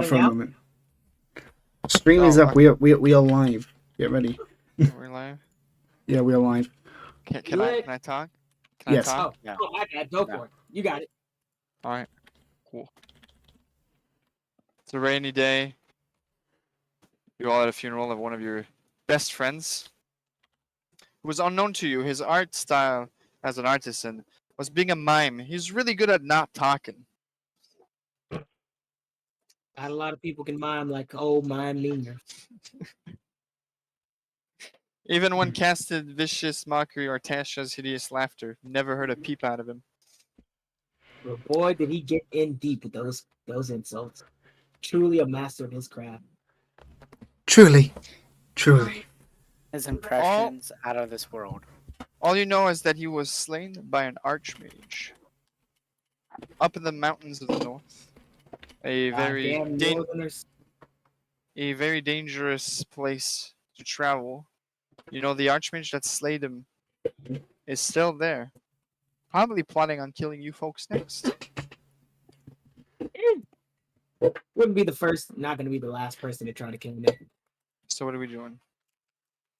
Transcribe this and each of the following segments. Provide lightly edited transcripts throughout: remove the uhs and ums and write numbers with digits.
For a Now? moment. Stream is up. We are live. Get ready. We're live. Yeah, we are live. Can I talk? Can Yes. I talk? Oh, Yeah. oh, my bad. Go for it. You got it. All right. Cool. It's a rainy day. You're all at a funeral of one of your best friends. It was unknown to you. His art style as an artisan was being a mime. He's really good at not talking. Not a lot of people can mime like old mime meaner. Even when casted vicious mockery or Tasha's hideous laughter, never heard a peep out of him. But boy, did he get in deep with those insults. Truly a master of his craft. Truly. His impressions out of this world. All you know is that he was slain by an archmage. Up in the mountains of the north. A very Goddamn northerners. a very dangerous place to travel. You know, the archmage that slayed him is still there. Probably plotting on killing you folks next. Wouldn't be the first, not going to be the last person to try to kill me. So what are we doing?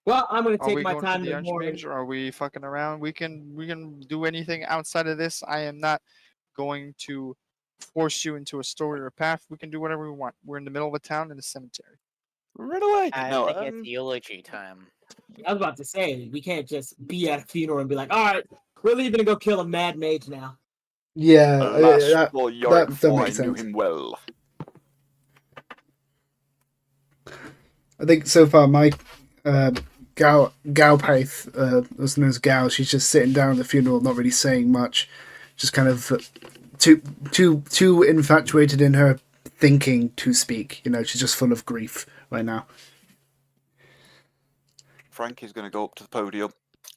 Well, I'm going to Are take we my going time for the in the morning. archmage or are we fucking around? We can do anything outside of this. I am not going to force you into a story or a path. We can do whatever we want. We're in the middle of a town in a cemetery. Right away. I think it's eulogy time. I was about to say, we can't just be at a funeral and be like, all right, we're leaving to go kill a mad mage now. Yeah, Alas, for Yorick, that for I makes knew sense. him well. I think so far my Galpaith, also known as Gal, she's just sitting down at the funeral, not really saying much, just kind of too infatuated in her thinking to speak. You know, she's just full of grief right now. Frankie's going to go up to the podium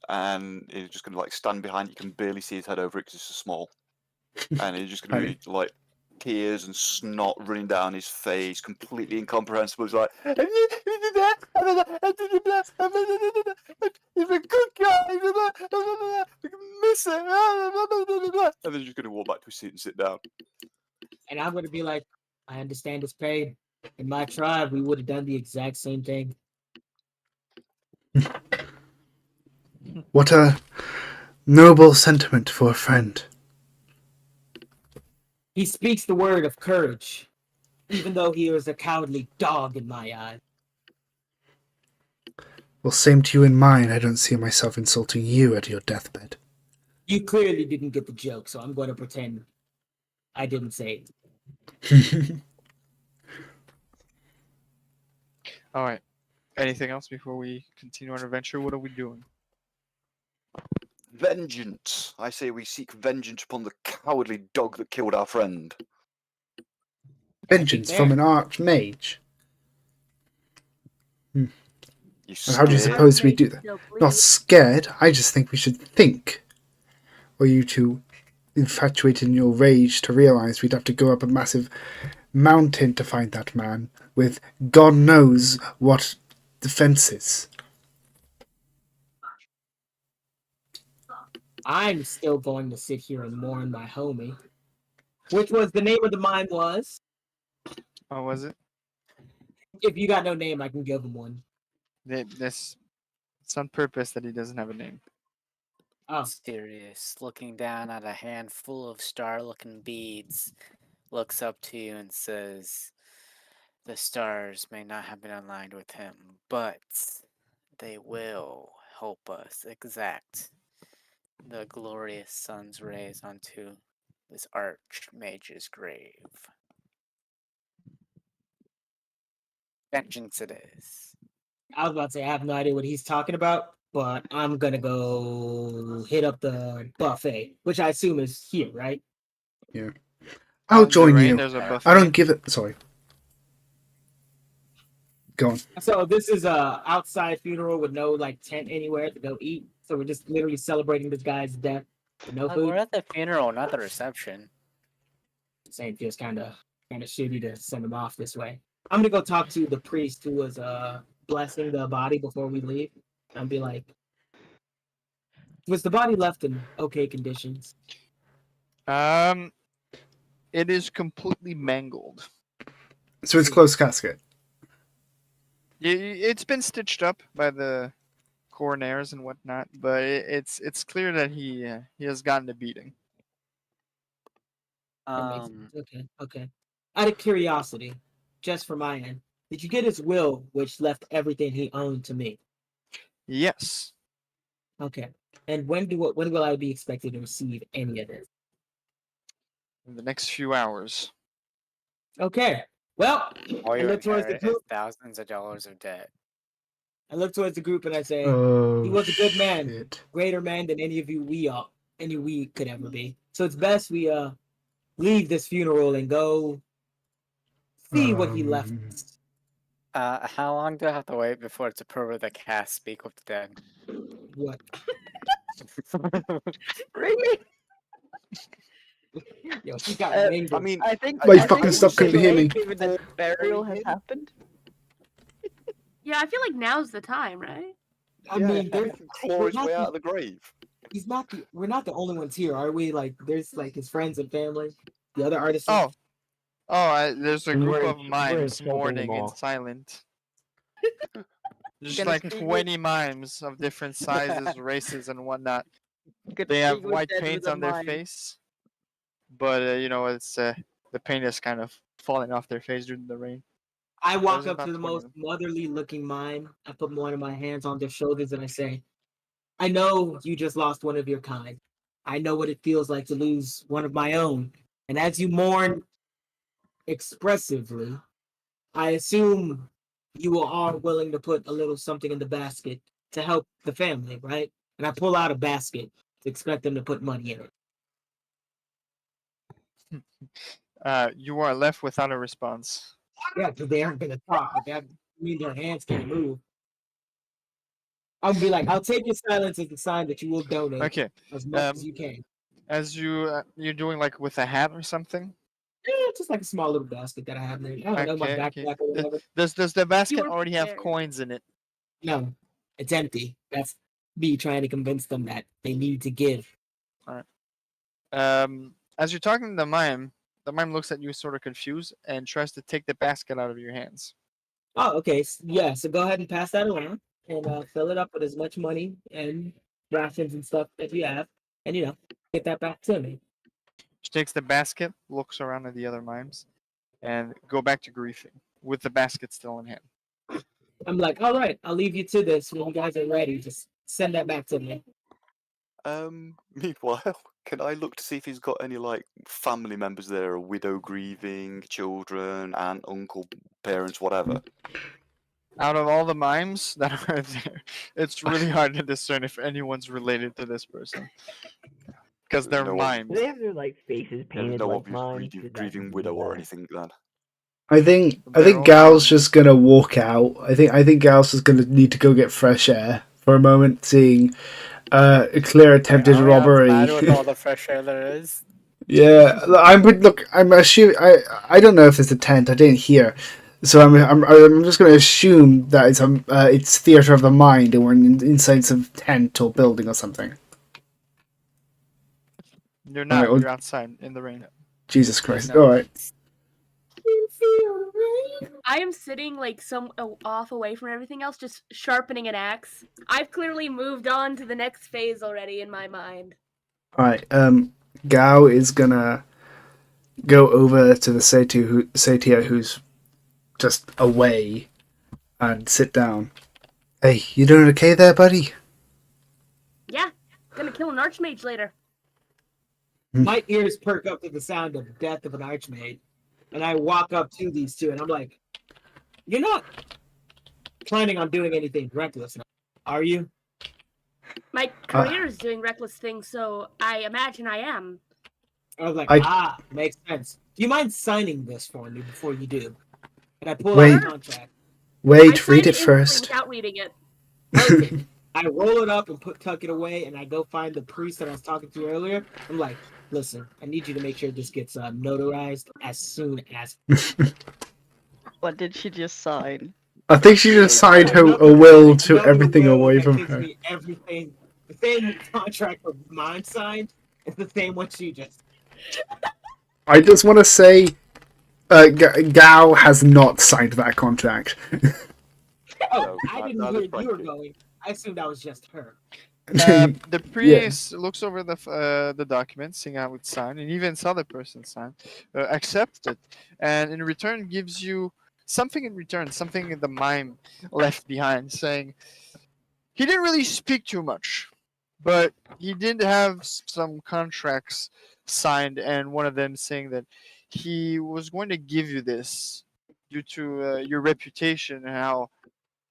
and he's just going to stand behind. You can barely see his head over it because it's so small. And he's just going to be like tears and snot running down his face, completely incomprehensible. He's like, he's a good guy, miss him. And then he's just going to walk back to his seat and sit down. And I'm going to be like, I understand his pain. In my tribe, we would have done the exact same thing. What a noble sentiment for a friend. He speaks the word of courage, even though he is a cowardly dog in my eyes. Well, same to you and mine. I don't see myself insulting you at your deathbed. You clearly didn't get the joke, so I'm going to pretend I didn't say it. All right. Anything else before we continue our adventure? What are we doing? Vengeance. I say we seek vengeance upon the cowardly dog that killed our friend. Vengeance from an archmage. And how do you suppose we do that? Not scared. I just think we should think. Or you two infatuated in your rage to realize we'd have to go up a massive mountain to find that man with God knows what defenses. I'm still going to sit here and mourn my homie. Which was the name of the mine was? Oh, was it? If you got no name, I can give him one. It's on purpose that he doesn't have a name. Oh. Mysterious, looking down at a handful of star-looking beads, looks up to you and says, "The stars may not have been aligned with him, but they will help us exact the glorious sun's rays onto this archmage's grave. Vengeance it is." I was about to say, I have no idea what he's talking about, but I'm going to go hit up the buffet, which I assume is here, right? Yeah. I'll join you. There's a buffet. I don't give it... Sorry. Go on. So this is a outside funeral with no tent anywhere to go eat. So we're just literally celebrating this guy's death. No food. We're at the funeral, not the reception. Same, feels kind of shitty to send him off this way. I'm gonna go talk to the priest who was blessing the body before we leave, and be like, "Was the body left in okay conditions?" It is completely mangled. So it's closed casket. It's been stitched up by the coroners and whatnot, but it's clear that he has gotten a beating. That makes sense. Okay. Out of curiosity, just for my end, did you get his will, which left everything he owned to me? Yes. Okay. And when will I be expected to receive any of this? In the next few hours. Okay. Well, All I you look towards the inherit is group. thousands of dollars of debt. I look towards the group and I say, Oh, he was a good man, shit. greater man than any we could ever be. So it's best we leave this funeral and go see what he left us. How long do I have to wait before it's approved that cast Speak with the Dead? What? Really? Yo, he got Uh, mangled. I mean, I think. Wait, I fucking think stop, we couldn't should hear me. wait till the burial has happened. Yeah, I feel like now's the time, right? I mean, he can claw his way out of the grave. we're not the only ones here, are we? Like, there's like his friends and family, the other artists. There's a group We're- of we're mimes insulting mourning them in all. silent. Just Gonna like speak with- 20 mimes of different sizes, races, and whatnot. Could They have speak with white dead paint with a on their mime. face, but it's the paint is kind of falling off their face due to the rain. I walk There's up about to the 20 of most motherly looking mime. I put one of my hands on their shoulders and I say, I know you just lost one of your kind. I know what it feels like to lose one of my own. And as you mourn expressively, I assume you are willing to put a little something in the basket to help the family, right? And I pull out a basket to expect them to put money in it. You are left without a response. Yeah, because they aren't gonna talk. But that means their hands can't move. I'll be like, I'll take your silence as a sign that you will donate Okay. as much as you can. As you're doing like with a hat or something. Yeah, just like a small little basket that I have there. I don't know, my Okay. backpack or whatever. Does the basket were already have prepared. coins in it? No, it's empty. That's me trying to convince them that they need to give. As you're talking to the mime looks at you sort of confused and tries to take the basket out of your hands. Oh, okay. Yeah, so go ahead and pass that around and fill it up with as much money and rations and stuff that you have, and get that back to me. She takes the basket, looks around at the other mimes, and go back to griefing with the basket still in hand. I'm like, all right, I'll leave you to this when you guys are ready. Just send that back to me. Meanwhile, can I look to see if he's got any like family members there, a widow grieving, children, aunt, uncle, parents, whatever? Out of all the mimes that are there, it's really hard to discern if anyone's related to this person. Because they're No one- mimes. Do they have their like faces There's painted no like obvious mine? grieving widow or anything then. I think They're all Gal's fine. just gonna walk out. I think Gal's just gonna need to go get fresh air for a moment, seeing a clear attempted Are we robbery. outside with all the fresh air there is? Yeah, I'm assuming. I don't know if it's a tent. I didn't hear, so I'm just going to assume that it's theater of the mind, and we're inside some tent or building or something. You're not. Alright, well- You're outside in the rain. Jesus Christ! No. All right. I am sitting like some off away from everything else, just sharpening an axe. I've clearly moved on to the next phase already in my mind. All right. Gao is gonna go over to the Satyr who's just away and sit down. Hey, you doing okay there, buddy? Yeah, gonna kill an archmage later. My ears perk up to the sound of death of an archmage, and I walk up to these two, and I'm like, "You're not planning on doing anything reckless, are you?" My career is doing reckless things, so I imagine I am. I was like, I- makes sense. Do you mind signing this for me before you do? And I pull Wait. out a contract. I Wait, signed read it instantly first. without reading it. Okay. I roll it up and tuck it away, and I go find the priest that I was talking to earlier. I'm like, listen, I need you to make sure this gets notarized as soon as. What did she just sign? I think she just signed a will to Another everything will away that from gives her. me everything. The same contract for mine signed is the same one she just. I just want to say, Gao has not signed that contract. Oh, No, I didn't neither hear you were Frankie. going. I assumed that was just her. The priest looks over the document, seeing how it's signed, and even saw the person sign, accepts it, and in return gives you something in return, something the mime left behind, saying he didn't really speak too much, but he did have some contracts signed, and one of them saying that he was going to give you this due to your reputation and how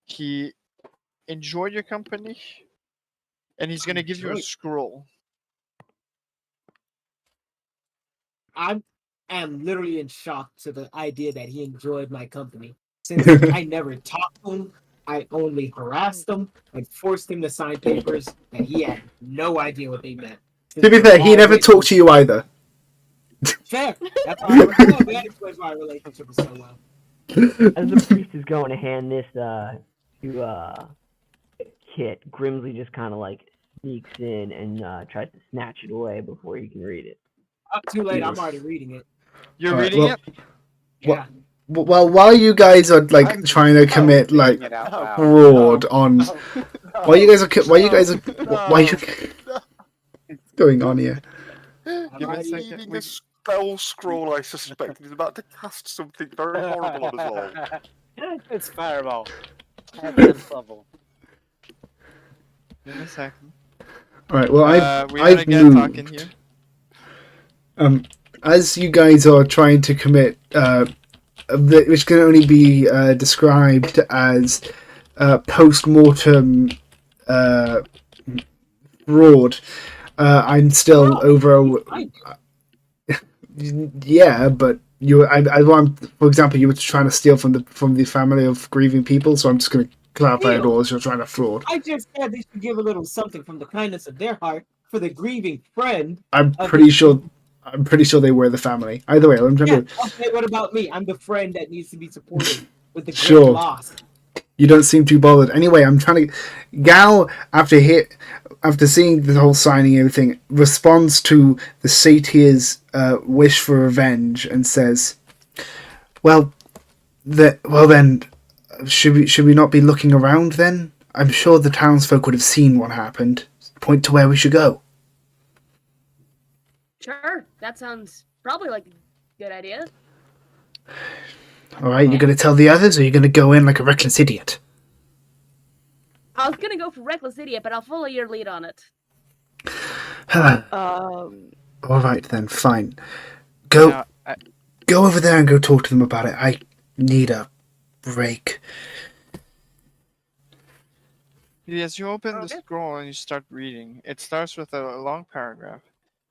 he enjoyed your company, and he's going to give you a Enjoyed. scroll. I am literally in shock to the idea that he enjoyed my company. Since I never talked to him, I only harassed him and forced him to sign papers that he had no idea what they meant. To be fair, he never talked to you either. Fair. That's how that explains why our relationship is so well. As the priest is going to hand this to Kit, Grimsley just kind of like sneaks in and tries to snatch it away before he can read it. Too late. I'm already reading it. You're Alright, reading well- it? Yeah. Well, while you guys are like I'm trying to commit reading like it out loud. fraud on, while you guys are what's going on here? I'm Give it a already second. Reading We- a spell scroll, I suspect. He's about to cast something very horrible on us all. It's fireball. At 10th level. Give me a second. All right. Well, We I've gotta get moved. talking here. As you guys are trying to commit, which can only be described as post-mortem fraud, I'm still over. Yeah, but for example, you were trying to steal from the family of grieving people, so I'm just going to clarify it all as you're trying to fraud. I just said they should give a little something from the kindness of their heart for the grieving friend. I'm pretty sure they were the family. Either way, I'm trying Yeah, to. okay, what about me? I'm the friend that needs to be supported with the great Sure. loss. You don't seem too bothered. Anyway, I'm trying to. Gal, after seeing the whole signing and everything, responds to the satyr's wish for revenge and says, "Well, then, should we not be looking around then? I'm sure the townsfolk would have seen what happened. Point to where we should go." Sure, that sounds probably like a good idea. All right, you're going to tell the others, or you're going to go in like a reckless idiot? I was gonna go for reckless idiot, but I'll follow your lead on it. All right then, fine. Go. Now, Go over there and go talk to them about it. I need a break. as you open the scroll and you start reading, it starts with a long paragraph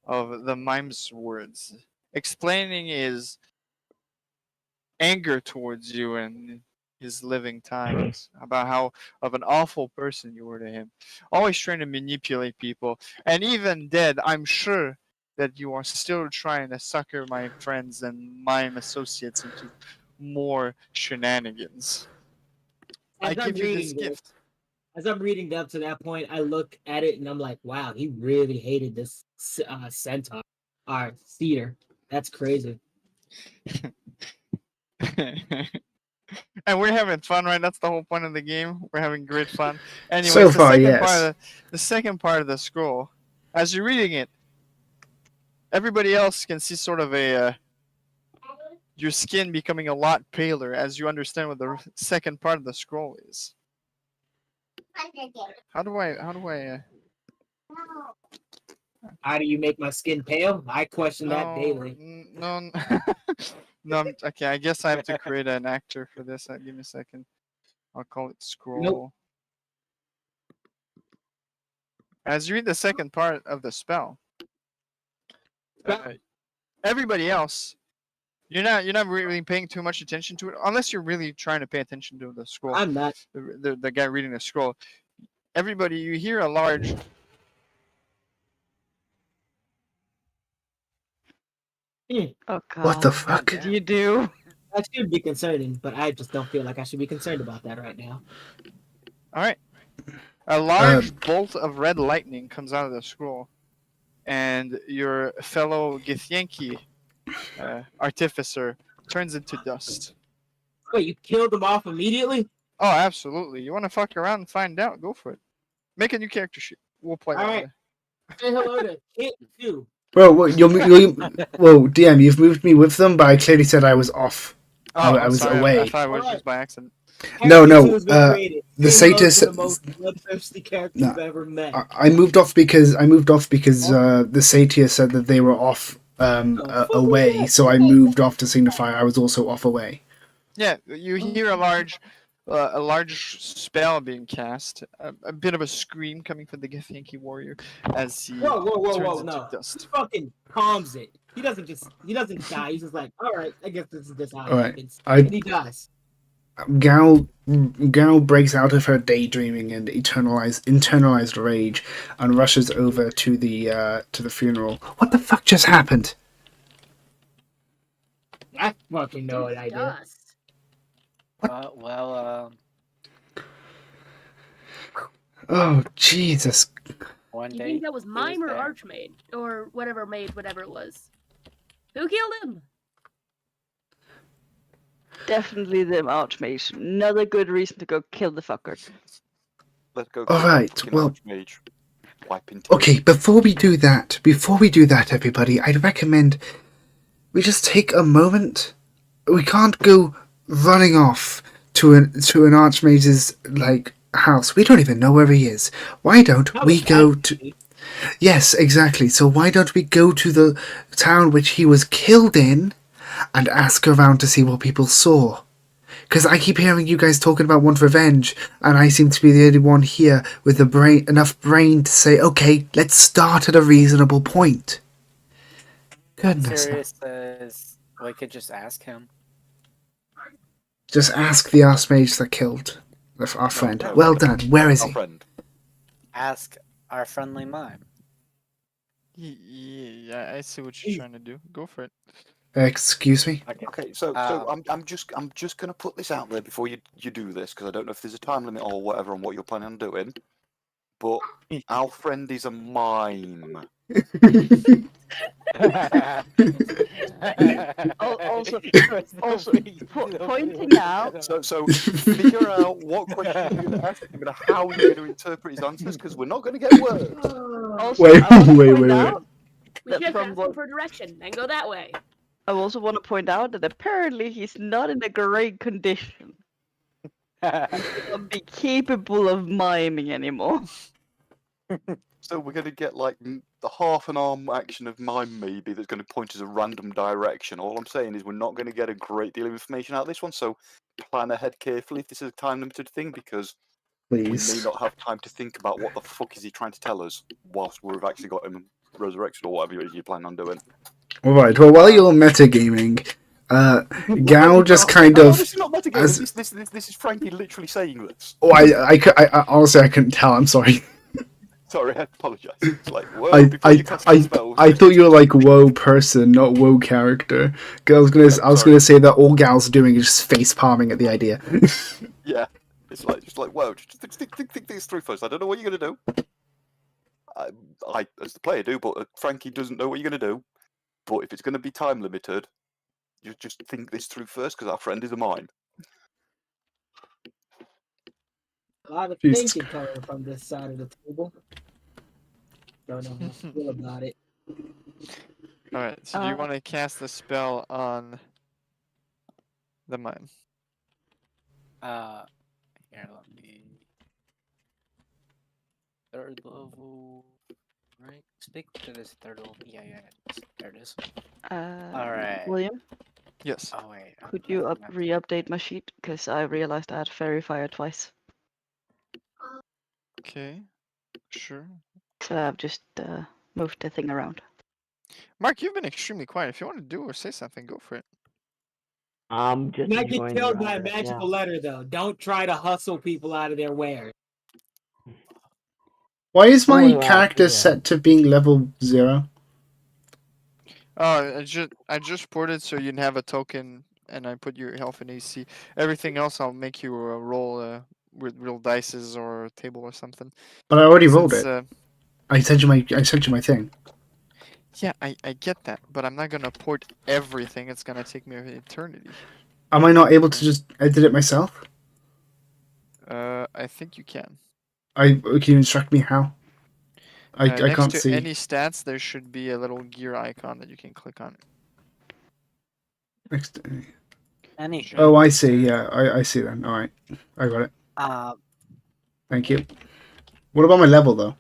of the mime's words, explaining his anger towards you and his living times, about how of an awful person you were to him, always trying to manipulate people, and even dead, I'm sure that you are still trying to sucker my friends and mime associates into more shenanigans. I As I'm give you this reading gift. As I'm reading up to that point, I look at it and I'm like, wow, he really hated this centaur, or cedar. That's crazy. And we're having fun, right? That's the whole point of the game. We're having great fun. Anyways, So far, yes. The second part of the scroll, as you're reading it, everybody else can see sort of your skin becoming a lot paler as you understand what the second part of the scroll is. How do I How do you make my skin pale? I question that daily. No, no. Okay, I guess I have to create an actor for this. Give me a second. I'll call it scroll. Nope. As you read the second part of the spell, everybody else, you're not really paying too much attention to it, unless you're really trying to pay attention to the scroll. I'm not. The guy reading the scroll. Everybody, you hear a large. Oh god. What the fuck? What did you do? That should be concerning, but I just don't feel like I should be concerned about that right now. All right. A large bolt of red lightning comes out of the scroll, and your fellow Githyanki artificer turns into dust. Wait, you killed them off immediately? Oh, absolutely. You want to fuck around and find out? Go for it. Make a new character sheet. We'll play that Alright. later. Say hello to Kit too. Well, well, you've moved me with them, but I clearly said I was off. Oh, I was sorry. away. I thought it was Alright. just by accident. No, Character no, two has been created. the Say hello satyrs- to the most bloodthirsty character No. you've ever met. I moved off because the satyr said that they were off away, so I moved off to signify I was also off away. Yeah, you hear a large spell being cast. A bit of a scream coming from the Githyanki warrior as he Whoa, turns into no. dust. He fucking calms it. He doesn't die. He's just like, alright, I guess this is just how it Alright, happens. I- And he dies. Gal breaks out of her daydreaming and internalized rage and rushes over to the funeral. What the fuck just happened? I fucking know what I did. Dust. Oh Jesus! One Do you day. think that was he mime or there. archmaid? Or whatever it was? Who killed him? Definitely them Archmage. Another good reason to go kill the fucker. Let's go. All kill right, fucking well- Archmage. Wiping teeth. Okay, before we do that, everybody, I'd recommend we just take a moment. We can't go running off to an archmage's house. We don't even know where he is. Why don't How we was go that? to? Yes, exactly. So why don't we go to the town which he was killed in and ask around to see what people saw? Because I keep hearing you guys talking about want revenge, and I seem to be the only one here with enough brain to say, okay, let's start at a reasonable point. Goodness. Sirius says we could just ask him. Just ask the archmage that killed our friend. no, Well no. done. Where is Our he? friend. Ask our friendly mime. Yeah, I see what you're trying to do. Go for it. Excuse me? Okay, so I'm just gonna put this out there before you do this because I don't know if there's a time limit or whatever on what you're planning on doing. But our friend is a mime. Also, pointing out. So figure out what question you're gonna ask him and how you're gonna interpret his answers because we're not gonna get words. Also, Wait, I wanna wait, point wait. out We that should from ask what- him for direction and go that way. I also want to point out that apparently he's not in a great condition. To be capable of miming anymore. So we're gonna get like the half an arm action of mime maybe that's gonna point us a random direction. All I'm saying is we're not gonna get a great deal of information out of this one, so plan ahead carefully if this is a time limited thing because we may Please. not have time to think about what the fuck is he trying to tell us whilst we've actually got him resurrected or whatever it is you plan on doing. Alright, well, while you're metagaming, Gal just kind No, of. this is not metagaming. This is Frankie literally saying this. Oh, I honestly, I couldn't tell. I'm sorry. Sorry, I apologise. It's like, whoa, I before you cast the spell. thought you were like woe person, not woe character. 'Cause I was gonna say that all Gal's doing is just face palming at the idea. Yeah, it's like, whoa, just think this through first. I don't know what you're gonna do. I as the player do, but Frankie doesn't know what you're gonna do. But if it's gonna be time limited, you just think this through first because our friend is a mime. A lot of Jesus. thinking coming from this side of the table. Don't know how I feel about it. Alright, so do you want to cast the spell on the mime? Here, let me. Third level. Right? Speak to this third level. Yeah, there it is. Alright. William, Yes. Oh, wait. I'm could you looking at- re-update my sheet? Because I realized I had Fairy Fire twice. Okay. Sure. So I've just moved the thing around. Mark, you've been extremely quiet. If you want to do or say something, go for it. Just You might get enjoying killed the by a ride, magical letter, though. Don't try to hustle people out of their wares. Why is my Oh, wow, character yeah. set to being level 0? I just ported so you'd have a token, and I put your health and AC. Everything else, I'll make you roll with real dices or a table or something. But I already rolled Since, it. I sent you my thing. Yeah, I get that, but I'm not gonna port everything. It's gonna take me an eternity. Am I not able to just edit it myself? I think you can. Can you instruct me how? I Next can't to see. any stats, there should be a little gear icon that you can click on. Next. Anything. Oh, I see. Yeah, I see then. All right, I got it. Thank you. What about my level though?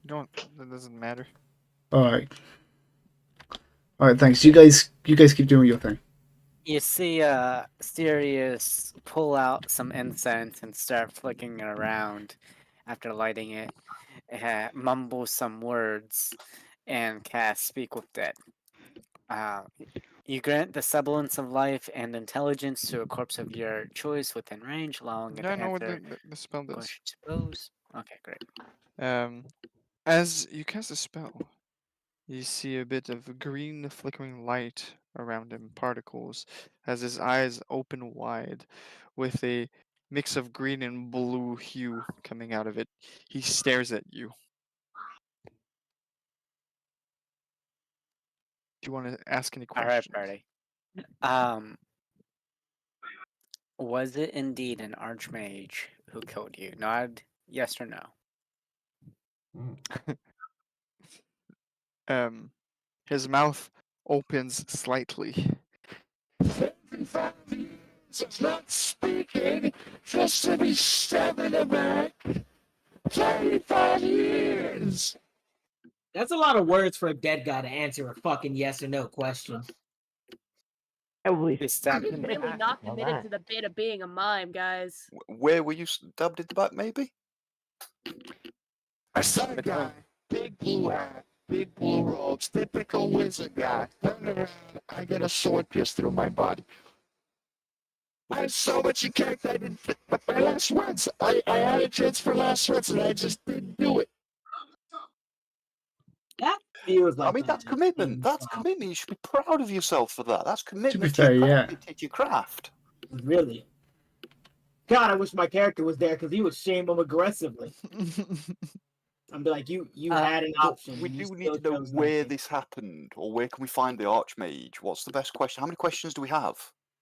That doesn't matter. All right. All right. Thanks. You guys keep doing your thing. You see Sirius pull out some incense and start flicking it around after lighting it, mumble some words, and cast Speak with Dead. You grant the semblance of life and intelligence to a corpse of your choice within range, allowing it Yeah, I to know what answer the spell does. questions posed. Okay, great. As you cast a spell, you see a bit of green flickering light around him, particles, as his eyes open wide, with a mix of green and blue hue coming out of it. He stares at you. Do you want to ask any All questions? right, party. Was it indeed an archmage who killed you? Nod yes or no. His mouth opens slightly. 35 years of not speaking just to be stabbing it back. 35 years. That's a lot of words for a dead guy to answer a fucking yes or no question. He's really not committed to the bit of being a mime, guys. Where were you stabbed in the back, maybe? I saw a guy, big blue hat, big blue robes, typical wizard guy. Turn around, I get a sword pierced through my body. I had so much in character, I didn't fit my last words. I had a chance for last words, and I just didn't do it. That feels like. I mean, that's commitment. That's commitment. You should be proud of yourself for that. That's commitment fair, your yeah. craft. To your craft. Really? God, I wish my character was there because he would shame him aggressively. I'd be like, you had an option. We do need to know where this happened, or where can we find the Archmage? What's the best question? How many questions do we have?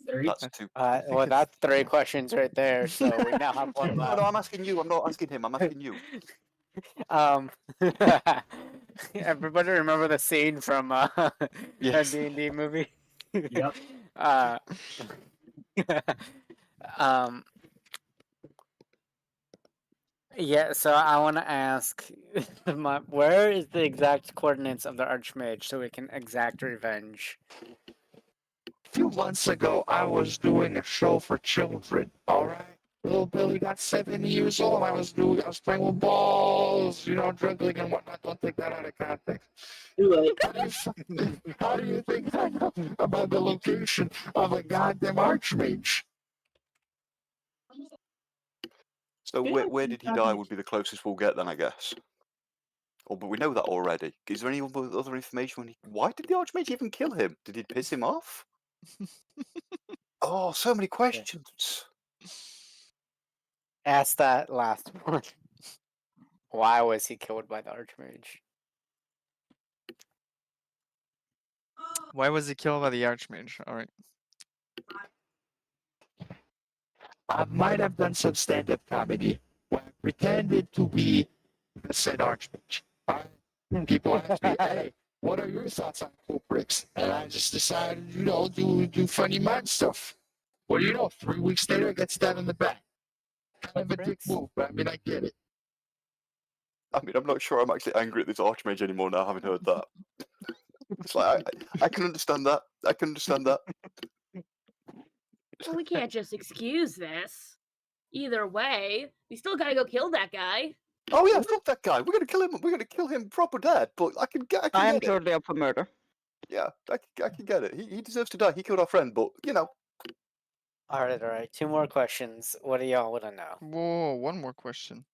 30. That's two. Well, that's 3 questions right there. So we now have one left. No, I'm asking you. I'm not asking him. I'm asking you. Everybody remember the scene from Yes. the D&D movie? Yep. Yeah, so I want to ask, where is the exact coordinates of the Archmage so we can exact revenge? A few months ago, I was doing a show for children, alright? Little Billy got 7 years old. I was playing with balls, juggling and whatnot. Don't take that out of context. How do you think I know about the location of a goddamn archmage? So where did he die would be the closest we'll get then, I guess. Oh, but we know that already. Is there any other information? Why did the Archmage even kill him? Did he piss him off? Oh, so many questions. Ask that last one. Why was he killed by the Archmage? Why was he killed by the Archmage? Alright. I might have done some stand-up comedy where I pretended to be the said archmage. People ask me, hey, what are your thoughts on cool bricks? And I just decided, do funny mind stuff. What do you know? 3 weeks later, I get stabbed in the back. Kind of a dick move, but I mean, I get it. I mean, I'm not sure I'm actually angry at this Archmage anymore now, having heard that. It's like, I can understand that. I can understand that. Well, we can't just excuse this. Either way, we still gotta go kill that guy. Oh yeah, fuck that guy. We're gonna kill him. We're gonna kill him proper dead. But I can get I'm it. totally up for murder. Yeah, I can get it. He deserves to die. He killed our friend, but Alright. 2 more questions. What do y'all want to know? Whoa, one more question.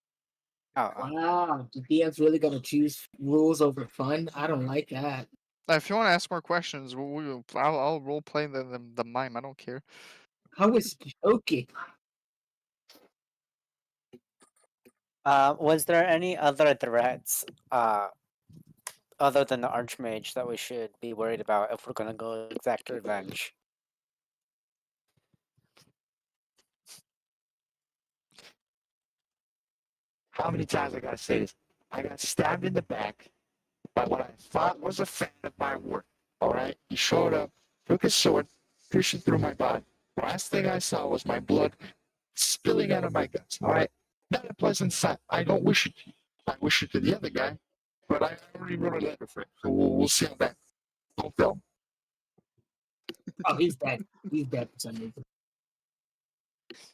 Wow, the DM's really gonna choose rules over fun? I don't like that. If you want to ask more questions, I'll role play the mime. I don't care. I was joking. Was there any other threats other than the Archmage that we should be worried about if we're gonna go exact revenge? How many times I gotta say this? I got stabbed in the back by what I thought was a fan of my work. Alright? He showed up, took his sword, pierced it through my body. The last thing I saw was my blood spilling out of my guts. Alright? Not a pleasant sight. I don't wish it to you. I wish it to the other guy, but I already wrote a letter for it. So we'll see how that don't film. Oh, he's dead. He's dead for some reason.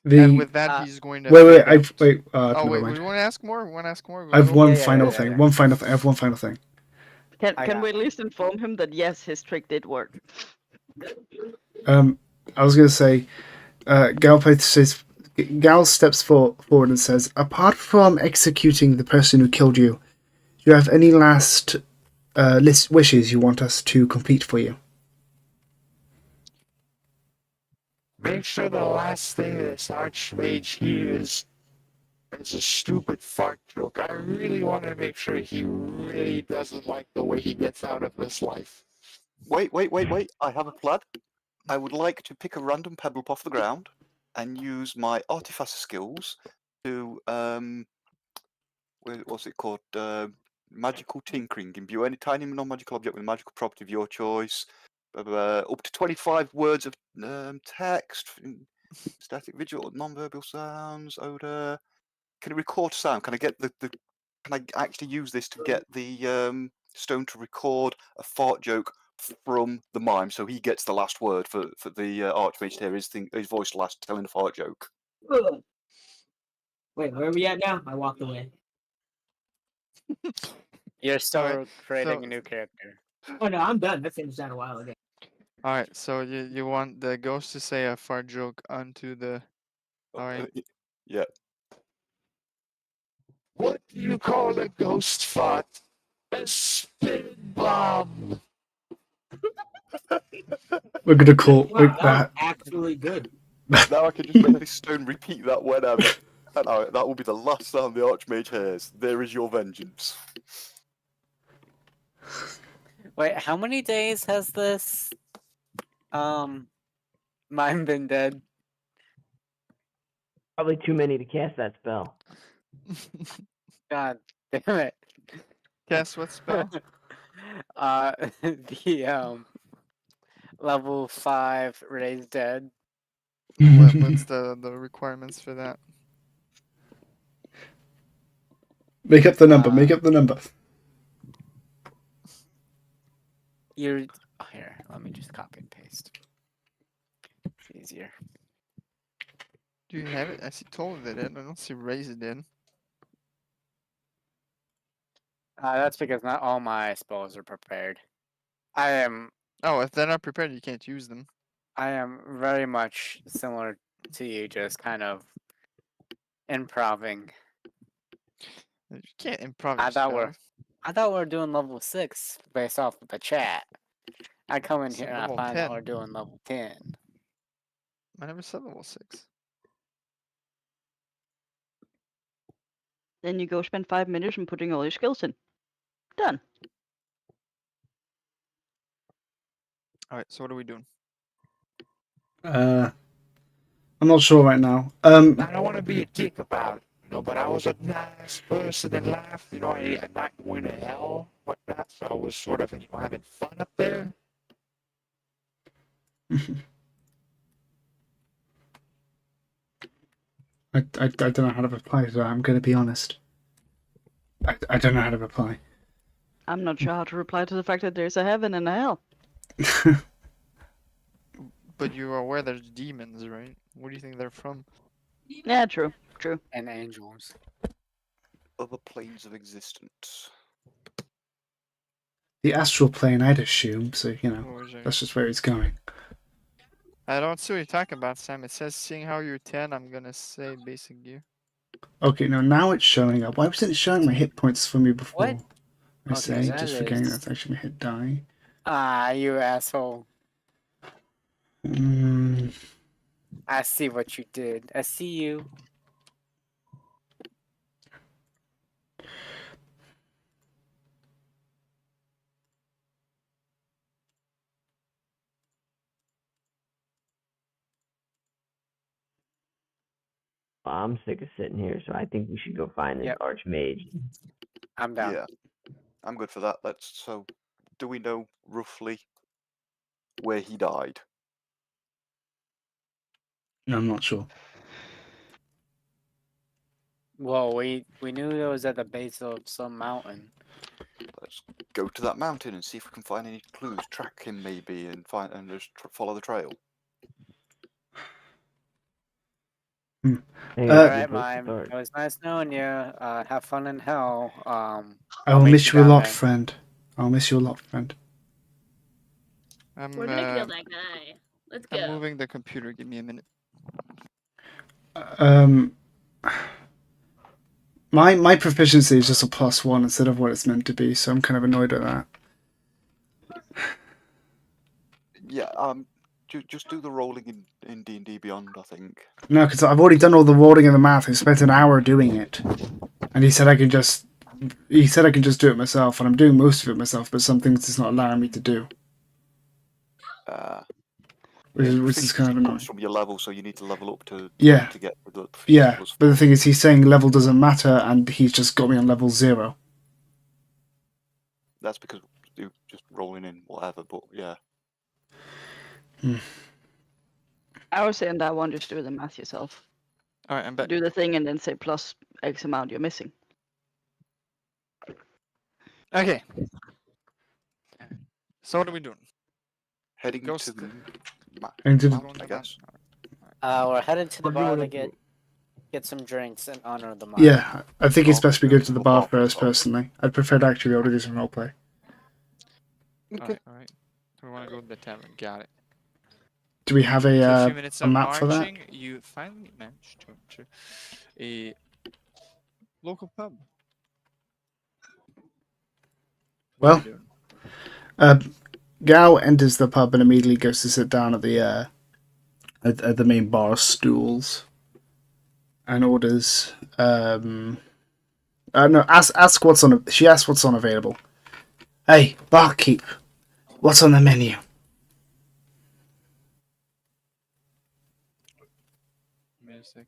And with that, he's going to. Wait, fade out. wait. Oh Never wait, mind. we want to ask more. We want to ask more. I have one Yeah, final yeah, thing. yeah. One final thing. I have one final thing. Can I we got at least inform him that yes, his trick did work? I was gonna say, Gal steps forward and says, "Apart from executing the person who killed you, do you have any last wishes you want us to complete for you?" Make sure the last thing this Archmage hears is a stupid fart joke. I really want to make sure he really doesn't like the way he gets out of this life. Wait. I have a plan. I would like to pick a random pebble up off the ground and use my artificer skills to what's it called? Magical tinkering. Imbue any tiny non-magical object with a magical property of your choice. Up to 25 words of text, static, visual, non-verbal sounds, odor. Can it record sound? Can I get the can I actually use this to get the stone to record a fart joke from the mime, so he gets the last word for the Archmage to hear his voice last telling the fart joke? Ugh. Wait, where are we at now? I walked away. You're still Alright, creating so- a new character. Oh no, I'm done. That finished that a while ago. All right, so you want the ghost to say a fart joke onto the. All right. Yeah. What do you call a ghost fart? A spin bomb. We're gonna call Wow, that was that. actually good. Now I can just make this stone repeat that whenever. And that will be the last sound the Archmage hears. There is your vengeance. Wait, how many days has this mine been dead? Probably too many to cast that spell. God damn it. Guess what spell? The level 5 raised dead. What's the requirements for that? Make up the number. Make up the number. You're here. Let me just copy and paste. It's easier. Do you have it? I see told it in. I don't see raised in. That's because not all my spells are prepared. I am Oh, if they're not prepared, you can't use them. very much similar to you, just kind of improving. You can't improv. I thought we were doing level 6 based off of the chat. I come in It's here and I level find that 10. we're doing level 10. I never said level 6. Then you go spend 5 minutes and putting all your skills in. Done. All right, so what are we doing? I'm not sure right now. I don't want to be a dick about it, but I was a nice person in life. I'm not going to hell, whatnot. So I was sort of, having fun up there. I don't know how to reply to that. I'm going to be honest. I don't know how to reply. I'm not sure how to reply to the fact that there's a heaven and a hell. But you're aware there's demons, right? Where do you think they're from? Yeah, true. True. And angels. Other planes of existence. The astral plane, I'd assume. So What was your- that's just where it's going. I don't see what you're talking about, Sam. It says, seeing how you're 10, I'm gonna say basic gear. Okay, now it's showing up. Why wasn't it showing my hit points for me before? What? I Okay, say, that just forgetting is- that's actually my hit die. You asshole. Mm, I see what you did. I see you. I'm sick of sitting here, so I think we should go find this Yep. archmage. I'm down. Yeah, I'm good for that. So, do we know roughly where he died? No, I'm not sure. Well, we knew it was at the base of some mountain. Let's go to that mountain and see if we can find any clues. Track him maybe, and just follow the trail. Hey, Uh, All that's a right, good place to Mime. start. It was nice knowing you. Have fun in hell. I I'll will meet miss you a down lot, there. friend. I'll miss you a lot, friend. We're gonna kill that guy. Let's go. I'm moving the computer. Give me a minute. My proficiency is just a +1 instead of what it's meant to be, so I'm kind of annoyed at that. Yeah, just do the rolling in D&D Beyond, I think. No, because I've already done all the rolling and the math. I spent an hour doing it, and he said I can just do it myself, and I'm doing most of it myself, but some things it's not allowing me to do, which is kind of annoying. Comes from your level, so you need to level up to Yeah. to get the Yeah, plus but the 4. thing is, he's saying level doesn't matter, and he's just got me on level 0. That's because you're just rolling in whatever. But yeah, I was saying that one, just do the math yourself. All right, I'm back. Do the thing and then say plus X amount you're missing. Okay. So what are we doing? heading Go to the And did, Going to I the guess. We're headed to the We're bar going to to- get some drinks in honor of the mime. yeah, I think it's best we go to the bar Bar first. first. Personally, I'd prefer to actually be able to do some roleplay. All right. We want to go to the tavern. Got it. Do we have After a a few minutes a of map for that? marching, you finally managed to enter a local pub. What are Well, you doing? Gao enters the pub and immediately goes to sit down at the at the main bar stools and orders. No, ask what's on. She asks what's on available. Hey, barkeep, what's on the menu? Give me a sec.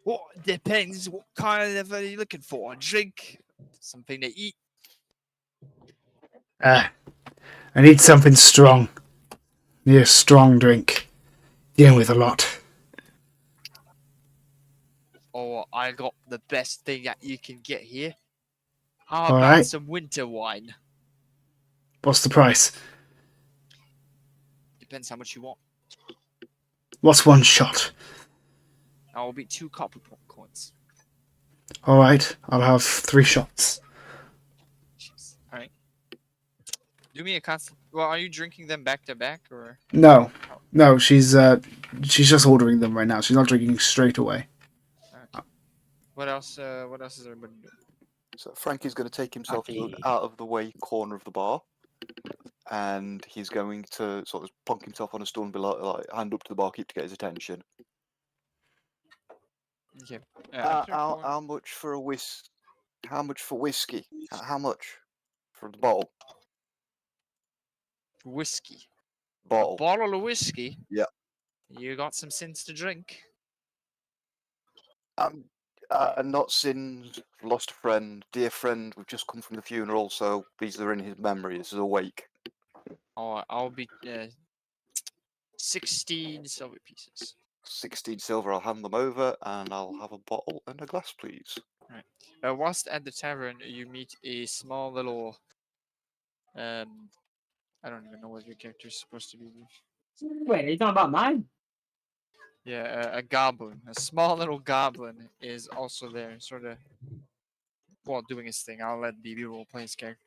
Well, depends. What kind of are you looking for? A drink? Something to eat? I need something strong. Need a strong drink. Dealing with a lot. Oh, I got the best thing that you can get here. How All about right. some winter wine? What's the price? Depends how much you want. What's one shot? I'll be 2 copper coins. All right, I'll have 3 shots. Jeez. All right. Do me a constant. Well, are you drinking them back to back or? No, she's just ordering them right now. She's not drinking straight away. Alright. What else? What else is everybody doing? So Frankie's going to take himself to Okay. an out of the way corner of the bar, and he's going to sort of plonk himself on a stool and be like hand up to the barkeep to get his attention. Okay. after four- How much for a How much for whiskey? How much for the bottle? whiskey. Bottle. A bottle of whiskey. Yeah. You got some sense to drink. Not sins. Lost a friend, dear friend. We've just come from the funeral, so these are in his memory. This is a wake. Oh, I'll be 16 silver pieces. 16 silver. I'll hand them over, and I'll have a bottle and a glass, please. Whilst at the tavern, you meet a small little. I don't even know what your character is supposed to be. Wait, are you talking about mine? Yeah, a goblin. A small little goblin is also there, sort of. Well, doing his thing. I'll let BB roll play his character.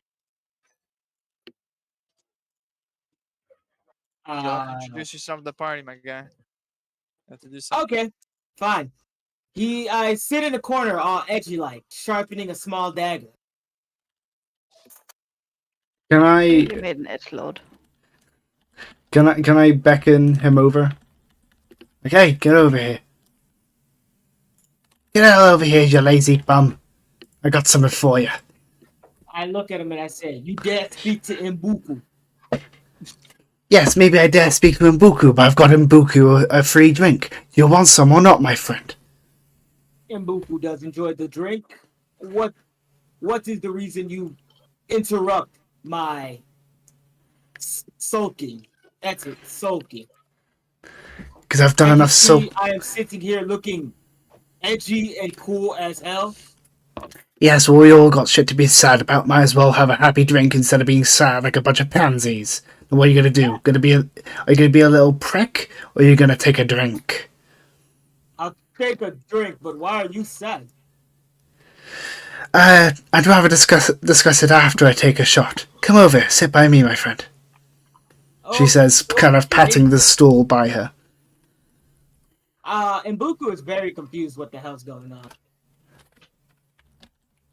You gotta introduce yourself to the party, my guy. Have to do something. Okay, fine. I sit in the corner, all edgy like, sharpening a small dagger. Can I You made an edgelord. can I beckon him over? Okay, get over here. Get out over here, you lazy bum. I got something for you. I look at him and I say, "You dare speak to Mbuku?" Yes, maybe I dare speak to Mbuku, but I've got Mbuku a free drink. You want some or not, my friend? Mbuku does enjoy the drink. What is the reason you interrupt my sulking? That's it, sulking. Because I've done And you enough see, I am sitting here looking edgy and cool as hell. Yes, well, we all got shit to be sad about. Might as well have a happy drink instead of being sad like a bunch of pansies. And what are you gonna do? Are you gonna be a little prick, or are you gonna take a drink? I'll take a drink, but why are you sad? I'd rather discuss it after I take a shot. Come over, sit by me, my friend. She says, kind of patting the stool by her. Mbuku is very confused what the hell's going on.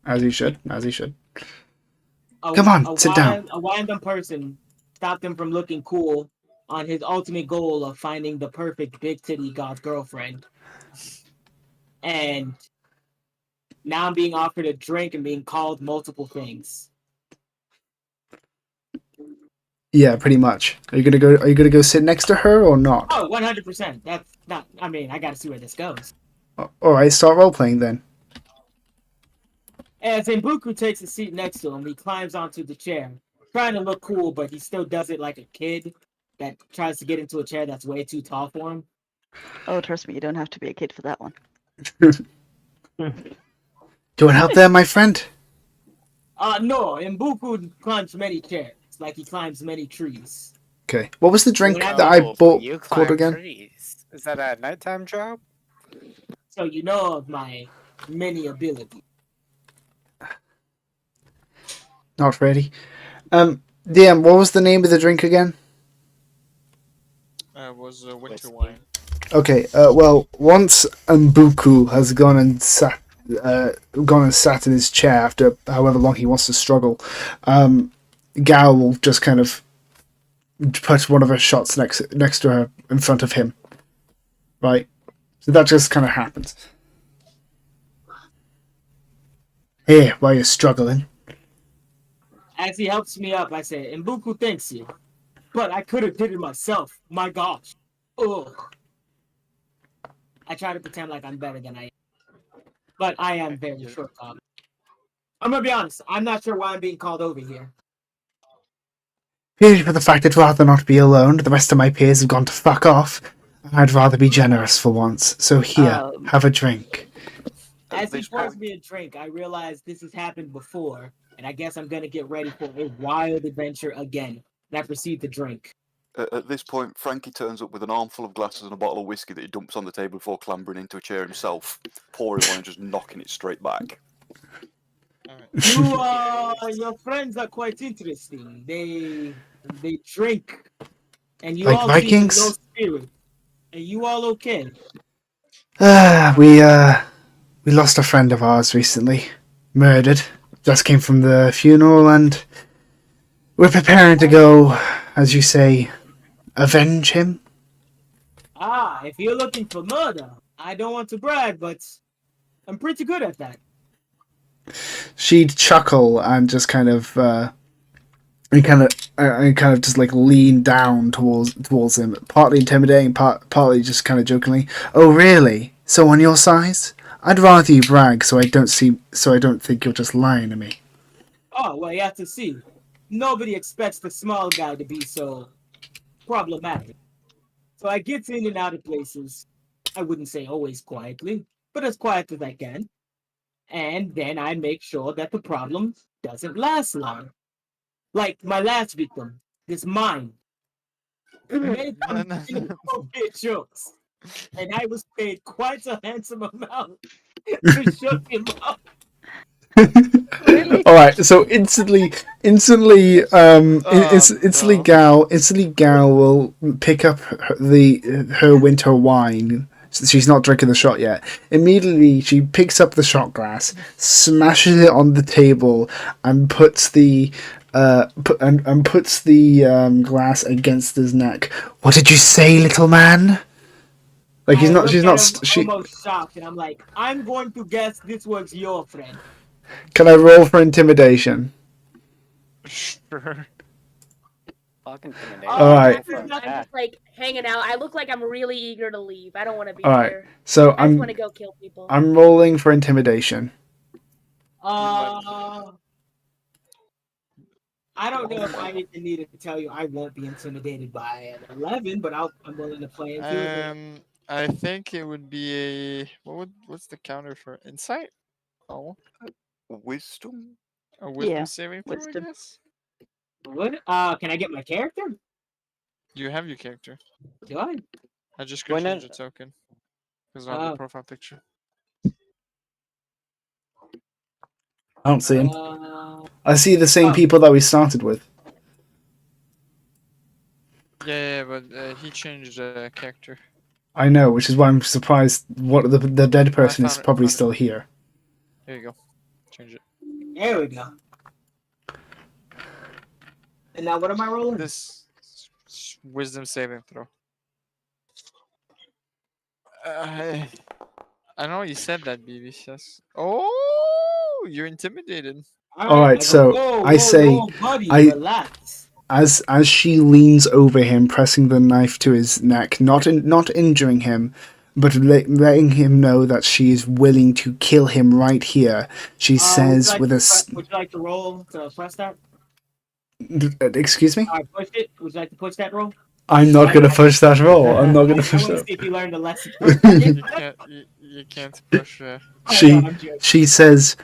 As he should. Come on, sit down. A random person stopped him from looking cool on his ultimate goal of finding the perfect big titty god girlfriend. And now I'm being offered a drink and being called multiple things. Yeah, pretty much. Are you gonna go sit next to her or not? Oh, 100%. That's not. I mean, I gotta see where this goes. All right, start role playing then. As Mbuku takes a seat next to him, he climbs onto the chair, trying to look cool, but he still does it like a kid that tries to get into a chair that's way too tall for him. Oh, trust me, you don't have to be a kid for that one. Do you want help there, my friend? No, Mbuku climbs many chairs, like he climbs many trees. Okay. What was the drink Well, that I bought You called climb again? trees. Is that a nighttime job? So you know of my many abilities. Not ready. DM, what was the name of the drink again? It was winter wine. Okay. Well, once Mbuku has gone and sat in his chair after however long he wants to struggle, Gao will just kind of put one of her shots next to her in front of him. Right. So that just kind of happens. Here, while you're struggling. As he helps me up, I say, Mbuku thanks you. But I could have did it myself. My gosh. Ugh. I try to pretend like I'm better than I am. But I am very short called. I'm gonna be honest, I'm not sure why I'm being called over here. Purely for the fact I'd rather not be alone. The rest of my peers have gone to fuck off. I'd rather be generous for once. So here, have a drink. As he pours me a drink, I realize this has happened before, and I guess I'm gonna get ready for a wild adventure again. And I proceed to drink. At this point, Frankie turns up with an armful of glasses and a bottle of whiskey that he dumps on the table before clambering into a chair himself, pouring one and just knocking it straight back. Your friends are quite interesting. They drink, and you like all Vikings? seem in low spirit. Are you all okay? We lost a friend of ours recently. Murdered. Just came from the funeral and we're preparing to go, as you say, avenge him. If you're looking for murder, I don't want to brag, but I'm pretty good at that. She'd chuckle and just kind of just like lean down towards him, partly intimidating, partly just kind of jokingly. Oh, really? So on your size? I'd rather you brag, so I don't think you're just lying to me. Oh, well, you have to see. Nobody expects the small guy to be so problematic. So I get in and out of places. I wouldn't say always quietly, but as quiet as I can. And then I make sure that the problem doesn't last long. Like my last victim, this mine. Made jokes. And I was paid quite a handsome amount to shut him up. Really? All right, so instantly, Gal will pick up her winter wine. She's not drinking the shot yet. Immediately, she picks up the shot glass, smashes it on the table, and puts the glass against his neck. What did you say, little man? Like she's almost shocked, and I'm like, I'm going to guess this was your friend. Can I roll for intimidation? Sure. Fuck intimidation. All right. I'm just like hanging out. I look like I'm really eager to leave. I don't want to be All right. here. So I just want to go kill people. I'm rolling for intimidation. I don't know if I even need to tell you I won't be intimidated by an 11, but I'm willing to play into it. I think it would be a what's the counter for insight? Oh, Wisdom. a wisdom Yeah, saving throw, I wisdom. guess. What? Can I get my character? You have your character. Do I? I just Why could change not? the token because I have the Oh. profile picture. I don't see him. Uh, I see the same oh. people that we started with. Yeah, but he changed the character. I know, which is why I'm surprised. What the dead person is found it, probably found it. still here. There you go. Change it. There we go. And now what am I rolling? This wisdom saving throw. I know you said that, BB. Yes. Oh, you're intimidated. All right, so whoa, I say, whoa, buddy, I- relax. as she leans over him, pressing the knife to his neck, not injuring him, but letting him know that she is willing to kill him right here. She says with a Would you like to roll to press that? excuse me. I pushed it. Would you like to push that roll? I'm not going to push that roll. I'm not going to I push want to that. see if you learned a lesson. You can't push. She says,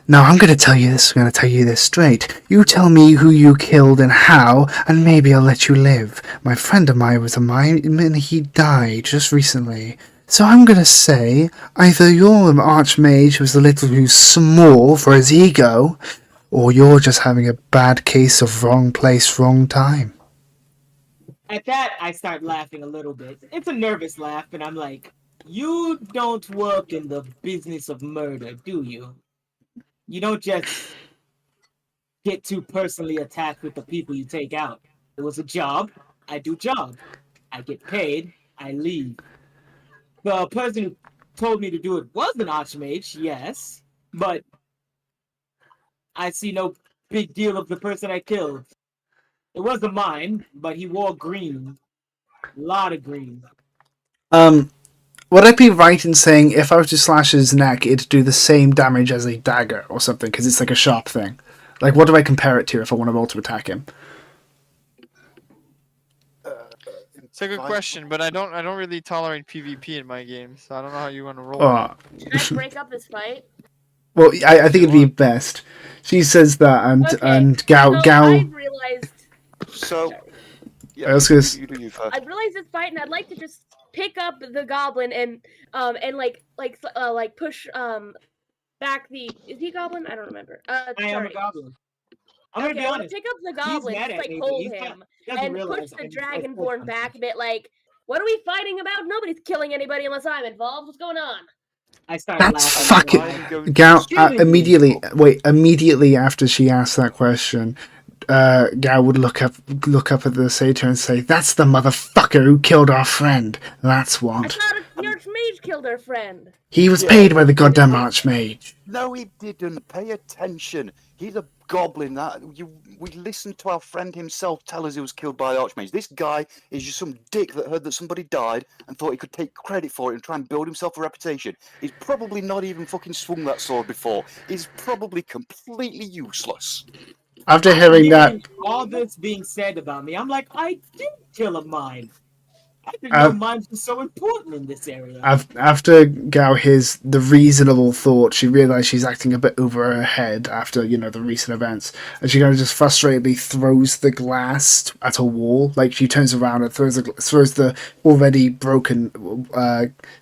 "Now I'm going to tell you this. I'm going to tell you this straight. You tell me who you killed and how, and maybe I'll let you live. My friend of mine was a mime, and he died just recently. So I'm going to say either you're an archmage who's a little too small for his ego, or you're just having a bad case of wrong place, wrong time." At that, I start laughing a little bit. It's a nervous laugh, and I'm like, you don't work in the business of murder, do you? You don't just get too personally attacked with the people you take out. It was a job. I do job. I get paid. I leave. The person who told me to do it was an archmage, yes, but I see no big deal of the person I killed. It wasn't mine, but he wore green. A lot of green. Would I be right in saying if I were to slash his neck, it'd do the same damage as a dagger or something? Because it's like a sharp thing. Like, what do I compare it to if I want to roll to attack him? It's a good question, but I don't really tolerate PvP in my game, so I don't know how you want to roll. Should I break up this fight? Well, I think it'd be best. She says that, and Gao. I realized. So, yeah, I was gonna you do you first. I realized this fight, and I'd like to just pick up the goblin and push back the. Is he a goblin? I don't remember. I am a goblin. I'm gonna be honest. Pick up the goblin, mad just at like me, but hold he's him, doesn't and realize push the I'm just dragonborn back a bit. Like, what are we fighting about? Nobody's killing anybody unless I'm involved. What's going on? I start That's laughing. fucking Gao. Immediately after she asked that question, Gao would look up at the satyr and say, "That's the motherfucker who killed our friend. That's I what." thought the archmage killed our friend. He was paid by the goddamn archmage. No, he didn't. Pay attention. He's a goblin. We listened to our friend himself tell us he was killed by the archmage. This guy is just some dick that heard that somebody died and thought he could take credit for it and try and build himself a reputation. He's probably not even fucking swung that sword before. He's probably completely useless. After hearing that, all this being said about me, I'm like, I did kill a mime. I didn't know mimes were so important in this area. after Gao hears the reasonable thought, she realizes she's acting a bit over her head after, the recent events. And she kind of just frustratedly throws the glass at a wall. Like, she turns around and throws the already broken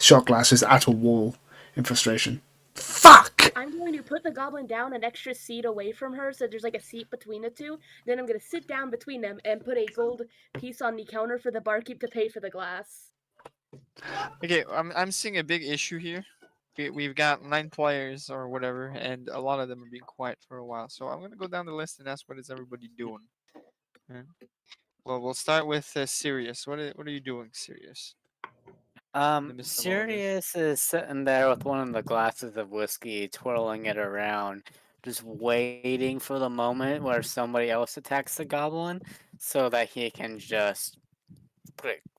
shot glasses at a wall in frustration. Fuck! I'm going to put the goblin down an extra seat away from her, so there's like a seat between the two. Then I'm going to sit down between them and put a gold piece on the counter for the barkeep to pay for the glass. Okay, I'm seeing a big issue here. We've got 9 players or whatever, and a lot of them have been quiet for a while. So I'm gonna go down the list and ask what is everybody doing. Okay. Well, we'll start with Sirius. What are you doing, Sirius? Sirius is sitting there with one of the glasses of whiskey, twirling it around, just waiting for the moment where somebody else attacks the goblin so that he can just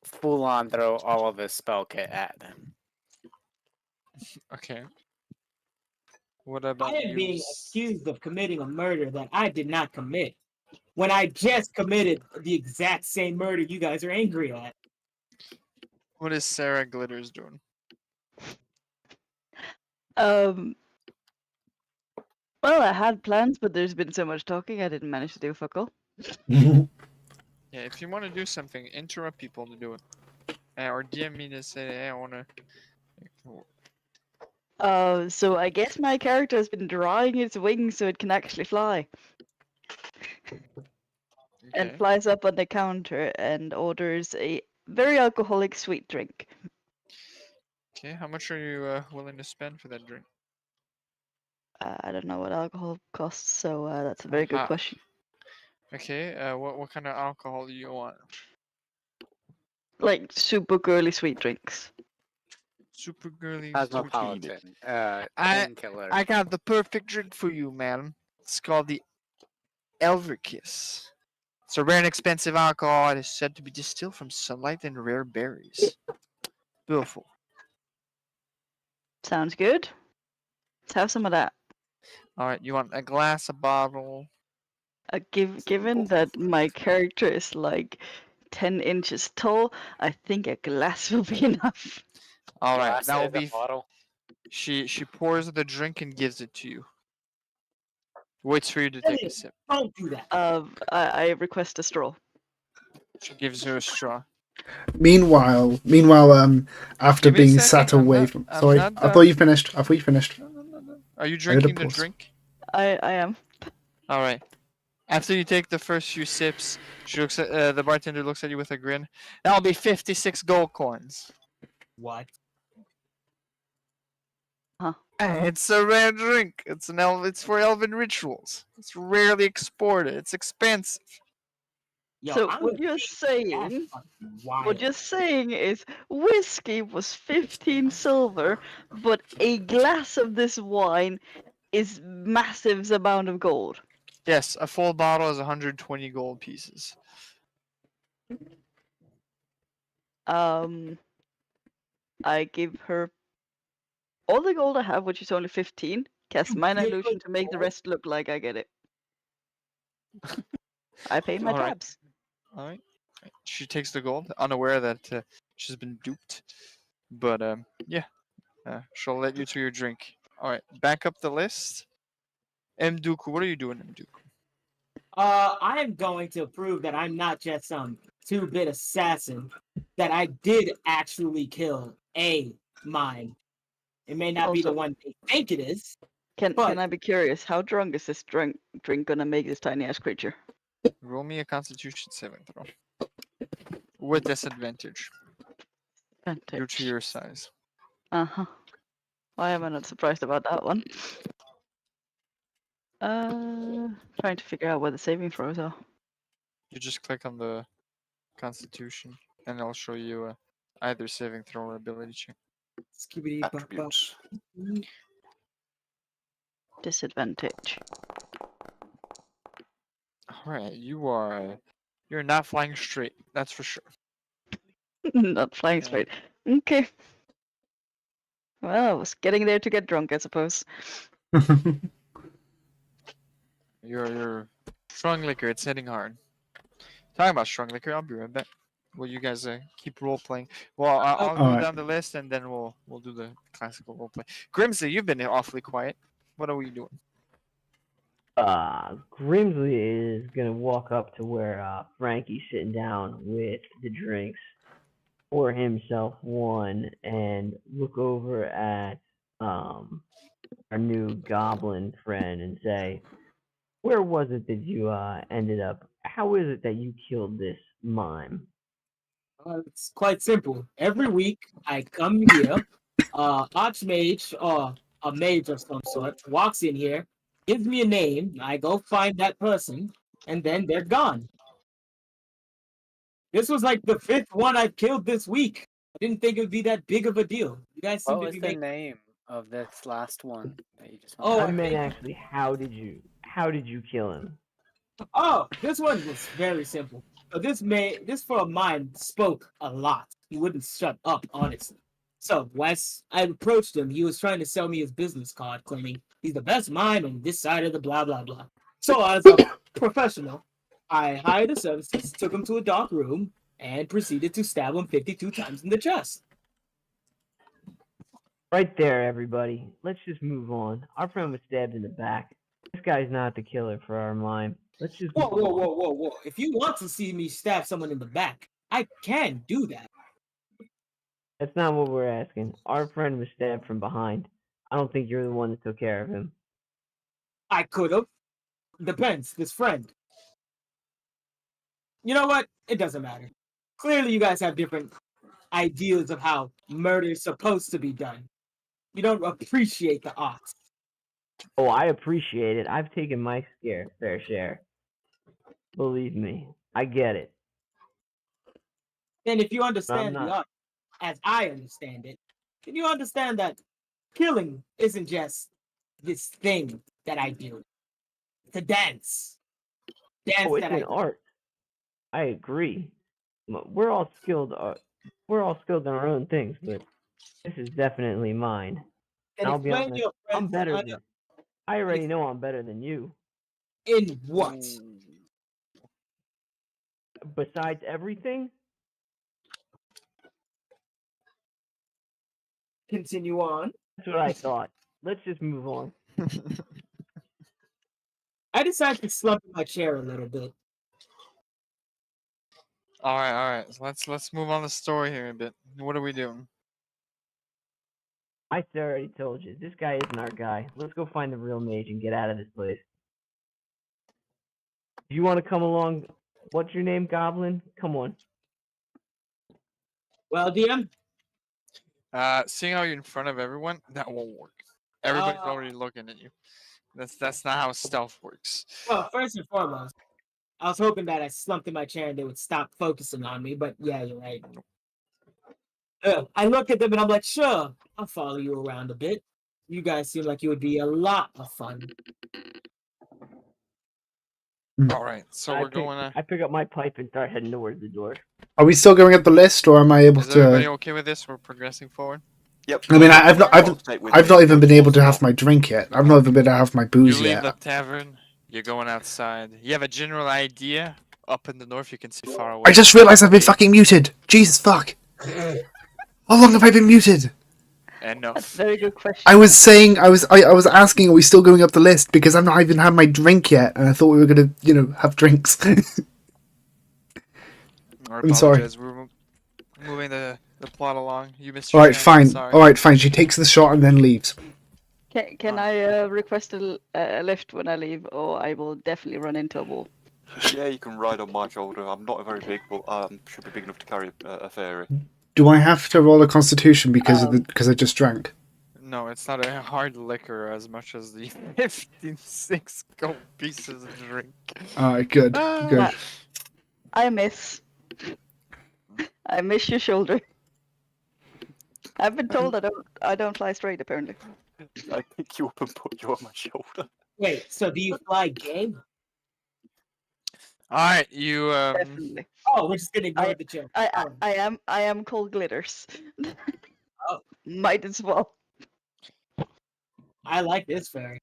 full on throw all of his spell kit at them. Okay. What I about am you? being accused of committing a murder that I did not commit. When I just committed the exact same murder you guys are angry at. What is Sarah Glitters doing? Well, I had plans, but there's been so much talking, I didn't manage to do fuck all. Yeah, if you want to do something, interrupt people to do it. Or DM me to say, hey, I want to. So I guess my character has been drawing its wings so it can actually fly. And Okay. flies up on the counter and orders a very alcoholic sweet drink. Okay, how much are you willing to spend for that drink? I don't know what alcohol costs, so that's a very good question. Okay, what kind of alcohol do you want? Like super girly sweet drinks. Super girly. Cosmopolitan. I Painkiller. I got the perfect drink for you, man. It's called the Elverkiss. It's a rare and expensive alcohol. It is said to be distilled from sunlight and rare berries. Beautiful. Sounds good. Let's have some of that. All right, you want a glass, a bottle? Given that my character is like 10 inches tall, I think a glass will be enough. All right, Glass that will is a be. bottle. She pours the drink and gives it to you. Waits for you to take a sip. Don't do that. I request a straw. She gives her a straw. Meanwhile, after Give me a being second, sat I'm away not- from. I'm Sorry, not I thought done. you finished. I thought you finished. No. Are you I had a drinking the pause. drink? I am. All right. After you take the first few sips, she looks at the bartender looks at you with a grin. That'll be 56 gold coins. What? It's a rare drink. It's for elven rituals. It's rarely exported. It's expensive. Yo, So I'm what gonna you're take saying, that fucking wild. what you're saying is whiskey was 15 silver, but a glass of this wine is massive amount of gold. Yes, a full bottle is 120 gold pieces. I give her all the gold I have, which is only 15. Cast minor give her illusion to make the gold? rest look like I get it. I pay my All right. tabs. All right. She takes the gold, unaware that she's been duped. But yeah, she'll let you to your drink. All right, back up the list. Mduku, what are you doing, Mduku? I am going to prove that I'm not just some two-bit assassin. That I did actually kill a mime. It may not be the Also- one they think it is. Can But- I be curious? How drunk is this drink gonna make this tiny ass creature? Roll me a Constitution saving throw with disadvantage due to your size. Uh-huh. Why am I not surprised about that one? Trying to figure out where the saving throws are. You just click on the Constitution, and it'll show you either saving throw or ability check. Attributes. Disadvantage. All right, you're not flying straight. That's for sure. Not flying Yeah. straight. Okay. Well, I was getting there to get drunk, I suppose. Your strong liquor. It's hitting hard. Talking about strong liquor, I'll be right back. Will you guys keep role playing? Well, I'll go Alright. down the list and then we'll do the classical role play. Grimsley, you've been awfully quiet. What are we doing? Grimsley is gonna walk up to where Frankie's sitting down with the drinks, pour himself one, and look over at our new goblin friend and say, "Where was it that you ended up? How is it that you killed this mime?" It's quite simple. Every week I come here, Archmage or a mage of some sort walks in here, gives me a name, I go find that person, and then they're gone. This was like the 5th one I've killed this week. I didn't think it would be that big of a deal. You guys seem What to was be the making name? of this last one that you just Oh, I I meant think- actually, how did you kill him? Oh, this one was very simple. But this for a mind spoke a lot. He wouldn't shut up, honestly. So, Wes, I approached him. He was trying to sell me his business card, claiming he's the best mime on this side of the blah blah blah. So, as a professional, I hired the services, took him to a dark room, and proceeded to stab him 52 times in the chest. Right there, everybody. Let's just move on. Our friend was stabbed in the back. This guy's not the killer for our mime. Let's just Whoa, move whoa, on. whoa, whoa, whoa. If you want to see me stab someone in the back, I can do that. That's not what we're asking. Our friend was stabbed from behind. I don't think you're the one that took care of him. I could have. Depends. This friend. You know what? It doesn't matter. Clearly, you guys have different ideas of how murder is supposed to be done. You don't appreciate the art. Oh, I appreciate it. I've taken my fair share. Believe me, I get it. And if you But I'm understand the not. art, as I understand it, then you understand that killing isn't just this thing that I do. It's a dance. Dance Oh, it's that I an do. art. I agree. We're all skilled. We're all skilled in our own things, but this is definitely mine. And I'll be explain honest. your I'm friends better than. I already know I'm better than you. in what? Besides everything, Continue on. that's what I thought. Let's just move on. I decided to slump in my chair a little bit. All right. So let's move on the story here a bit. What are we doing? I already told you. This guy isn't our guy. Let's go find the real mage and get out of this place. Do you want to come along? What's your name, Goblin? Come on. Well, DM, Seeing how you're in front of everyone, that won't work. Everybody's Uh, already looking at you. That's not how stealth works. well, first and foremost, I was hoping that I slumped in my chair and they would stop focusing on me, but yeah, you're right. I look at them and I'm like, sure, I'll follow you around a bit. You guys seem like you would be a lot of fun. All right, so we're going. I pick up my pipe and start heading towards the door. Are we still going up the list, or am I able Is everybody to? okay with this? We're progressing forward. Yep. I mean, I've Take with not you, even go been able to towards have the my drink yet. I've not even been able to have my You booze leave the yet. tavern. You're going outside. You have a general idea. Up in the north, you can see far away. I just realised I've been fucking muted. Jesus fuck! How long have I been muted? That's Enough. a very good question. I was saying, I was asking, are we still going up the list? Because I've not even had my drink yet, and I thought we were gonna, have drinks. I'm sorry. Apologize. We're moving the plot along. You missed All your right, chance. fine. Sorry. All right, fine. She takes the shot and then leaves. Can I request a lift when I leave, or I will definitely run into a wall? Yeah, you can ride on my shoulder. I'm not very big, but should be big enough to carry a fairy. Do I have to roll a Constitution because I just drank? No, it's not a hard liquor as much as the 56 gold pieces of drink. All right, good, good. Nah, I miss your shoulder. I've been told I don't fly straight apparently. I pick you up and put you on my shoulder. Wait, so do you fly game? All right, you Definitely. Oh, we're just gonna ignore the joke. I am called Glitters. Oh. Might as well. I like this fairy.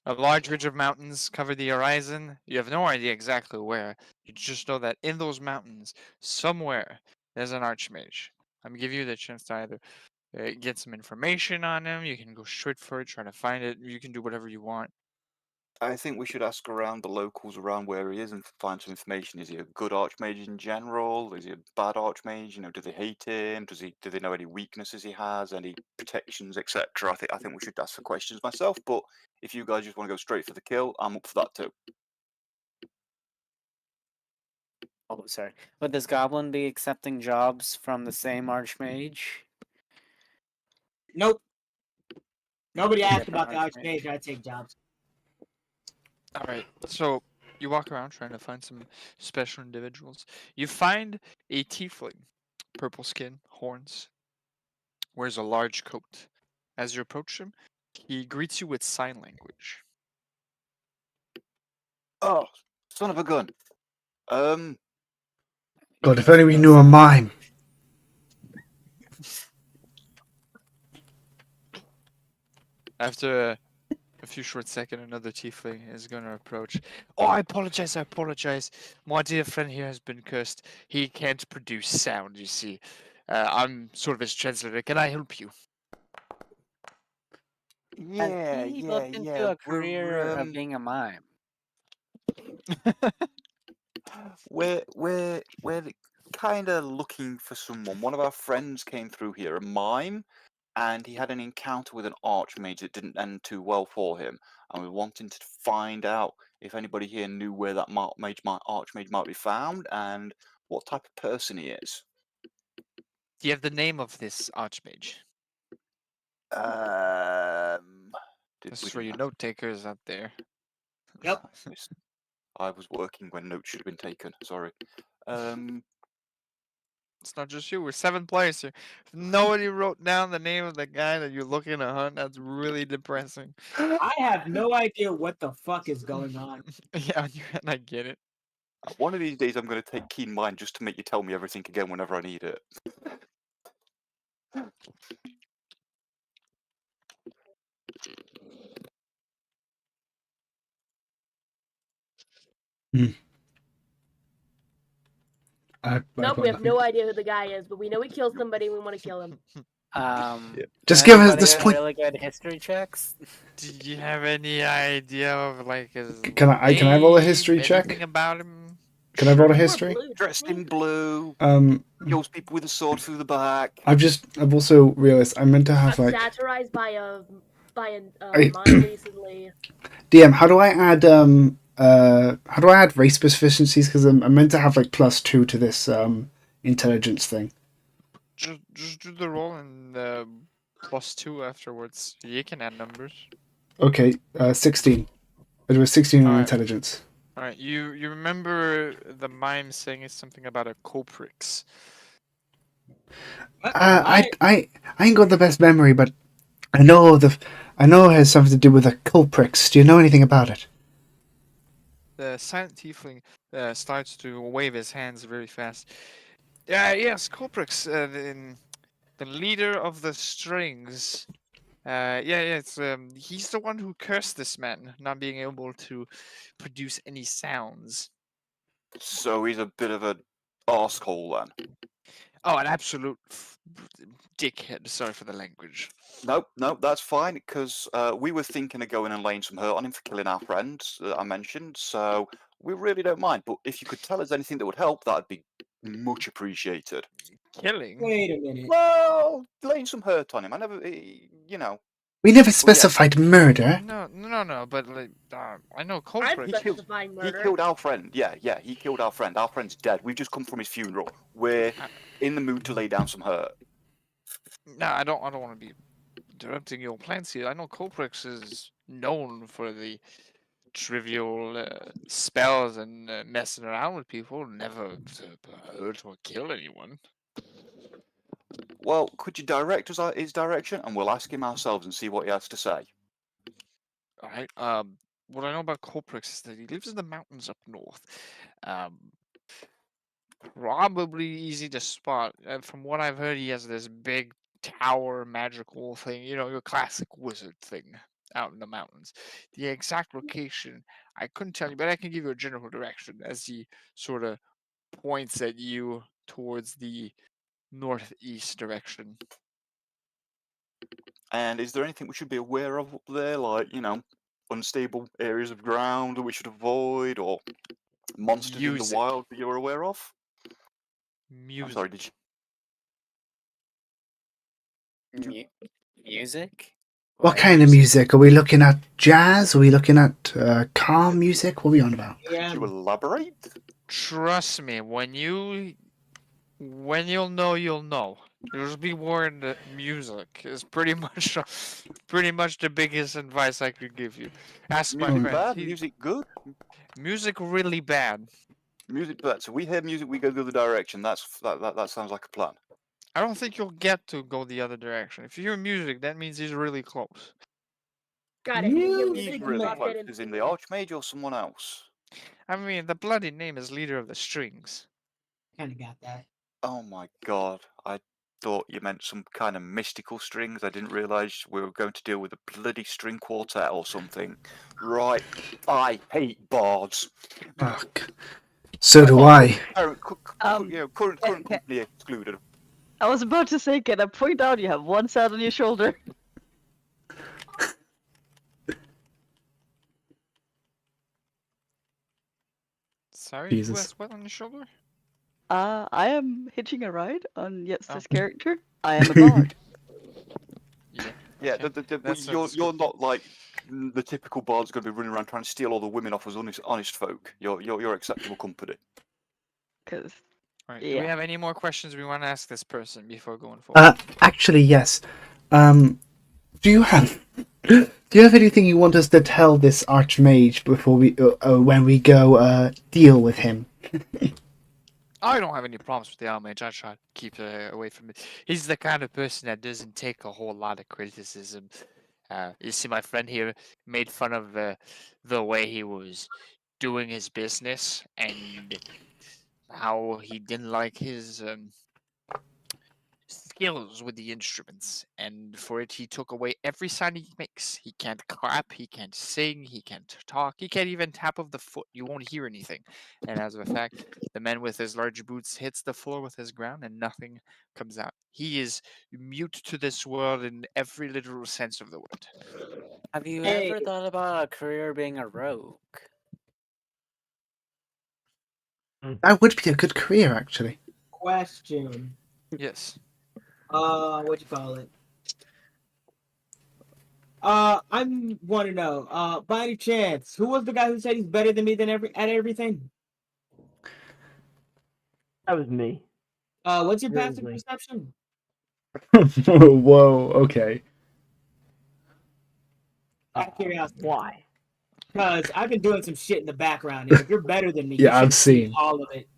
a large ridge of mountains cover the horizon. You have no idea exactly where. You just know that in those mountains, somewhere, there's an archmage. I'm gonna give you the chance to either get some information on him. You can go straight for it, try to find it. You can do whatever you want. I think we should ask around the locals around where he is and find some information. Is he a good archmage in general? Is he a bad archmage? Do they hate him? Do they know any weaknesses he has? Any protections, etc.? I think we should ask the questions myself. But if you guys just want to go straight for the kill, I'm up for that too. Oh, sorry. Would this goblin be accepting jobs from the same archmage? Nope. Nobody asked Different about the archmage. archmage. I take jobs. All right, so you walk around trying to find some special individuals. You find a tiefling, purple skin, horns, wears a large coat, As you approach him, he greets you with sign language. Oh, son of a gun. God, if only we knew a mime. After a few short seconds, another tiefling is going to approach. Oh, I apologize, I apologize. My dear friend here has been cursed. He can't produce sound, you see. I'm sort of his translator. Can I help you? Yeah, Has he yeah, looked yeah. into a career of being a mime? We're kind of looking for someone. One of our friends came through here, a mime, and he had an encounter with an archmage that didn't end too well for him. And we wanted to find out if anybody here knew where that archmage might be found and what type of person he is. Do you have the name of this archmage? Did This we is for do you that? note takers out there. Yep. I was working when notes should have been taken. Sorry. It's not just you. We're 7 players here. If nobody wrote down the name of the guy that you're looking to hunt, that's really depressing. I have no idea what the fuck is going on. Yeah, I get it. One of these days, I'm going to take Keen Mind just to make you tell me everything again whenever I need it. Nope, we have no idea who the guy is, but we know he killed somebody and we want to kill him. Just does give us anybody this have point. really good history checks. Do you have any idea of like his Can I roll a history name, check? anything about him? Can I roll a We're history? blue, Dressed didn't in blue, Um, kills people with a sword through the back. I've also realized I meant to he? have Got like satirized by a I- mime recently. DM. How do I add race proficiencies? Because I meant to have like +2 to this intelligence thing. Just do the roll and +2 afterwards. You can add numbers. Okay, 16. It was 16 in Alright. intelligence. All right, you remember the mime saying it's something about a Coprix. I ain't got the best memory, but I know it has something to do with a Culprix. Do you know anything about it? The silent tiefling starts to wave his hands very fast. Yes, Coprix, the leader of the strings. It's he's the one who cursed this man, not being able to produce any sounds. So he's a bit of an arsehole then. Oh, an absolute dickhead. Sorry for the language. Nope, that's fine, because we were thinking of going and laying some hurt on him for killing our friend that I mentioned, so we really don't mind. But if you could tell us anything that would help, that'd be much appreciated. Killing? Wait a minute. Well, laying some hurt on him. I never, you know. We never specified murder. No, but like, I know I'm Coprix. specifying He murder. killed our friend. Yeah, he killed our friend. Our friend's dead. We've just come from his funeral. We're in the mood to lay down some hurt. No, I don't want to be interrupting your plans here. I know Coprix is known for the trivial spells and messing around with people, never to hurt or kill anyone. Well, could you direct us his direction, and we'll ask him ourselves and see what he has to say. All right. What I know about Coprix is that he lives in the mountains up north. Probably easy to spot. From what I've heard, he has this big tower magical thing, your classic wizard thing out in the mountains. The exact location, I couldn't tell you, but I can give you a general direction as he sort of points at you towards the northeast direction. And is there anything we should be aware of up there, like, unstable areas of ground that we should avoid, or monsters in the wild that you're aware of? Music. I'm sorry, did you... Music? What kind of music? Are we looking at jazz? Are we looking at calm music? What are we on about? Could you elaborate? Trust me, when you'll know, you'll know. Just be warned that music is pretty much the biggest advice I could give you. Ask my Music friend. bad, music good? Music really bad. Music bad. So we hear music, we go the other direction. That sounds like a plan. I don't think you'll get to go the other direction. If you hear music, that means he's really close. Got it. He'll He's just really pop close. it and Is in see the it. Archmage or someone else? I mean, the bloody name is leader of the strings. Kind of got that. Oh my god! I thought you meant some kind of mystical strings. I didn't realise we were going to deal with a bloody string quartet or something. Right. I hate bards. Fuck. So do I. Current company excluded. I was about to say, can I point out you have one sad on your shoulder? Sorry, Jesus. who has what on your shoulder? I am hitching a ride on Yester's Oh. character. I am a bard. Yeah, Okay. That's a you're not like the typical bard's going to be running around trying to steal all the women off us honest folk. You're acceptable company. Because Alright, do we Yeah. have any more questions we want to ask this person before going forward? Actually, yes. Do you have anything you want us to tell this Archmage before we when we go deal with him? I don't have any problems with the Archmage. I try to keep away from it. He's the kind of person that doesn't take a whole lot of criticism. You see, my friend here made fun of the way he was doing his business and how he didn't like his skills with the instruments, and for it he took away every sound he makes. He can't clap, he can't sing, he can't talk, he can't even tap of the foot. You won't hear anything. And as a fact, the man with his large boots hits the floor with his ground and nothing comes out. He is mute to this world in every literal sense of the word. Have you Hey. ever thought about a career being a rogue? That would be a good career, actually. Question. Yes. What you call it? I want to know. By any chance, who was the guy who said he's better than me than at everything? That was me. What's your passive Seriously. perception? Whoa. Okay. Out of curiosity. Why? Because I've been doing some shit in the background, and if you're better than me, Yeah, you I've should see seen. all of it.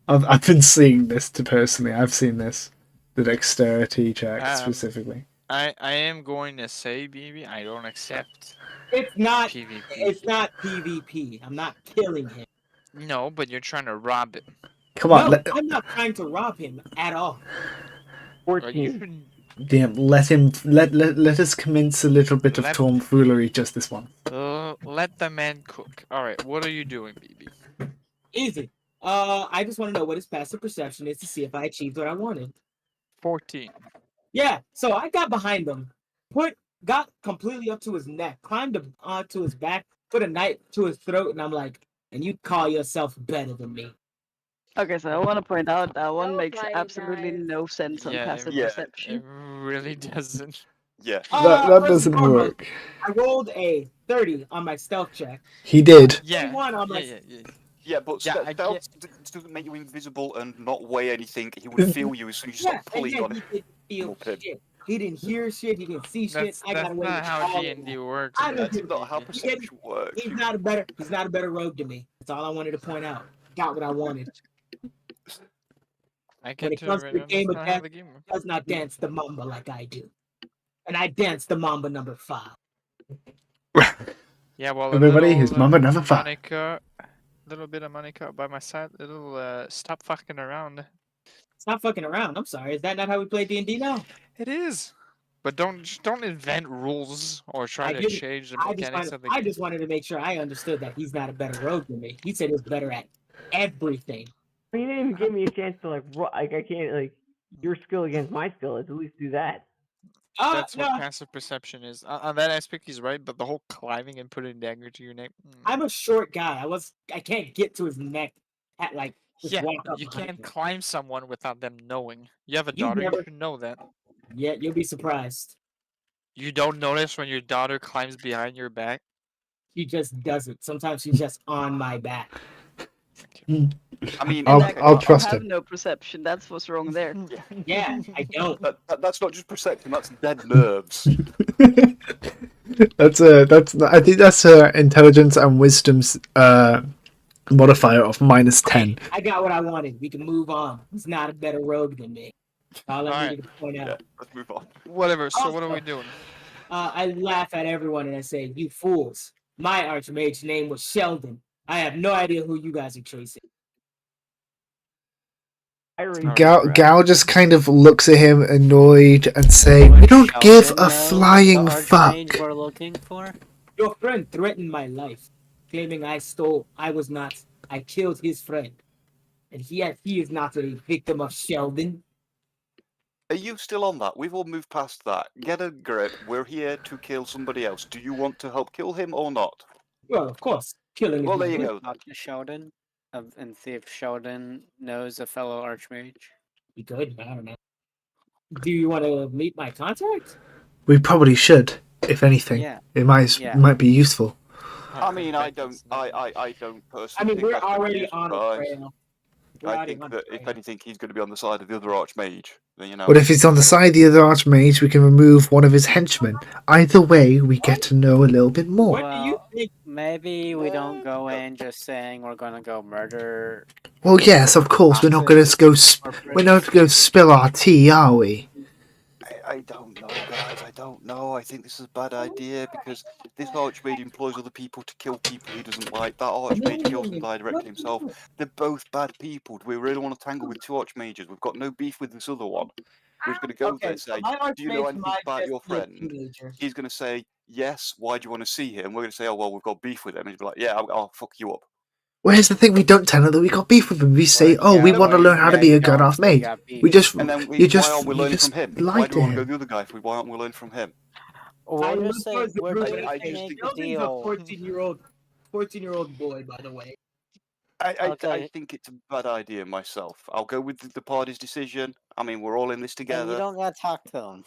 I've been seeing this personally. I've seen this. The dexterity check specifically. I am going to say, BB, I don't accept It's not. PvP. It's not PvP. I'm not killing him. No, but you're trying to rob him. Come on, No, I'm not trying to rob him at all. Or 14. you should damn, let us commence a little bit of Let- tomfoolery just this one. let the man cook. All right, what are you doing, BB? Easy. I just want to know what his passive perception is to see if I achieved what I wanted. 14. Yeah, so I got behind him, got completely up to his neck, climbed onto his back, put a knife to his throat, and I'm like, and you call yourself better than me. Okay, so I want to point out that one That was makes mighty absolutely nice. no sense on Yeah, passive yeah. It perception. really doesn't. Yeah. That First and doesn't foremost, work. I rolled a 30 on my stealth check. He did. Yeah. 21 on my. Yeah. Yeah, but Yeah, I stealth doesn't make you invisible and not weigh anything. He would feel you as soon as you Yeah, start and pulling yet on he him. didn't feel Okay. shit. He didn't hear shit. He didn't see shit. That's I got away not with how all of D&D that. works. I don't That's give a not how shit. perception works. He's not a better rogue than me. That's all I wanted to point out. Got what I wanted. I When get it to comes to the that's game of not how death, the game works. does not dance the mamba like I do. And I dance the mamba number 5. Yeah, well, Everybody, his mama never fought. Monica, little bit of Monica by my side. Little stop fucking around. Stop fucking around. I'm sorry. Is that not how we play D&D now? It is. But don't invent rules or try I to didn't. change the I mechanics of the I game. just wanted to make sure I understood that he's not a better rogue than me. He said he was better at everything. You didn't even give me a chance to I can't your skill against my skill. Let's at least do that. That's No, what passive perception is. On that aspect, he's right. But the whole climbing and putting a dagger to your neck. I'm a short guy. I can't get to his neck at like just Yeah, walk up you behind can't him. climb someone without them knowing. You have a You've daughter, never- you should know that. Yeah, you'll be surprised. You don't notice when your daughter climbs behind your back? She just doesn't. Sometimes she's just on my back. I mean, I'll trust I have him. no perception. That's what's wrong there. Yeah, I don't. that's not just perception. That's dead nerves. I think that's intelligence and wisdom's modifier of -10. I got what I wanted. We can move on. He's not a better rogue than me. All I Alright. needed to point Yeah, out. let's move on. Whatever. So what are we Also- doing? I laugh at everyone and I say, "You fools! My archmage's name was Sheldon. I have no idea who you guys are chasing." I raise Gal just kind of looks at him annoyed and say, "We don't give Sheldon a know flying the Archmage fuck." we're looking for? Your friend threatened my life, claiming I stole. I was not. I killed his friend, and he is not a victim of Sheldon. Are you still on that? We've all moved past that. Get a grip. We're here to kill somebody else. Do you want to help kill him or not? Well, of course, killing. Well, is there you good. go. Talk to Sheldon and see if Sheldon knows a fellow Archmage. Be good. I don't know. Do you want to meet my contact? We probably should, if anything. Yeah. It might Yeah. might be useful. I mean, I don't personally. I mean, think we're that's gonna be already a on a surprise. trail. We're I already think on a that if trail. anything, he's going to be on the side of the other Archmage. You know. But if he's on the side of the other Archmage, we can remove one of his henchmen. Either way, we get to know a little bit more. What do you Well, think? maybe we don't go in just saying we're gonna go murder. Well, yes, of course, we're not going to go. We're not going to go spill our tea, are we? I don't know, guys. I don't know. I think this is a bad idea because this Archmage employs other people to kill people he doesn't like. That Archmage kills them directly himself. They're both bad people. Do we really want to tangle with two Archmages? We've got no beef with this other one. We're just going to go there and say, "Do you know anything about your friend?" He's going to say, "Yes." Why do you want to see him? We're going to say, "Oh well, we've got beef with him." And he's be like, "Yeah, I'll fuck you up." Well, here's the thing: we don't tell him that we got beef with him. We say, Well, "Oh, we yeah, want to well, learn how to yeah, be a you good don't say Archmage." got beef. We just, And then you just, why aren't we you learning just from him? lie Why do to we want to go him. to the other guy if why aren't we learning from him? We'll just say we're I going I to just make think a Sheldon's a deal. 14-year-old boy, by the way. I Okay. think it's a bad idea myself. I'll go with the party's decision. I mean, we're all in this And you together. don't gotta talk to them.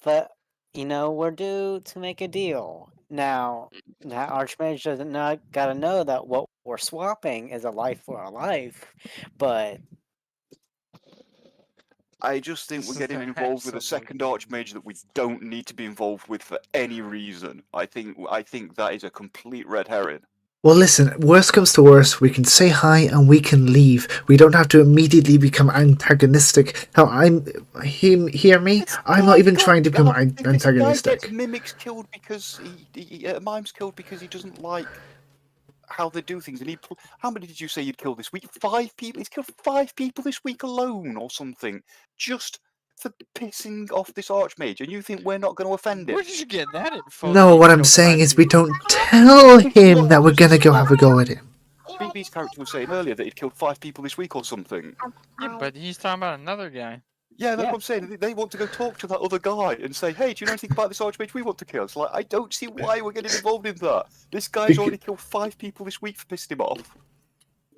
But we're due to make a deal. Now that Archmage doesn't gotta know that what we're swapping is a life for a life. But I just think This we're is getting the involved with a handsome second looking Archmage that we don't need to be involved with for any reason. I think that is a complete red herring. Well, listen. Worst comes to worst, we can say hi and we can leave. We don't have to immediately become antagonistic. Hell, hear me. I'm not even trying to become If this guy gets antagonistic. mimics killed because mimes killed because he doesn't like how they do things, and how many did you say you'd killed this week? 5 people. He's killed 5 people this week alone, or something, just for pissing off this Archmage. And you think we're not going to offend him? Where did you get that info? No, that what he I'm killed saying 5 is we people? don't tell him that we're gonna go have a go at him. BB's character was saying earlier that he'd killed 5 people this week or something. Yeah, but he's talking about another guy. Yeah, that's what I'm saying. They want to go talk to that other guy and say, "Hey, do you know anything about this Archmage we want to kill?" It's like, I don't see why we're getting involved in that. This guy's already killed 5 people this week for pissing him off.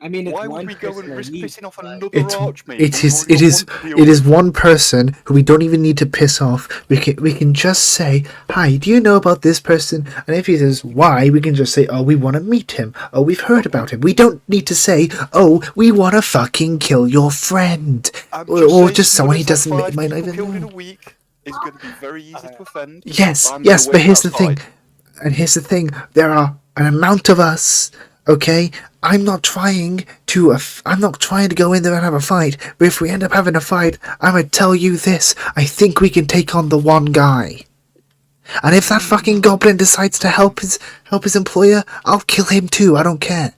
I mean, it's Why would one we go and person a risk week, pissing off but- another It's Archmage? it we've is already it got is one to deal it is with? one person who we don't even need to piss off. We can just say, "Hi, do you know about this person?" And if he says why, we can just say, "Oh, we want to meet him. Oh, we've heard about him." We don't need to say, "Oh, we want to fucking kill your friend," I'm or saying just someone someone he who's had doesn't 5 might not people even killed in a know. week is going to be very easy to offend. Yes, I'm yes, gonna but wait here's the thing, outside. and here's the thing: there are an amount of us. Okay, I'm not trying to go in there and have a fight. But if we end up having a fight, I'm gonna tell you this: I think we can take on the one guy. And if that fucking goblin decides to help his employer, I'll kill him too. I don't care.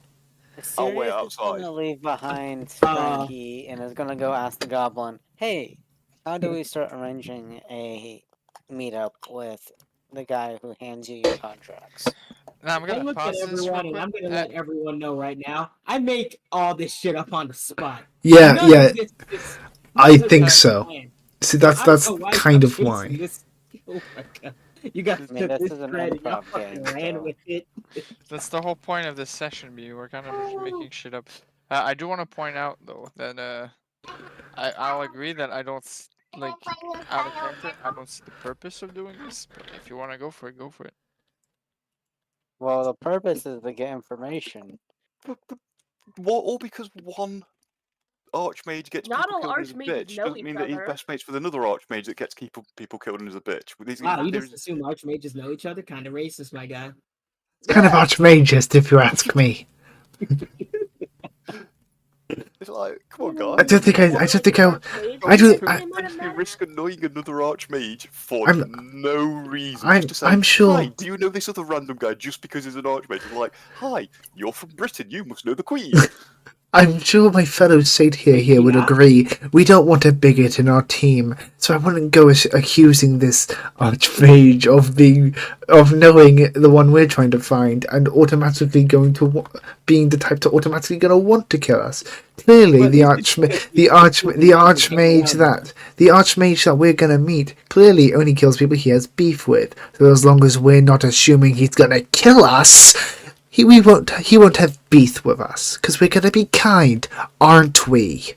I'll wait Sirius is gonna outside. leave behind Frankie and is gonna go ask the goblin, "Hey, how do we start arranging a meetup with the guy who hands you your contracts?" Now I'm I gonna look at pause this real everyone, and quick. I'm gonna let everyone know right now. I make all this shit up on the spot. Yeah, None yeah, of this I none of think this is so. planned. See, that's I don't know why kind y'all of chasing why. This. Oh my god! You guys I mean, took this this is an thread and y'all improv fucking game, ran so- with it. That's the whole point of this session, B. We're kind of just making shit up. I do want to point out though that I'll agree that I don't like out of character. I don't see the purpose of doing this. But if you want to go for it, go for it. Well, the purpose is to get information. All because one Archmage gets Not people all killed as a Archmages bitch know doesn't each mean that he's other. best mates with another Archmage that gets people killed as a bitch. Wow, you There's- just assume archmages know each other? Kind of racist, my guy. It's kind of archmageist, if you ask me. It's like, come on, I guys. don't think I Like don't think I. Archmage I or do. something, I, it might have You mattered. risk annoying another archmage for I'm- no reason. I'm- Just to say, I'm sure- Hi, do you know this other random guy just because he's an archmage? It's like, hi, you're from Britain. You must know the Queen. I'm sure my fellow Saint here would Yeah. agree. We don't want a bigot in our team, so I wouldn't go accusing this archmage of knowing the one we're trying to find and automatically being the type to automatically gonna want to kill us. Clearly, But the it's- archmage that we're gonna meet clearly only kills people he has beef with. So as long as we're not assuming he's gonna kill us. He won't have beef with us because we're gonna be kind, aren't we?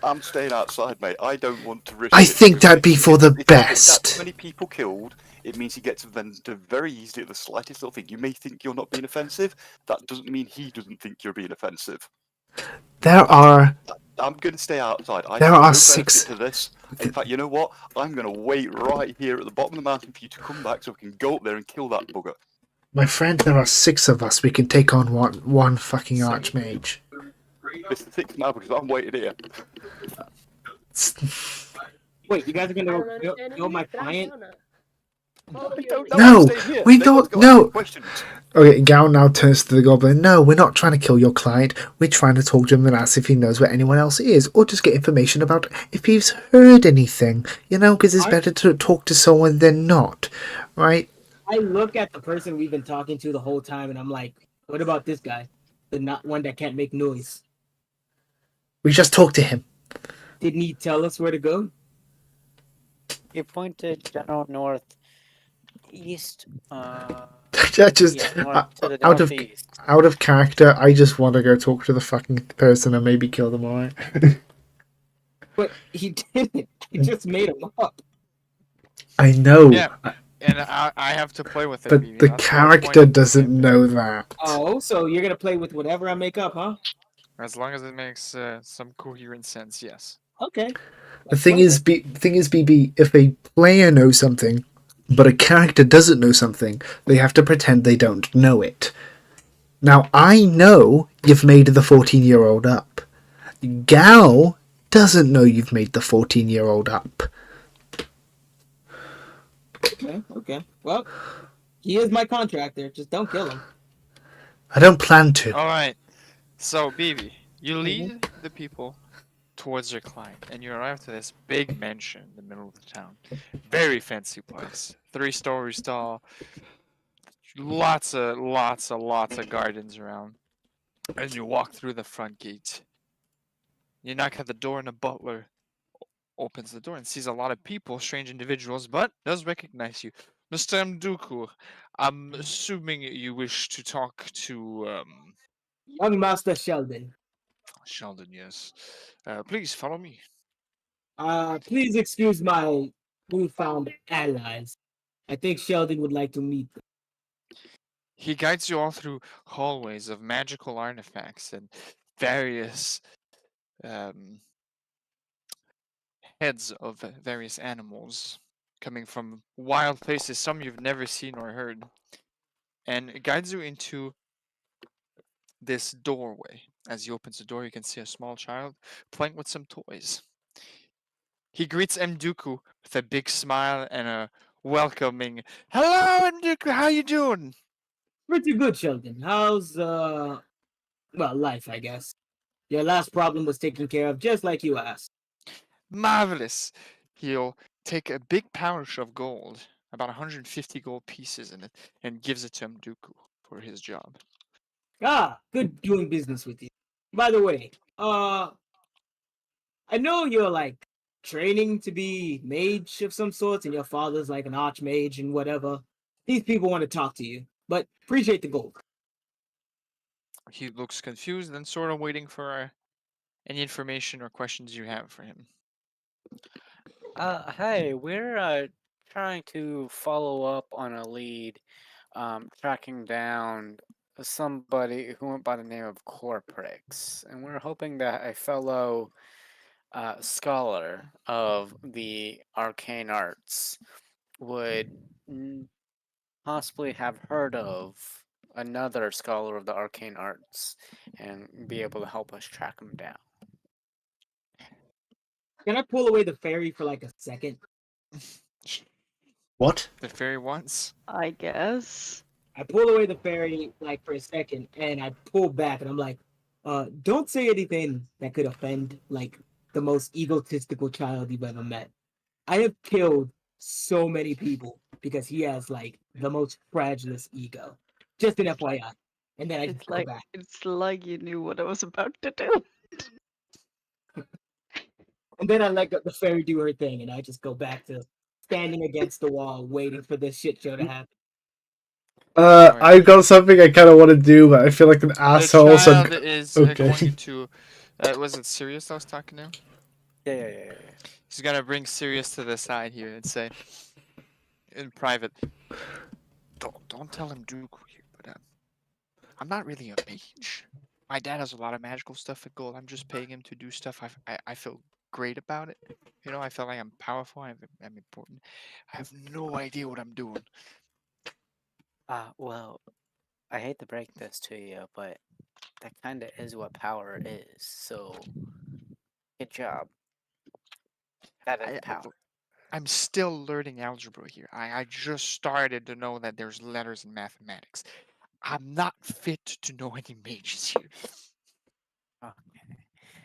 I'm staying outside, mate. I don't want to risk I it, think because that'd if be he for gets- the if he gets best. That many people killed, it means he gets vented very easily at the slightest little thing. You may think you're not being offensive. That doesn't mean he doesn't think you're being offensive. There are I'm going to stay outside. I There see are no benefit 6 to this. In fact, you know what? I'm going to wait right here at the bottom of the mountain for you to come back so we can go up there and kill that bugger. my friend. There are 6 of us. We can take on one fucking Same. archmage. It's the 6 now because I'm waiting here. Wait, you guys are I gonna don't go understand kill my who client? I don't know. No, I'm staying here. we They've don't- got to ask no. me questions. Okay, Gal now turns to the goblin. No, we're not trying to kill your client. We're trying to talk to him and ask if he knows where anyone else is, or just get information about if he's heard anything. You know, because it's better to talk to someone than not, right? I look at the person we've been talking to the whole time, and I'm like, "What about this guy? The not one that can't make noise. We just talked to him. Didn't he tell us where to go?" You pointed general northeast. I just Yeah, north to the out of northeast. out of character. I just want to go talk to the fucking person and maybe kill them. Alright. But he didn't. He just made him up. I know. Yeah. And I have to play with it. But BB. the That's the whole point character of the doesn't campaign. know that. Oh, so you're gonna play with whatever I make up, huh? As long as it makes some coherent sense, yes. Okay. The thing is, BB, if a player knows something, but a character doesn't know something, they have to pretend they don't know it. Now, I know you've made the 14-year-old up. Gal doesn't know you've made the 14-year-old up. Okay. Well, he is my contractor. Just don't kill him. I don't plan to. Alright. So, BB, you Mm-hmm. lead the people towards your client, and you arrive to this big mansion in the middle of the town. Very fancy place. 3 stories tall. Lots of gardens around. And you walk through the front gate. You knock at the door, and a butler opens the door and sees a lot of people, strange individuals, but does recognize you. Mr. Mduku, I'm assuming you wish to talk to, Young Master Sheldon. Sheldon, yes. Please follow me. Please excuse my newfound allies. I think Sheldon would like to meet them. He guides you all through hallways of magical artifacts and various heads of various animals coming from wild places, some you've never seen or heard. And it guides you into this doorway. As he opens the door, you can see a small child playing with some toys. He greets Mduku with a big smile and a welcoming, "Hello, Mduku, how you doing?" Pretty good, Sheldon. How's well, life, I guess. Your last problem was taken care of just like you asked. Marvelous. He'll take a big pouch of gold, about 150 gold pieces in it, and gives it to Mduku for his job. Ah, good doing business with you. By the way, I know you're like training to be mage of some sort, and your father's like an archmage and whatever. These people want to talk to you, but appreciate the gold. He looks confused and sort of waiting for any information or questions you have for him. Hey, we're trying to follow up on a lead, tracking down somebody who went by the name of Corprix, and we're hoping that a fellow scholar of the arcane arts would possibly have heard of another scholar of the arcane arts and be able to help us track him down. Can I pull away the fairy for like a second? What? The fairy wants. I guess. I pull away the fairy like for a second, and I pull back, and I'm like, don't say anything that could offend like the most egotistical child you've ever met. I have killed so many people because he has like the most fragilest ego. Just an FYI. And then I just go back. It's like you knew what I was about to do. And then I let the fairy do her thing, and I just go back to standing against the wall, waiting for this shit show to happen. I've got something I kind of want to do, but I feel like an asshole. The child is okay. going to. Was it Sirius I was talking to? Yeah. He's gonna bring Sirius to the side here and say, in private, don't tell him Duke here, but I'm not really a mage. My dad has a lot of magical stuff at gold. I'm just paying him to do stuff. I feel great about it. You know, I feel like I'm powerful. I'm important. I have no idea what I'm doing. Well, I hate to break this to you, but that kind of is what power is. So, good job. That is power. I'm still learning algebra here. I just started to know that there's letters in mathematics. I'm not fit to know any mages here. Okay.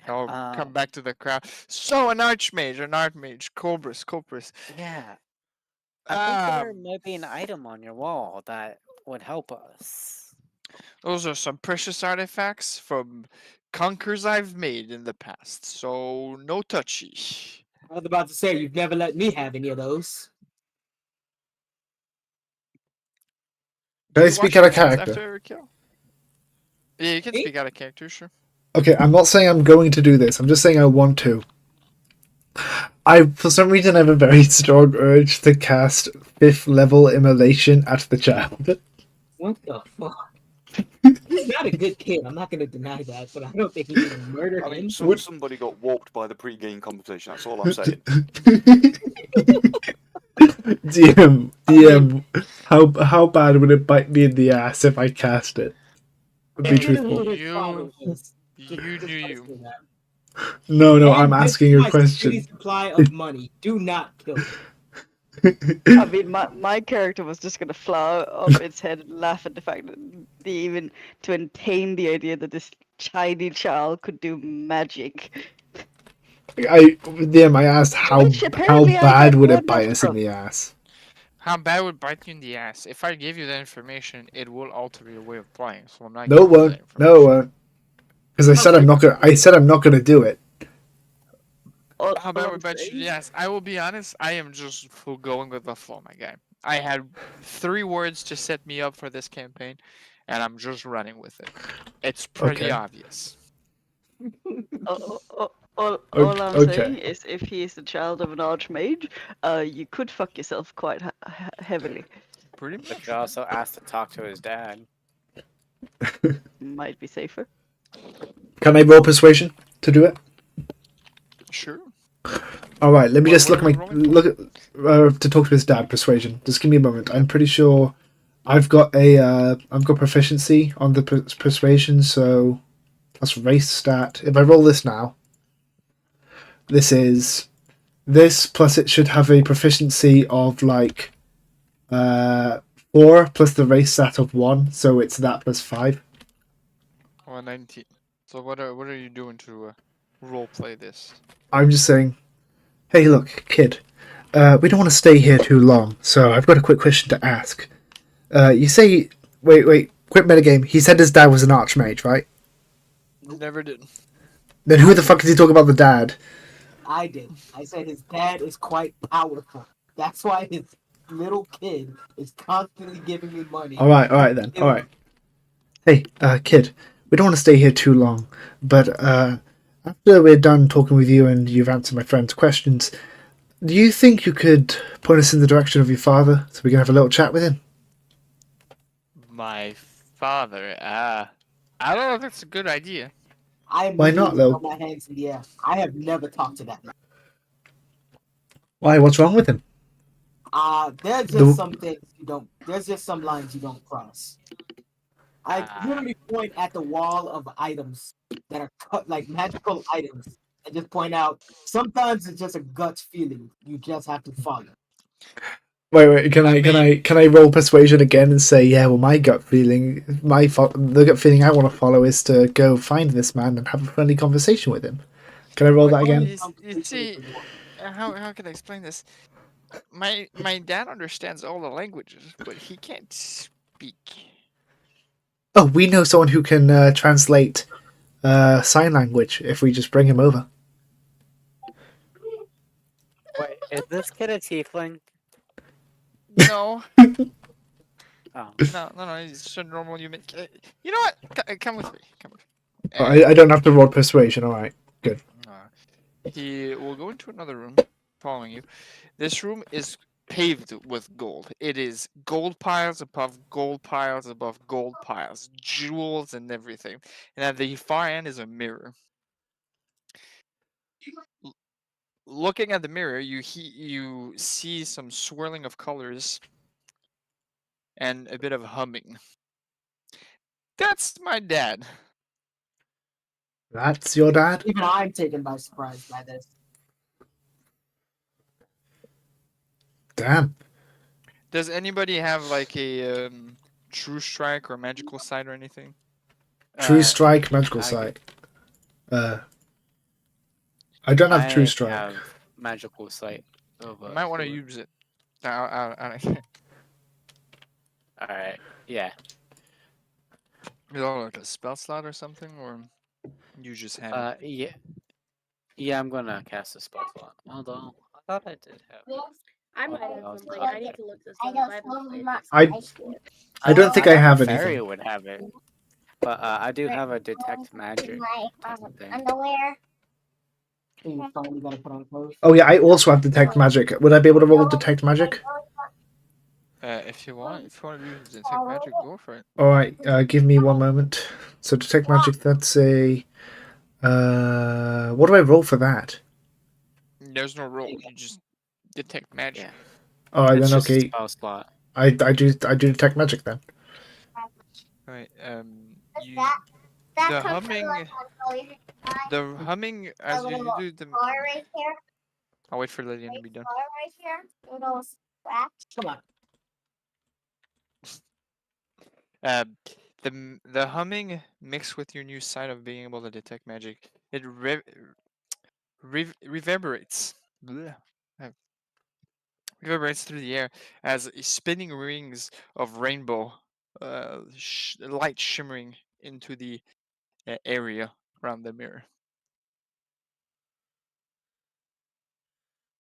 I'll come back to the crowd. So an archmage, Cobras. Yeah. I think there might be an item on your wall that would help us. Those are some precious artifacts from conquers I've made in the past, so no touchy. I was about to say, you've never let me have any of those. Can I speak out of character? After every kill? Yeah, you can speak out of character, sure. Okay, I'm not saying I'm going to do this. I'm just saying I want to. For some reason, I have a very strong urge to cast 5th level immolation at the child. What the fuck? He's not a good kid. I'm not going to deny that, but I don't think he can murder him. Somebody got warped by the pre-game competition. That's all I'm saying. DM, how bad would it bite me in the ass if I cast it? Be truthful. You. No, I'm asking a question. Supply of money. Do not kill him. I mean, my character was just gonna fly up its head and laugh at the fact that they even to entertain the idea that this tiny child could do magic. I asked how bad would it bite us in the ass? How bad would bite you in the ass? If I give you that information, it will alter your way of playing. So I'm not. No, it won't. Because I said I'm not gonna. I said I'm not gonna do it. How bad would bite you? Yes, I will be honest. I am just going with the flow, my guy. I had 3 words to set me up for this campaign, and I'm just running with it. It's pretty obvious. All I'm saying is, if he is the child of an archmage, you could fuck yourself quite heavily. Pretty much. But you also asked to talk to his dad. Might be safer. Can I roll persuasion to do it? Sure. All right. Let me just look to talk to his dad. Persuasion. Just give me a moment. I'm pretty sure I've got proficiency on the persuasion, so that's race stat. If I roll this now, this is this plus it should have a proficiency of like 4 plus the race stat of 1, so it's that plus 5. 19. So what are you doing to role play this? I'm just saying, hey, look, kid, we don't want to stay here too long, so I've got a quick question to ask. You say, wait, quick metagame. He said his dad was an archmage, right? Never did. Then who the fuck is he talking about the dad? I did. I said his dad is quite powerful. That's why his little kid is constantly giving me money. All right then. All right. Hey, kid, we don't want to stay here too long, but after we're done talking with you and you've answered my friend's questions, do you think you could point us in the direction of your father so we can have a little chat with him? My father? I don't know if that's a good idea. Why not, though? My hands in the air. I have never talked to that man. Why? What's wrong with him? There's just some things you don't. There's just some lines you don't cross. I literally point at the wall of items that are cut like magical items, and just point out. Sometimes it's just a gut feeling. You just have to follow. Wait, can I roll persuasion again and say, yeah, well, my gut feeling, the gut feeling I want to follow is to go find this man and have a friendly conversation with him. Can I roll that again? You see, how can I explain this? My dad understands all the languages, but he can't speak. Oh, we know someone who can translate sign language if we just bring him over. Wait, is this kid a tiefling? No. Oh. No, he's just a normal human. You know what? Come with me. Come with me. I don't have to roll persuasion. All right, good. He will go into another room, following you. This room is paved with gold. It is gold piles above gold piles above gold piles, jewels and everything. And at the far end is a mirror. Looking at the mirror, you see some swirling of colors and a bit of humming. That's my dad. That's your dad? Even I'm taken by surprise by this. Damn. Does anybody have like a true strike or magical sight or anything? True strike, magical sight. I don't have true strike. I have magical sight. You might want to use it. Alright, yeah. Is that like a spell slot or something, or you just have it? Yeah, I'm gonna cast a spell slot. Although I thought I did have. I might have something. I need to look this up. I haven't played this. I don't think I have Fairy anything. would have it, but I do have a detect magic thing. Oh yeah, I also have detect magic. Would I be able to roll detect magic? If you want to use detect magic, go for it. All right, give me one moment. So detect magic. That's a. What do I roll for that? There's no roll. You just detect magic. Yeah. All right, It's then just a okay. spell slot. I do detect magic then. Right. The humming as you do the. I'll wait for Lillian to be done. Come on. The humming mixed with your new sight of being able to detect magic, it reverberates. Reverberates through the air as spinning rings of rainbow light shimmering into the area around the mirror.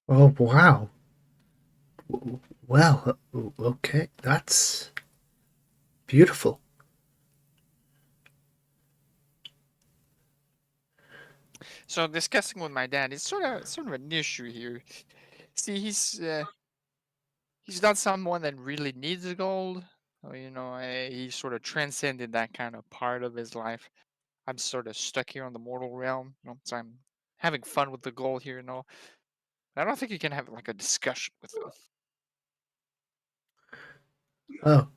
Oh wow. Well, okay, that's beautiful. So discussing with my dad is sort of an issue here. See, he's not someone that really needs gold. He sort of transcended that kind of part of his life. I'm sort of stuck here on the mortal realm, so I'm having fun with the gold here, I don't think you can have like a discussion with him. Oh.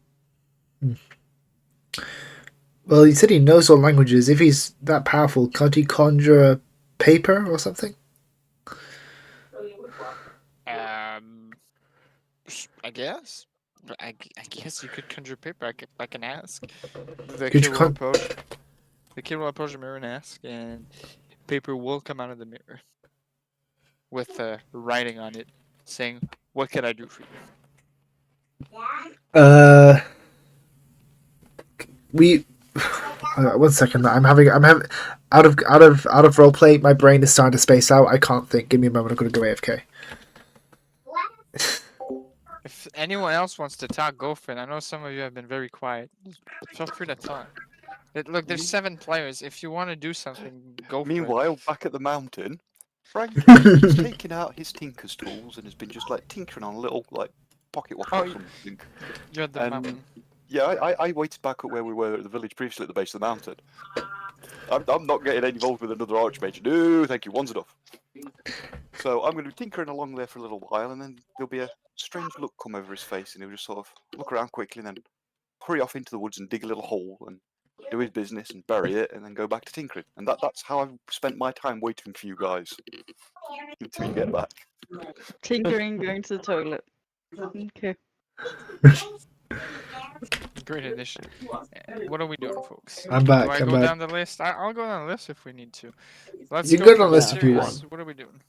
Well, he said he knows all languages. If he's that powerful, can't he conjure a paper or something? I guess. I guess you could conjure paper. I can ask. The Could kid you will approach. The kid will approach the mirror and ask, and paper will come out of the mirror with writing on it saying, "What can I do for you?" We. One second. I'm having out of roleplay. My brain is starting to space out. I can't think. Give me a moment. I'm going to go AFK. If anyone else wants to talk, go for it. I know some of you have been very quiet. Feel free to talk. Look, there's 7 players. If you want to do something, go for it. Meanwhile, back at the mountain, Frankie's taken out his tinker's tools and has been just like tinkering on a little like pocket watch or something. You're at the mountain. Yeah, I waited back up where we were at the village previously at the base of the mountain. I'm not getting involved with another archmage. No, thank you. One's enough. So I'm going to be tinkering along there for a little while, and then there'll be a strange look come over his face, and he'll just sort of look around quickly, and then hurry off into the woods and dig a little hole and do his business and bury it and then go back to tinkering. And that's how I've spent my time waiting for you guys until you get back. Tinkering, going to the toilet. Okay. Great initiative. What are we doing, folks? I'm Do back. I I'm go back. down the list? I'll go down the list if we need to. Let's You go can go through down the list if you Sirius. want. What are we doing?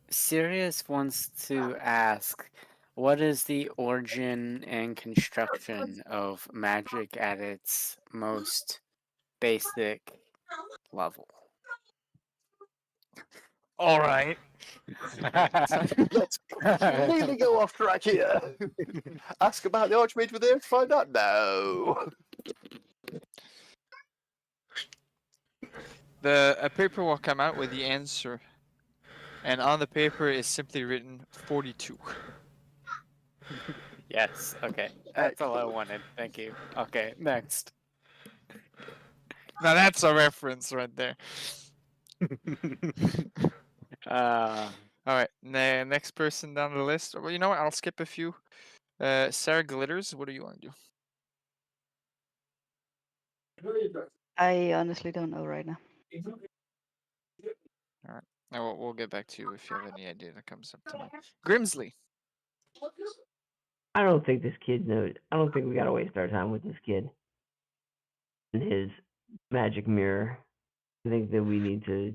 Sirius wants to ask, what is the origin and construction of magic at its most basic level? All right. Let's completely go off track here. Ask about the Archmage were there to find out? No. A paper will come out with the answer, and on the paper is simply written 42. Yes, okay. That's all I wanted. Thank you. Okay, next. Now that's a reference right there. Uh, All right, next person down the list. Well, you know what? I'll skip a few. Sarah Glitters, what do you want to do? I honestly don't know right now. All right, now we'll get back to you if you have any idea that comes up to mind. Grimsley. I don't think this kid knows. I don't think we gotta waste our time with this kid and his magic mirror. I think that we need to.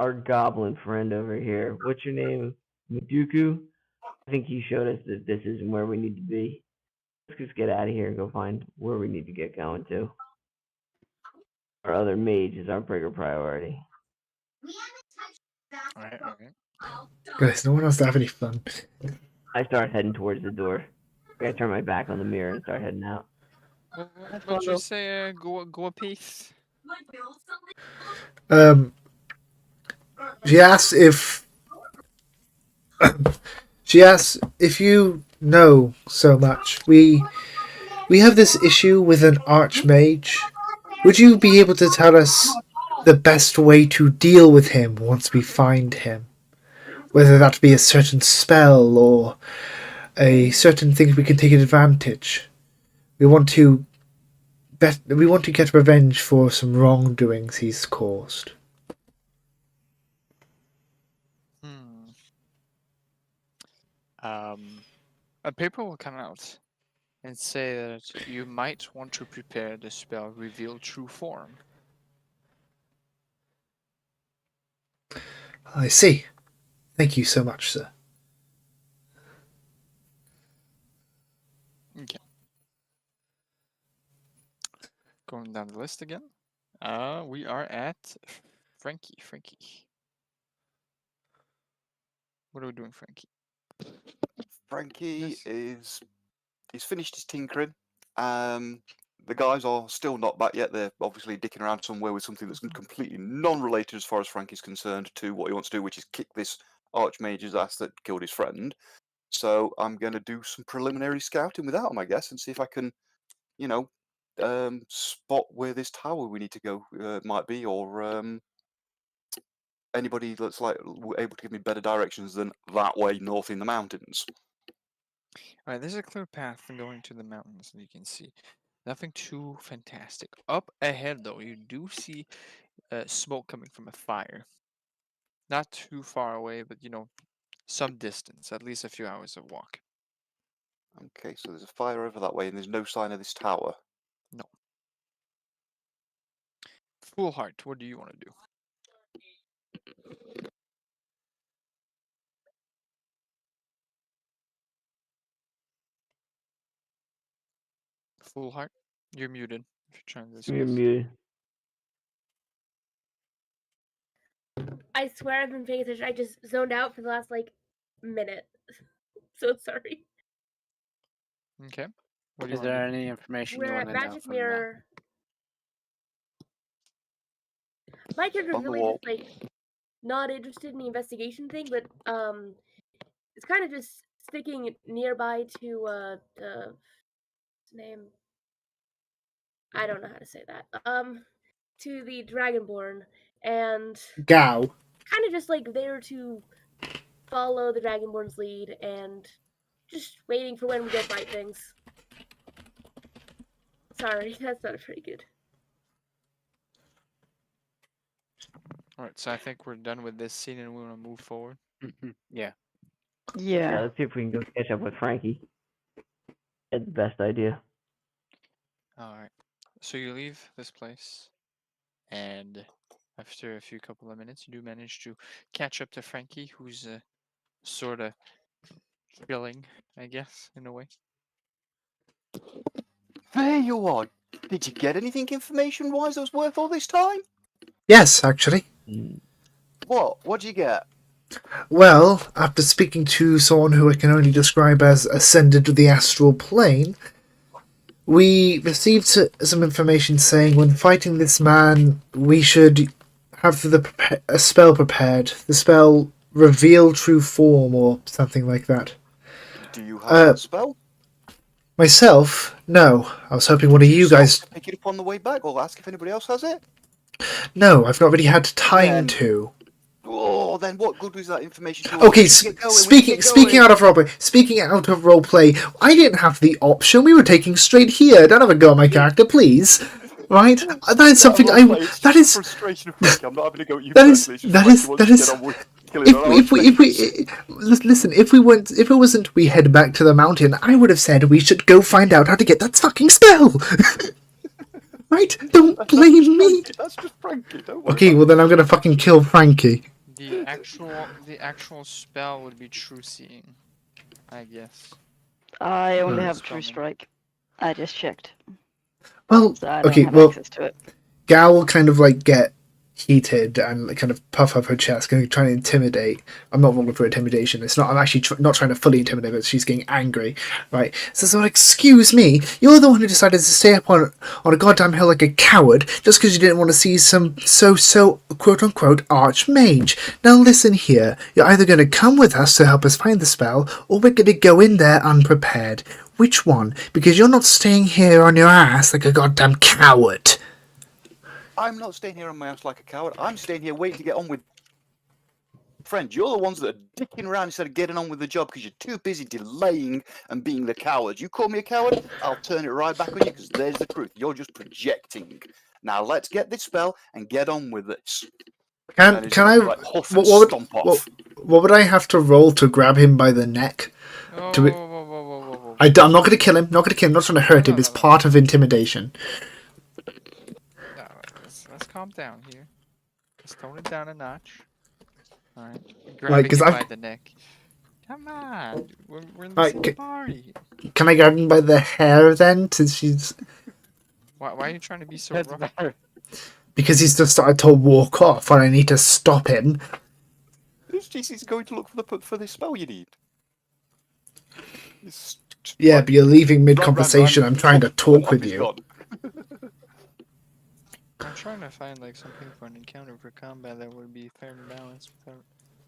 Our goblin friend over here. What's your name? Maduku. I think he showed us that this isn't where we need to be. Let's just get out of here and go find where we need to get going to. Our other mage is our bigger priority. All right, all right. Guys, no one else to have any fun. I start heading towards the door. I turn my back on the mirror and start heading out. What'd you say? Go a piece. She asks if you know so much. We have this issue with an archmage. Would you be able to tell us the best way to deal with him once we find him? Whether that be a certain spell or a certain thing we can take advantage. We want to get revenge for some wrongdoings he's caused. A paper will come out and say that you might want to prepare the spell Reveal True Form. I see. Thank you so much, sir. Okay. Going down the list again. We are at Frankie. What are we doing, Frankie? Frankie he's finished his tinkering. The guys are still not back yet. They're obviously dicking around somewhere with something that's completely non-related as far as Frankie's concerned to what he wants to do, which is kick this archmage's ass that killed his friend. So I'm going to do some preliminary scouting without him, I guess, and see if I can, spot where this tower we need to go might be, or anybody that's able to give me better directions than that way north in the mountains. All right, there's a clear path going to the mountains, and you can see nothing too fantastic. Up ahead, though, you do see smoke coming from a fire. Not too far away, but some distance, at least a few hours of walk. Okay, so there's a fire over that way, and there's no sign of this tower. No. Foolheart, what do you want to do? Foolheart, you're muted. If you're trying to discuss. You're muted. I swear I've been paying attention. I just zoned out for the last minute. So sorry. Okay. What do you is there any information you We're want at to know Magic from that? Mirror. My character's On the really wall. just not interested in the investigation thing, but it's kind of just sticking nearby to the name. I don't know how to say that. To the Dragonborn, and Gao. kind of just there to follow the Dragonborn's lead and Just waiting for when we go fight things. Sorry, that's not pretty good. Alright, so I think we're done with this scene and we want to move forward. Yeah. Yeah, Yeah. let's see if we can go catch up with Frankie. That's the best idea. Alright. So you leave this place, and after a few couple of minutes, you do manage to catch up to Frankie, who's sort of chilling, I guess, in a way. There you are. Did you get anything information-wise that was worth all this time? Yes, actually. What? What'd you get? Well, after speaking to someone who I can only describe as ascended to the astral plane, we received some information saying when fighting this man, we should have a spell prepared. The spell Reveal True Form or something like that. Do you have that spell? Myself? No. I was hoping one of you Stop guys... to pick it up on the way back, or ask if anybody else has it? No, I've not really had time Then- to. Oh, then what good was that information to us? Okay, We can get going, we can speaking get speaking going. out of roleplay, I didn't have the option. We were taking straight here. Don't have a go at my character, please. Right? That is something that is frustration of Frankie. I'm not having a go at you. that is personally, it's just that Frankie is wants that to is. get on with killing our If we listen, if it wasn't we head back to the mountain, I would have said we should go find out how to get that fucking spell. Right? Don't blame me. That's just Frankie. Don't worry. Okay, well then I'm gonna fucking kill Frankie. The actual spell would be True Seeing, I guess. I only have Spell True me. Strike. I just checked. Well, So I don't okay, have well, access to it. Gal will kind of like get heated and like, kind of puff up her chest, going to try and intimidate. I'm not rolling for intimidation. It's not. I'm actually not trying to fully intimidate, but she's getting angry, right? So excuse me, you're the one who decided to stay up on a goddamn hill like a coward just because you didn't want to see some so quote unquote archmage. Now listen here, you're either going to come with us to help us find the spell, or we're going to go in there unprepared. Which one? Because you're not staying here on your ass like a goddamn coward. I'm not staying here on my ass like a coward. I'm staying here waiting to get on with. Friend, you're the ones that are dicking around instead of getting on with the job because you're too busy delaying and being the coward. You call me a coward, I'll turn it right back on you because there's the truth. You're just projecting. Now let's get this spell and get on with this. Can I? Like, huff and What stomp off. would I have to roll to grab him by the neck? Whoa, Do it- whoa, whoa, whoa, whoa, whoa, whoa. I'm not going to kill him. Not going to kill him. Not trying to hurt him. It's part of intimidation. No, let's calm down here. Let's tone it down a notch. Alright. Grabbing Because him I've- by the neck. Come on. We're in the Right, same party. Can I grab him by the hair then? Since she's Why are you trying to be so That's rough? better. because he's just started to walk off, and I need to stop him. This GC's going to look for the spell you need. Yeah, but you're leaving mid conversation. Run, I'm trying to talk Off with he's you. gone. I'm trying to find like something for an encounter for combat that would be fair and balanced without.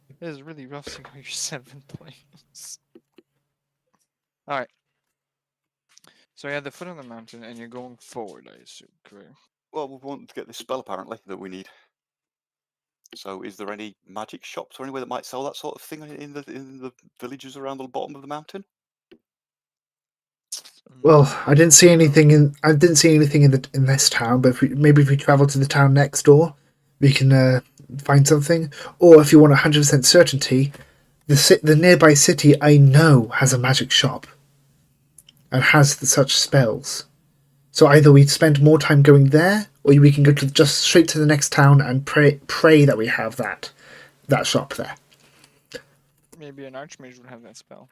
It is really rough seeing all your 7 planes. Alright. So you're at the foot of the mountain and you're going forward, I assume, correct? Well, we want to get this spell apparently that we need. So, is there any magic shops or anywhere that might sell that sort of thing in the villages around the bottom of the mountain? Well, I didn't see anything in in this town. But maybe if we travel to the town next door, we can find something. Or if you want 100% certainty, the nearby city I know has a magic shop and has such spells. So either we spend more time going there, or we can go just straight to the next town and pray that we have that shop there. Maybe an archmage would have that spell.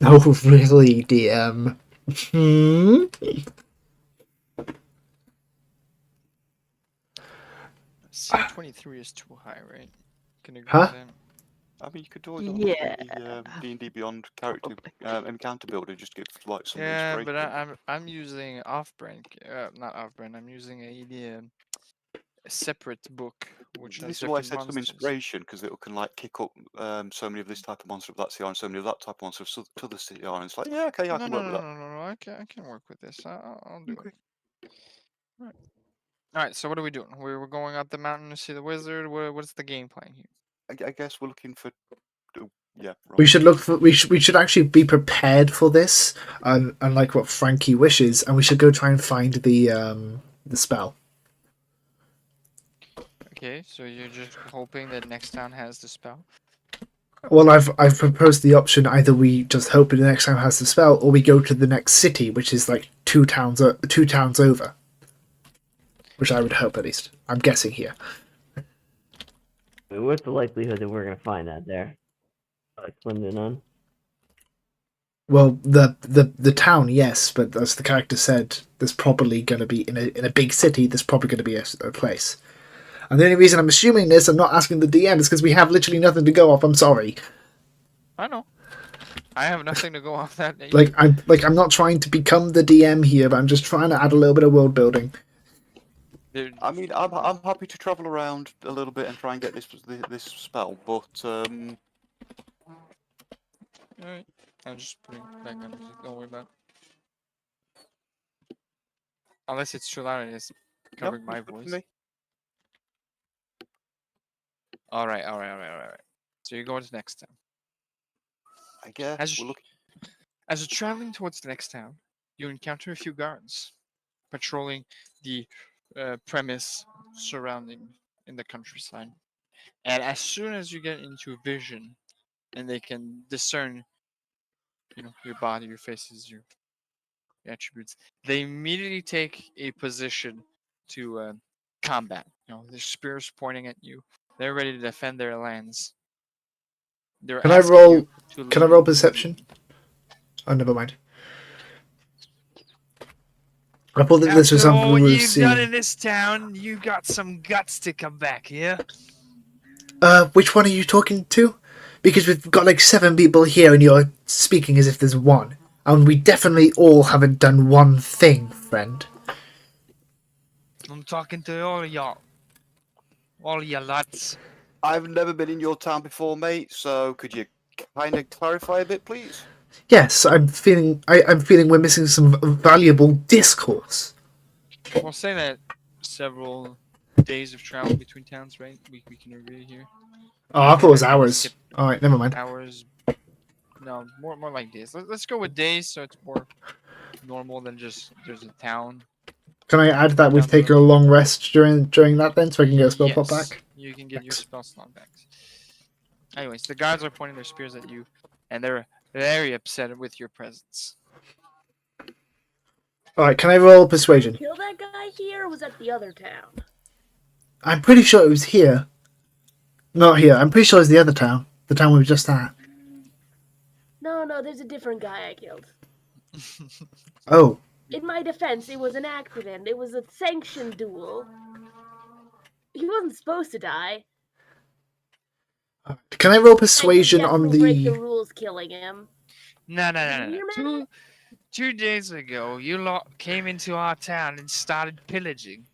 Oh, really, DM? C23 is too high, right? Can you agree Huh? with that? I mean, you could always Yeah. the D&D Beyond character encounter builder just get like some Yeah, inspiration. but I'm using off-brand, not off-brand. I'm using a separate book, which has This is why I different said some monsters. inspiration because it can like kick up so many of this type of monster of that CR and so many of that type of monster of to the CR, and it's like yeah, okay, I No, can no, work no, with no, that. no, no. I can work with this. I'll do Okay. it. All right. So what are we doing? We're going up the mountain to see the wizard. What's the game plan here? I guess we're looking for Yeah. Right. We should look for. We should actually be prepared for this, and like what Frankie wishes, and we should go try and find the spell. Okay, so you're just hoping that next town has the spell. Well, I've proposed the option either we just hope the next town has the spell, or we go to the next city, which is like two towns over. Which I would hope, at least. I'm guessing here. I mean, what's the likelihood that we're gonna find that there? Like slimmed in on. Well, the town, yes, but as the character said, there's probably going to be in a big city. There's probably going to be a place. And the only reason I'm assuming this, I'm not asking the DM, is because we have literally nothing to go off. I'm sorry. I know. I have nothing to go off that. I'm not trying to become the DM here, but I'm just trying to add a little bit of world building. I mean, I'm happy to travel around a little bit and try and get this spell, but Alright. I'm just putting background music. Don't worry about it. Unless it's too loud and it's covering my voice. Me. Alright. So you're going to the next town. I guess. As you're traveling towards the next town, you encounter a few guards patrolling the premise surrounding in the countryside. And as soon as you get into vision, and they can discern, your body, your faces, your attributes, they immediately take a position to combat. Their spears pointing at you. They're ready to defend their lands. Can I roll perception? Oh, never mind. I thought that this was something what we were you've seeing. done in this town, you got some guts to come back here. Which one are you talking to? Because we've got like 7 people here and you're speaking as if there's one. And we definitely all haven't done one thing, friend. I'm talking to all of y'all. All of you lads. I've never been in your town before, mate, so could you kind of clarify a bit, please? Yes, I'm feeling we're missing some valuable discourse. We'll say that several days of travel between towns, right? We can agree here. Oh, I thought it was hours. Alright, never mind. Hours. No, more like days. Let's go with days, so it's more normal than just there's a town. Can I add that we've taken a long rest during that then, so I can get a spell pot back? You can get your spell slot back. Anyways, the guards are pointing their spears at you, and they're very upset with your presence. Alright, can I roll persuasion? Kill that guy here, or was that the other town? I'm pretty sure it was here. Not here. I'm pretty sure it was the other town. The town we were just at. No, there's a different guy I killed. Oh. In my defense, it was an accident. It was a sanctioned duel. He wasn't supposed to die. Can I roll persuasion on the... break the the... rules killing him. No. 2 days ago, you lot came into our town and started pillaging,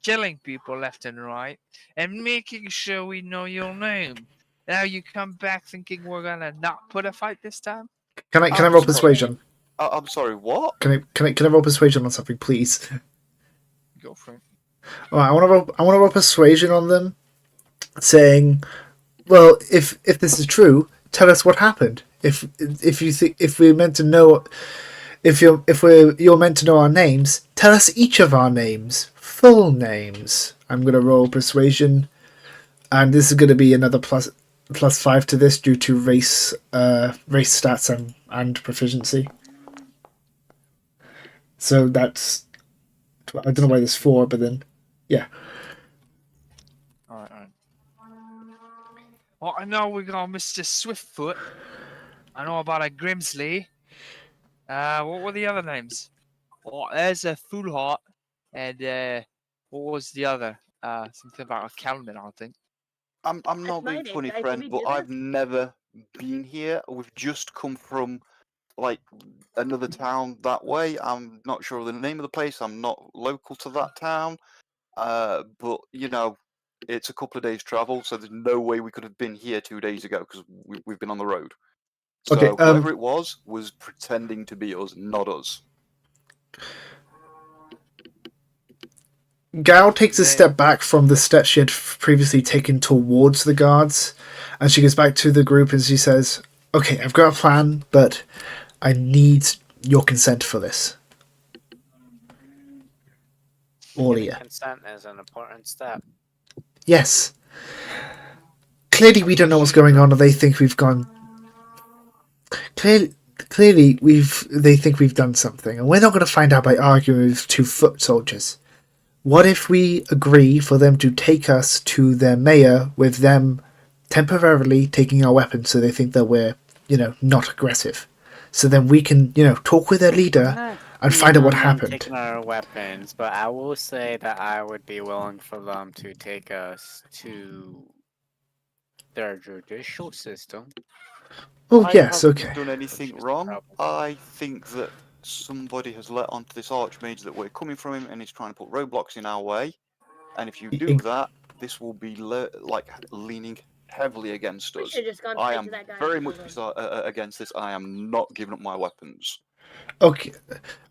killing people left and right, and making sure we know your name. Now you come back thinking we're gonna not put a fight this time? Can I roll persuasion? I'm sorry, what? Can I roll persuasion on something, please? Go for it. Alright, I want to roll persuasion on them, saying, well, if this is true, tell us what happened. If we're meant to know, if you're meant to know our names, tell us each of our names, full names. I'm gonna roll persuasion, and this is gonna be another plus 5 to this due to race stats and proficiency. So that's, I don't know why there's 4, but then yeah. Alright. Well, I know we got Mr. Swiftfoot. I know about a Grimsley. What were the other names? Oh, there's a Foolheart, and what was the other? Something about a Calman, I think. I'm not being funny, friend, but I've never been here. We've just come from like another town that way. I'm not sure of the name of the place. I'm not local to that town. But it's a couple of days travel, so there's no way we could have been here 2 days ago because we've been on the road. So Okay, whoever it was pretending to be us, not us. Gal takes a step back from the step she had previously taken towards the guards, and she goes back to the group and she says, Okay, I've got a plan, but I need your consent for this. All of Getting you. consent is an important step. Yes. Clearly, we don't know what's going on, or they think we've gone. Clearly, they think we've done something, and we're not going to find out by arguing with 2 foot soldiers. What if we agree for them to take us to their mayor with them temporarily taking our weapons so they think that we're, not aggressive. So then we can, talk with their I'm leader not and keen find out what on them happened. taking our weapons, but I will say that I would be willing for them to take us to their judicial system. Oh, I yes, haven't okay. done anything Which is wrong. probably- I think that somebody has let onto this archmage that we're coming from him and he's trying to put roadblocks in our way. And if you do that, this will be leaning heavily against We us. should have just gone I straight am to that guy. very and much killed him. against this. I am not giving up my weapons. Okay.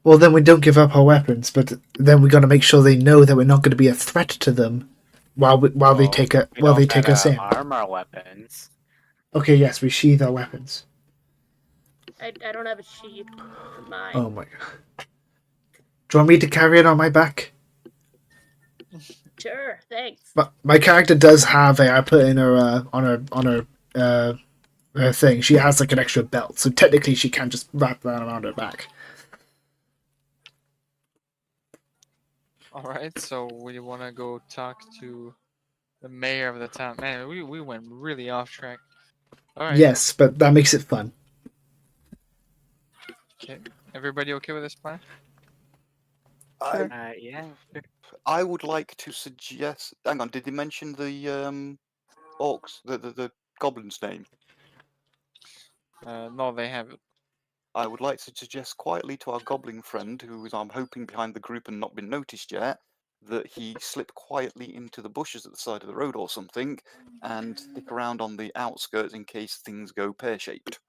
Well, then we don't give up our weapons, but then we got to make sure they know that we're not going to be a threat to them while they Well, take we don't take us gotta in. arm our weapons. Okay, yes, we sheathe our weapons. I don't have a sheath for mine. Oh my god. Do you want me to carry it on my back? Sure, thanks. But my character does have I put in her her thing. She has like an extra belt, so technically she can just wrap that around her back. All right, so we want to go talk to the mayor of the town. Man, we went really off track. All right. Yes, but that makes it fun. Okay. Everybody okay with this plan? Sure. Yeah. I would like to suggest. Hang on, did they mention the orcs, the goblin's name? No, they haven't. I would like to suggest quietly to our goblin friend, who is, I'm hoping, behind the group and not been noticed yet, that he slip quietly into the bushes at the side of the road or something, and stick around on the outskirts in case things go pear-shaped.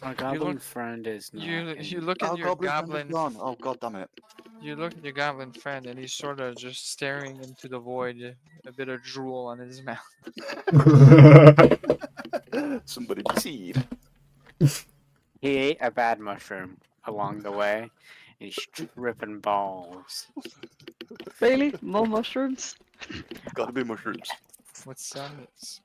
Our goblin friend is not. You look at Our your goblin friend is goblin. gone. Oh god damn it! You look at your goblin friend, and he's sort of just staring into the void, a bit of drool on his mouth. Somebody be seed. He ate a bad mushroom along the way. He's tripping balls. Really? More mushrooms? Gotta be mushrooms. What sound is?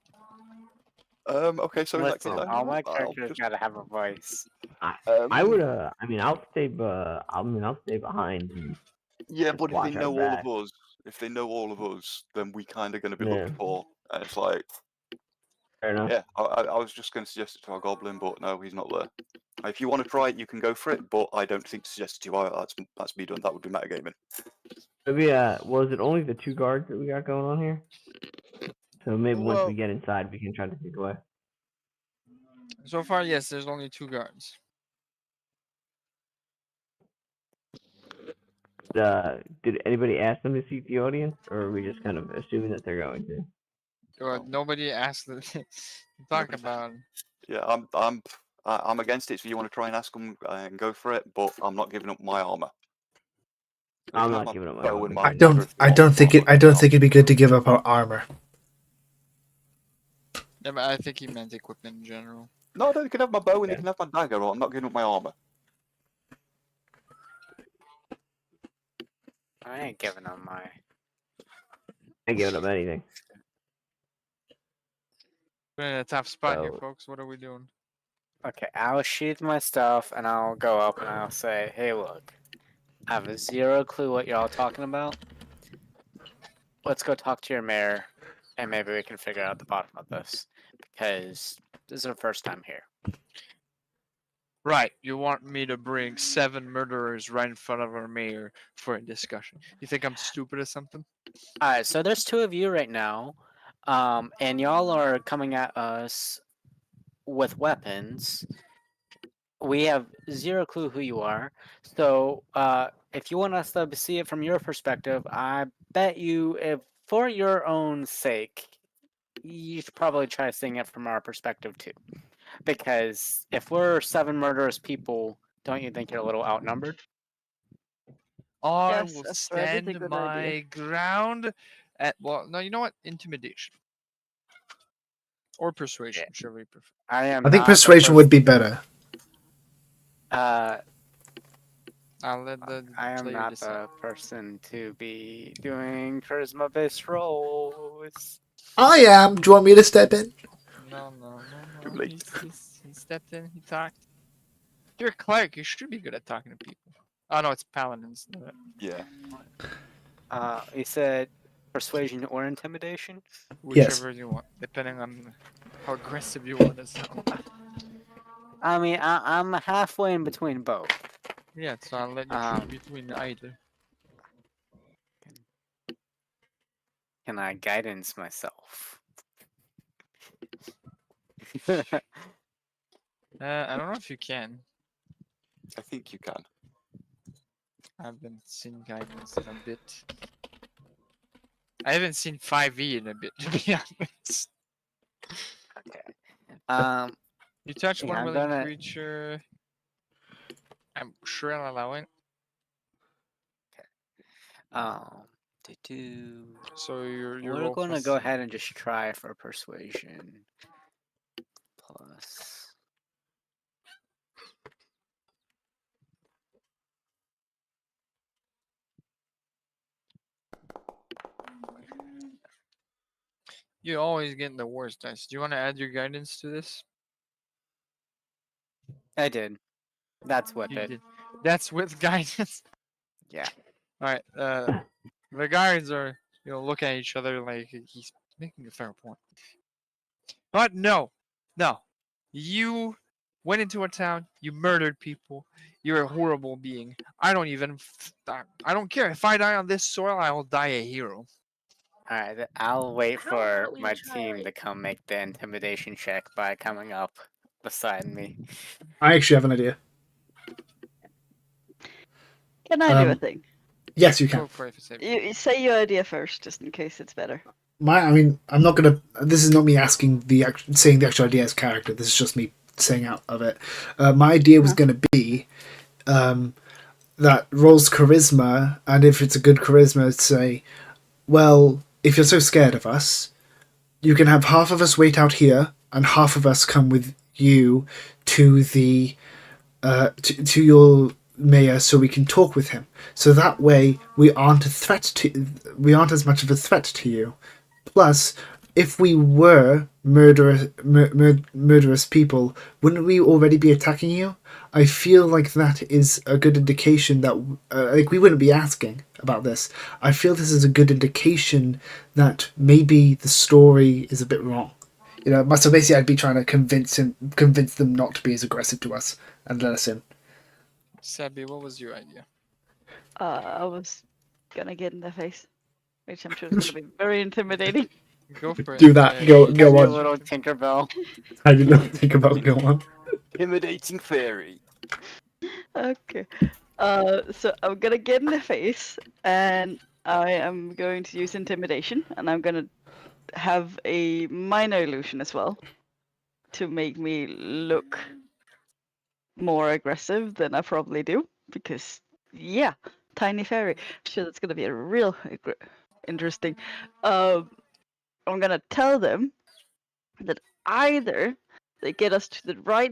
Okay, so in that Listen, case, all my I'll characters just, gotta have a voice. I would. I mean, I'll stay. I'll stay behind. And yeah, just but if they watch our know all back. of us, then we kind of going to be Yeah. looked for. And it's like, Fair enough. yeah, I was just going to suggest it to our goblin, but no, he's not there. If you want to try it, you can go for it, but I don't think to suggest it to you. That's me done. That would be metagaming. Maybe. Was it only the 2 guards that we got going on here? So maybe once Well- we get inside, we can try to sneak away. So far, yes, there's only 2 guards. Did anybody ask them to seat the audience, or are we just kind of assuming that they're going to? Nobody asked to talk about. Yeah, I'm against it. So you want to try and ask them and go for it, but I'm not giving up my armor. They I'm can have not my giving up my bow armor. and my I dagger don't. if they I want, don't but think I'm it. not I giving don't my think it'd be good to give up our armor. Yeah, but I think he meant equipment in general. No, they can have my bow and they Okay. can have my dagger, or I'm not giving up my armor. I ain't giving them my. I ain't giving up anything. We're in a tough spot here, So- folks. What are we doing? Okay, I'll sheath my stuff and I'll go up and I'll say, hey, look, I have 0 clue what y'all talking about. Let's go talk to your mayor and maybe we can figure out the bottom of this because this is our first time here. Right, you want me to bring 7 murderers right in front of our mayor for a discussion? You think I'm stupid or something? Alright, so there's 2 of you right now, and y'all are coming at us with weapons. We have 0 clue who you are, so if you want us to see it from your perspective, I bet you, if for your own sake, you should probably try seeing it from our perspective too. Because if we're 7 murderous people, don't you think you're a little outnumbered? I Yes, will that's right. It's a stand good my idea. ground at. Well, no, you know what? Intimidation. Or persuasion, whichever you prefer. I am. I think not the persuasion would be person- better. I'll let the I am player not decide. the person to be doing charisma-based rolls. I am. Do you want me to step in? No. Too late. He stepped in. He talked. You're a cleric. You should be good at talking to people. Oh no, it's paladins. Yeah. You said persuasion or intimidation? Whichever you want, depending on how aggressive you want to sound. I mean, I'm halfway in between both. Yeah, so I'll let you choose between either. Can I guidance myself? I don't know if you can. I think you can. I haven't seen guidance in a bit. I haven't seen 5e in a bit, to be honest. Okay. You touch Yeah, one I'm willing gonna- creature. I'm sure I'll allow it. So you're We're gonna go ahead and just try for persuasion. Plus. You always get the worst dice. Do you want to add your guidance to this? I did. That's with You it. did. That's with guidance. Yeah. All right. The guards are, looking at each other like he's making a fair point. But no. You went into a town. You murdered people. You're a horrible being. I don't care if I die on this soil. I will die a hero. All right. I'll wait How for about we my try, team to like- come make the intimidation check by coming up beside me. I actually have an idea. Can I do a Um, thing? Yes, you can. Go for it if it's safe. You say your idea first, just in case it's better. I'm not gonna. This is not me asking saying the actual idea as character. This is just me saying out of it. My idea was going to be that rolls charisma, and if it's a good charisma, say, well, if you're so scared of us, you can have half of us wait out here, and half of us come with you to the to your mayor, so we can talk with him. So that way, we aren't as much of a threat to you. Plus, if we were murderous people, wouldn't we already be attacking you? I feel like that is a good indication that we wouldn't be asking about this. I feel this is a good indication that maybe the story is a bit wrong. So basically, I'd be trying to convince them not to be as aggressive to us and let us in. Sabby, what was your idea? I was gonna get in their face, which I'm sure is gonna be very intimidating. Go for it. Do that. Go Have your on. little Tinkerbell. How do you think about go on? Intimidating fairy. Okay. So I'm gonna get in their face, and I am going to use intimidation, and I'm gonna have a minor illusion as well to make me look more aggressive than I probably do, because yeah, tiny fairy. Sure, that's gonna be a real interesting. I'm gonna tell them that either they get us to the right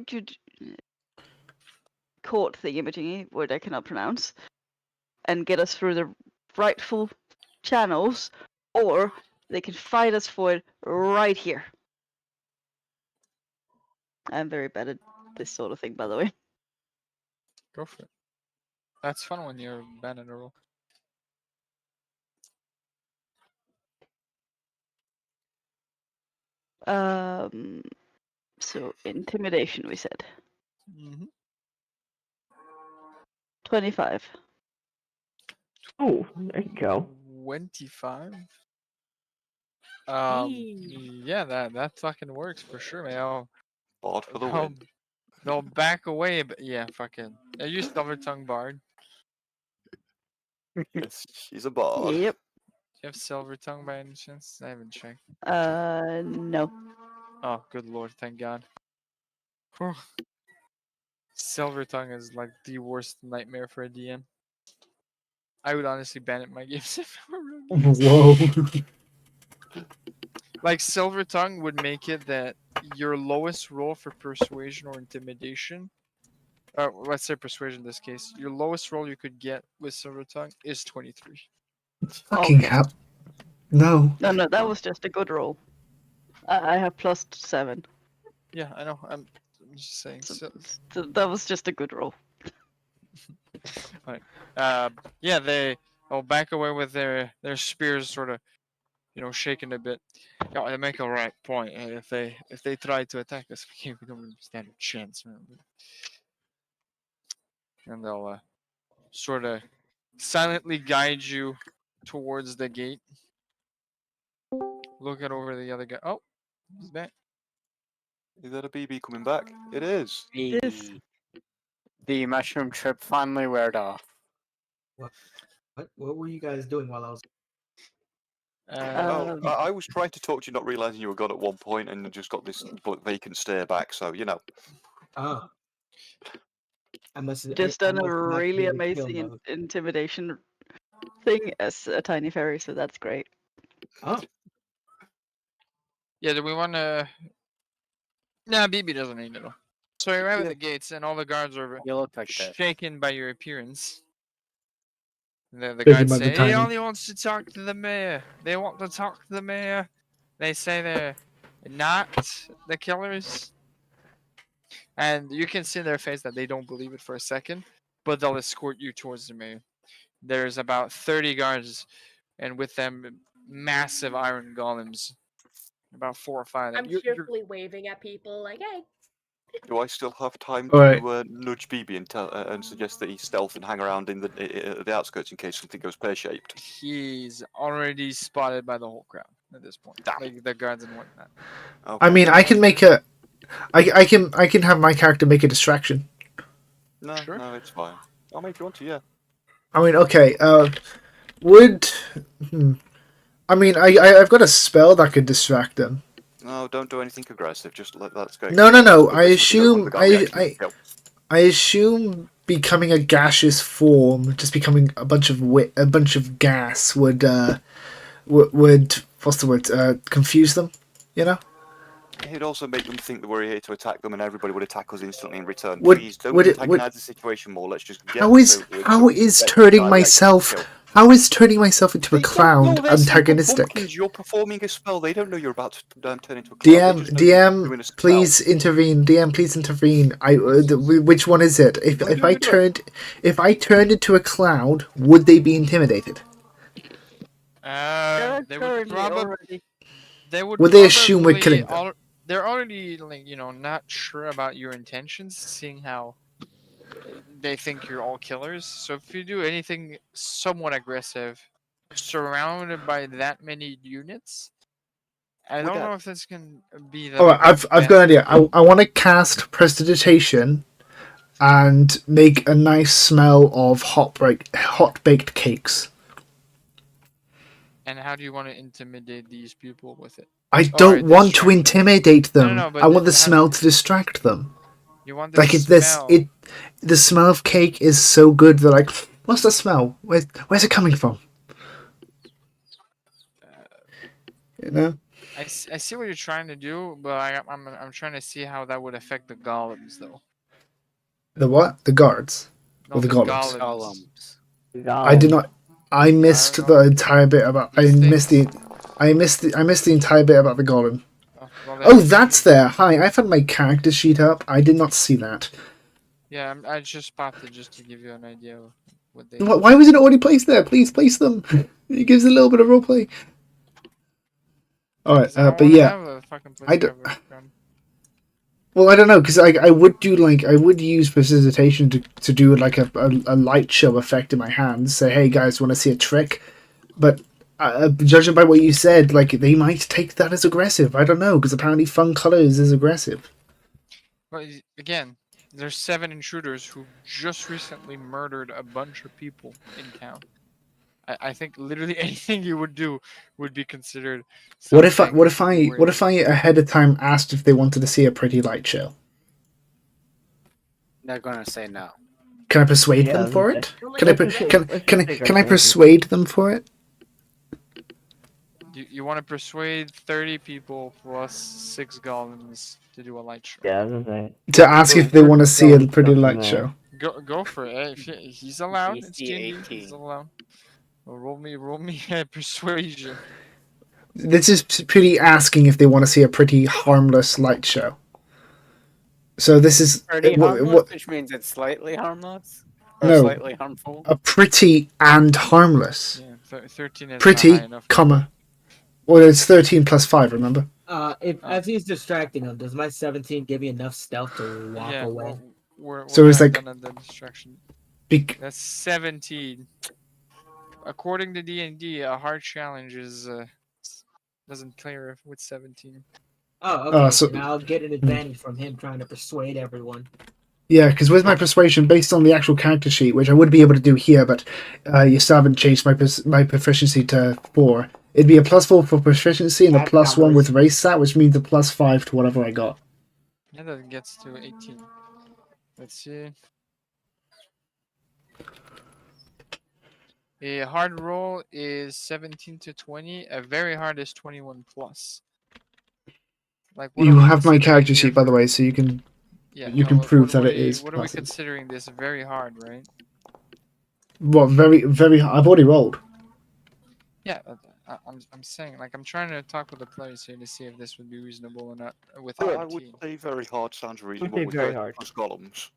court thingy, word I cannot pronounce, and get us through the rightful channels, or they can fight us for it right here. I'm very bad at this sort of thing, by the way. Go for it. That's fun when you're bad at a roll. So intimidation, we said. Mm-hmm. 25. Oh, there you go. 25. Hey. Yeah, that fucking works for sure, man. Bard for the They'll, win. they'll back away, but yeah, fucking. Are you Silver Tongue Bard? Yes, she's a bard. Yep. Do you have Silver Tongue by any chance? I haven't checked. No. Oh, good lord, thank God. Whew. Silver Tongue is like the worst nightmare for a DM. I would honestly ban it in my games if I were real games. Whoa. like Silver Tongue would make it that your lowest roll for persuasion or intimidation, let's say persuasion in this case, your lowest roll you could get with Silver Tongue is 23. Fucking Okay. hell. No. No, that was just a good roll. I have +7. Yeah, I know. I'm just saying. So that was just a good roll. Yeah, they back away with their spears, sort of, shaking a bit. Yeah, they make a right point. If they try to attack us, we don't really stand a chance, man. And they'll sort of silently guide you towards the gate. Looking over the other guy. Oh, he's back. Is that a BB coming back? It is. Yes. The mushroom trip finally weared off. What were you guys doing while I was? I was trying to talk to you, not realizing you were gone at one point, and just got this vacant stare back. So Oh. I must have Just done a really amazing intimidation thing as a tiny fairy, so that's great. Oh. Yeah, do we want to? Nah, BB doesn't need it. So you arrive at the gates, and all the guards are You look like that. shaken by your appearance. The Shaken guards by the say, tiny. he only wants to talk to the mayor. They want to talk to the mayor. They say they're not the killers. And you can see in their face that they don't believe it for a second, but they'll escort you towards the mayor. There's about 30 guards, and with them, massive iron golems. About 4 or 5 of them. I'm cheerfully waving at people like, hey. do I still have time Alright. to nudge BB and and suggest that he stealth and hang around in the outskirts in case something goes pear-shaped? He's already spotted by the whole crowd at this point. Damn. Like the guards and whatnot. Okay. I mean, I can make a... I can have my character make a distraction. No, Sure. no, it's fine. I'll make you want to, yeah. I mean, okay, would... I mean, I've got a spell that could distract them. No, don't do anything aggressive. Just let that go. No. I Aggressive, we don't want assume... the guy reaction. Go. I assume becoming a gaseous form, just becoming a bunch of gas would what's the word? Confuse them, you know? It'd also make them think that we're here to attack them, and everybody would attack us instantly in return. Would- Please don't would it- antagonize the situation more. Let's just get How is turning myself? How is turning myself into a cloud antagonistic? You're performing a spell. They don't know you're about to turn into a cloud. They just know you're doing a DM, spell. please intervene. DM, please intervene. Which one is it? If I turned into a cloud, would they be intimidated? They would Currently probably. already. Would they assume we're killing them? They're already not sure about your intentions, seeing how they think you're all killers. So if you do anything somewhat aggressive, surrounded by that many units, I don't know if this can be the. Alright, I've got an idea. I want to cast Prestidigitation and make a nice smell of hot baked cakes. And how do you want to intimidate these people with it? I don't want to intimidate them. No, but I want the smell to distract them. You want the smell. The smell of cake is so good that like, what's the smell? Where's it coming from? You know. I see what you're trying to do, but I'm trying to see how that would affect the golems, though. The what? The guards No, or the golems? Golems. I did not. I missed the entire bit about. I missed the entire bit about the golem. Oh, that's there. Hi, I've had my character sheet up. I did not see that. Yeah, I just spotted just to give you an idea of what they. Why was it already placed there? Please place them. It gives a little bit of roleplay. All right, but yeah, I don't. Well, I don't know because I would use prestidigitation to do like a light show effect in my hands. Say, hey guys, want to see a trick? But judging by what you said, like they might take that as aggressive. I don't know because apparently fun colors is aggressive. Well, again, there's 7 intruders who just recently murdered a bunch of people in town. I think literally anything you would do would be considered. What if I ahead of time asked if they wanted to see a pretty light show? They're gonna say no. Can I persuade them for it? Can I persuade them for it? You want to persuade 30 people plus 6 golems to do a light show. Yeah, I was gonna say. To ask if they We're want to just see a throwing pretty stuff in light there. show. Go for it. If he's allowed. It's DC D&D. 18. He's allowed. Well, roll me persuasion. This is pretty asking if they want to see a pretty harmless light show. So this is Pretty harmless, which means it's slightly harmless? Or No. slightly harmful? a pretty and harmless. Yeah, 13 is Pretty, not high enough. comma. Well, it's 13 plus 5, remember? As he's distracting him, does my 17 give you enough stealth to walk Yeah, away? we're So it's not like- done at the distraction. Bec- That's 17. According to D&D, a hard challenge is doesn't clear with 17. Oh, okay. so- Now I'll get an advantage from him trying to persuade everyone. Yeah, because with my persuasion, based on the actual character sheet, which I would be able to do here, but you still haven't changed my proficiency to 4. It'd be a +4 for proficiency and a That +1 with covers. race stat, which means a +5 to whatever I got. Yeah, that gets to 18. Let's see. A hard roll is 17 to 20. A very hard is 21 plus. Like what are You we have my considering character here sheet, by the for- way, so you can Yeah, you no, can what- prove what that are it we- is What are we possible. considering this very hard, right? What very I've already rolled. Yeah, I'm saying like I'm trying to talk with the players here to see if this would be reasonable or not with I 18. would say very hard sounds reasonable say with very 30 hard. plus columns.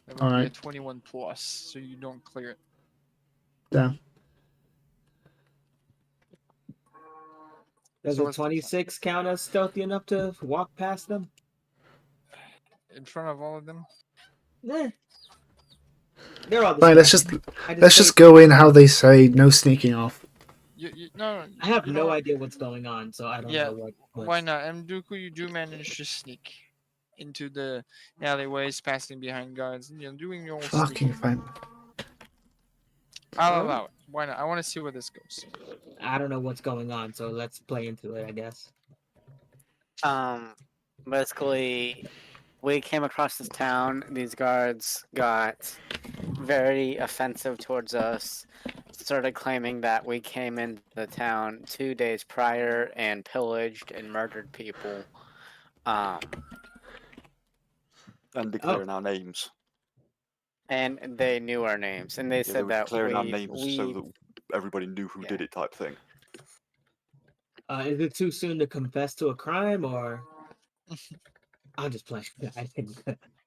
That would be a Alright. 21 plus, so you don't clear it. Damn. Does So a what's the 26 count as stealthy enough to walk past them? In front of all of them. Nah. They're all Fine, let's distracted. just let's just go in how they say, no sneaking off. No, I have you no know- idea what's going on, so I don't Yeah, know what. Why not? Mduku, you do manage to sneak into the alleyways, passing behind guards, doing your own Fucking sneaking. fine. I'll allow it. Why not? I want to see where this goes. I don't know what's going on, so let's play into it, I guess. Basically, we came across this town. These guards got very offensive towards us. Started claiming that we came into the town 2 days prior and pillaged and murdered people. And declaring our names. And they knew our names, and they Yeah, said they were that declaring our we names so that everybody knew who did it type thing. Is it too soon to confess to a crime, or I'm just playing?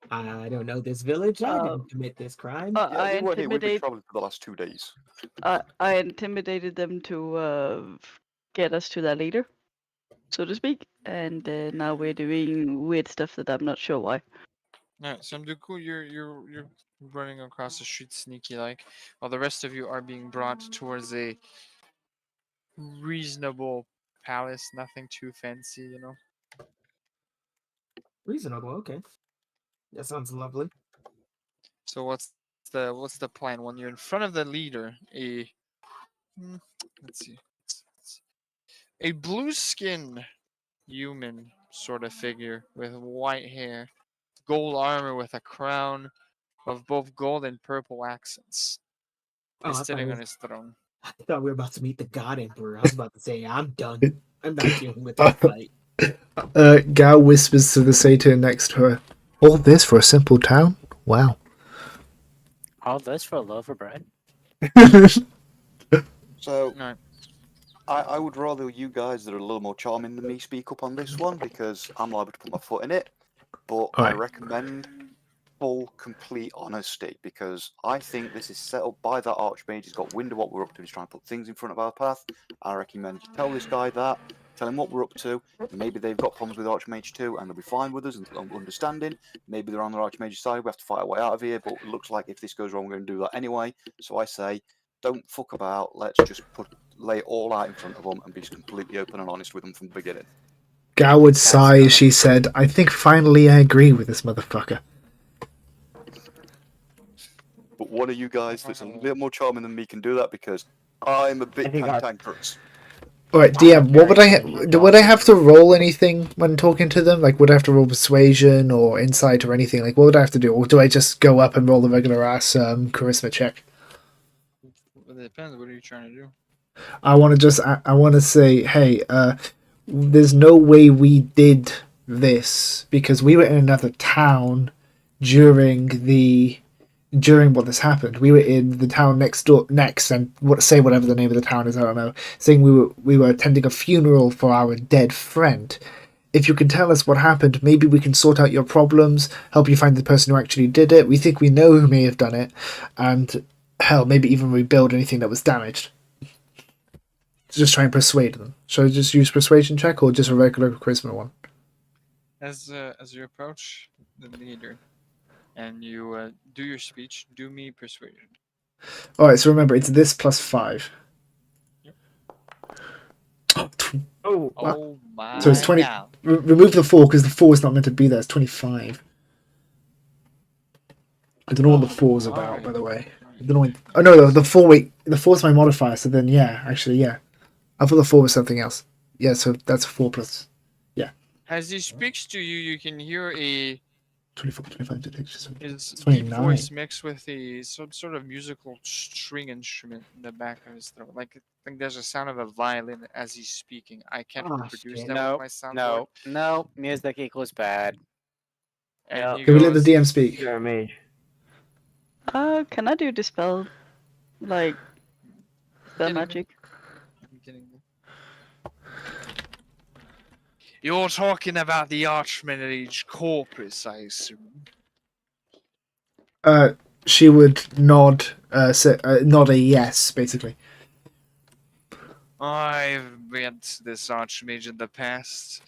I don't know this village. I didn't commit this crime. Yeah, I we were here. We've been intimidate. traveling for the last 2 days. I intimidated them to get us to their leader, so to speak, and now we're doing weird stuff that I'm not sure why. Alright, so Mduku, you're running across the street sneaky like, while the rest of you are being brought towards a reasonable palace, nothing too fancy. Reasonable, okay. That sounds lovely. So what's the plan? When you're in front of the leader, let's see, a blue skin human sort of figure with white hair, gold armor with a crown of both gold and purple accents, Oh, is I sitting thought on his throne. I thought we were about to meet the God Emperor. I was about to say, I'm done. I'm not dealing with this fight. Gao whispers to the satyr next to her. All this for a simple town? Wow. all this for a loaf of bread. So Alright. I would rather you guys that are a little more charming than me speak up on this one because I'm liable to put my foot in it. But I Alright. recommend full, complete honesty because I think this is set up by that archmage. He's got wind of what we're up to. He's trying to put things in front of our path. I recommend you tell this guy that. Tell him what we're up to. Maybe they've got problems with Archmage too, and they'll be fine with us and understanding. Maybe they're on the Archmage's side. We have to fight our way out of here. But it looks like if this goes wrong, we're going to do that anyway. So I say, don't fuck about. Let's just lay it all out in front of them and be just completely open and honest with them from the beginning. Gao would sigh as she said, I think finally I agree with this motherfucker. But one of you guys that's a little more charming than me can do that because I'm a bit I think our- cantankerous. Alright, DM, what would I have to roll anything when talking to them? Like, would I have to roll persuasion or insight or anything? Like, what would I have to do? Or do I just go up and roll the regular ass charisma check? Well, it depends. What are you trying to do? I want to say, hey, there's no way we did this because we were in another town during what this happened. We were in the town next, and say whatever the name of the town is. I don't know. Saying we were attending a funeral for our dead friend. If you can tell us what happened, maybe we can sort out your problems, help you find the person who actually did it. We think we know who may have done it, and hell, maybe even rebuild anything that was damaged. Just try and persuade them. Should I just use persuasion check or just a regular charisma one? As you approach the leader and you do your speech, do me persuasion. Alright, so remember, it's this plus 5. Yep. Oh my so it's 20. God. Remove the 4 because the 4 is not meant to be there. It's 25. I don't know what the 4 is about, by the way. I don't know what, oh no, the 4, wait. The 4 is my modifier, so then yeah, actually, yeah. I thought the 4 was something else. Yeah, so that's 4 plus. Yeah. As he speaks to you, you can hear a 24, 25, 26, his deep 29. voice mixed with some sort of musical string instrument in the back of his throat. Like, I think there's a sound of a violin as he's speaking. I can't reproduce that with my soundboard. No, music equals bad. And Yep. he Can we let the goes, DM speak? You're a mage. Can I do dispel, like, spell Kidding me? magic? I'm kidding you. You're talking about the Archmage Corpus, I assume. She would nod a yes, basically. I've met this Archmage in the past.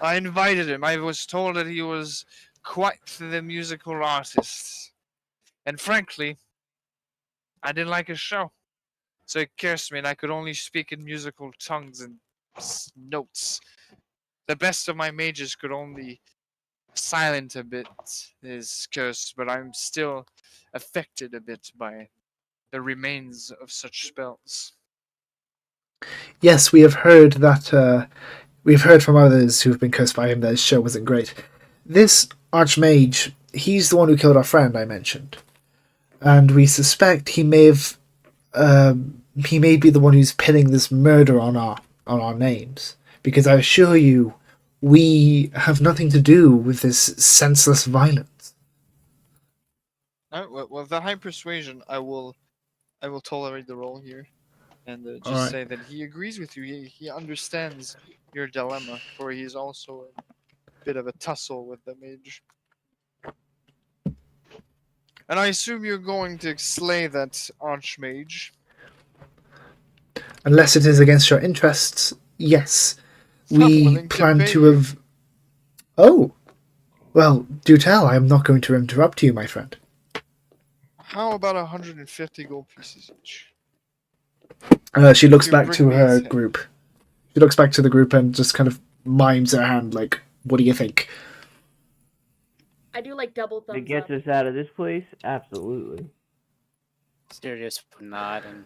I invited him. I was told that he was quite the musical artist. And frankly, I didn't like his show. So it cursed me and I could only speak in musical tongues and notes. The best of my mages could only silent a bit his curse, but I'm still affected a bit by the remains of such spells. Yes, we have heard that. We've heard from others who've been cursed by him that his show wasn't great. This Archmage, he's the one who killed our friend I mentioned, and we suspect he may have. He may be the one who's pinning this murder on our names. Because I assure you, we have nothing to do with this senseless violence. Well, the high persuasion, I will tolerate the roll here, and just Alright. say that he agrees with you. He understands your dilemma, for he's also a bit of a tussle with the mage. And I assume you're going to slay that Archmage. Unless it is against your interests, yes. I'm We willing to plan pay to you. have. Oh! Well, do tell. I am not going to interrupt you, my friend. How about 150 gold pieces each? She looks You back bring to me her his head. group. She looks back to the group and just kind of mimes her hand like, what do you think? I do like double If it thumbs gets up. us out of this place, absolutely. Serious nod and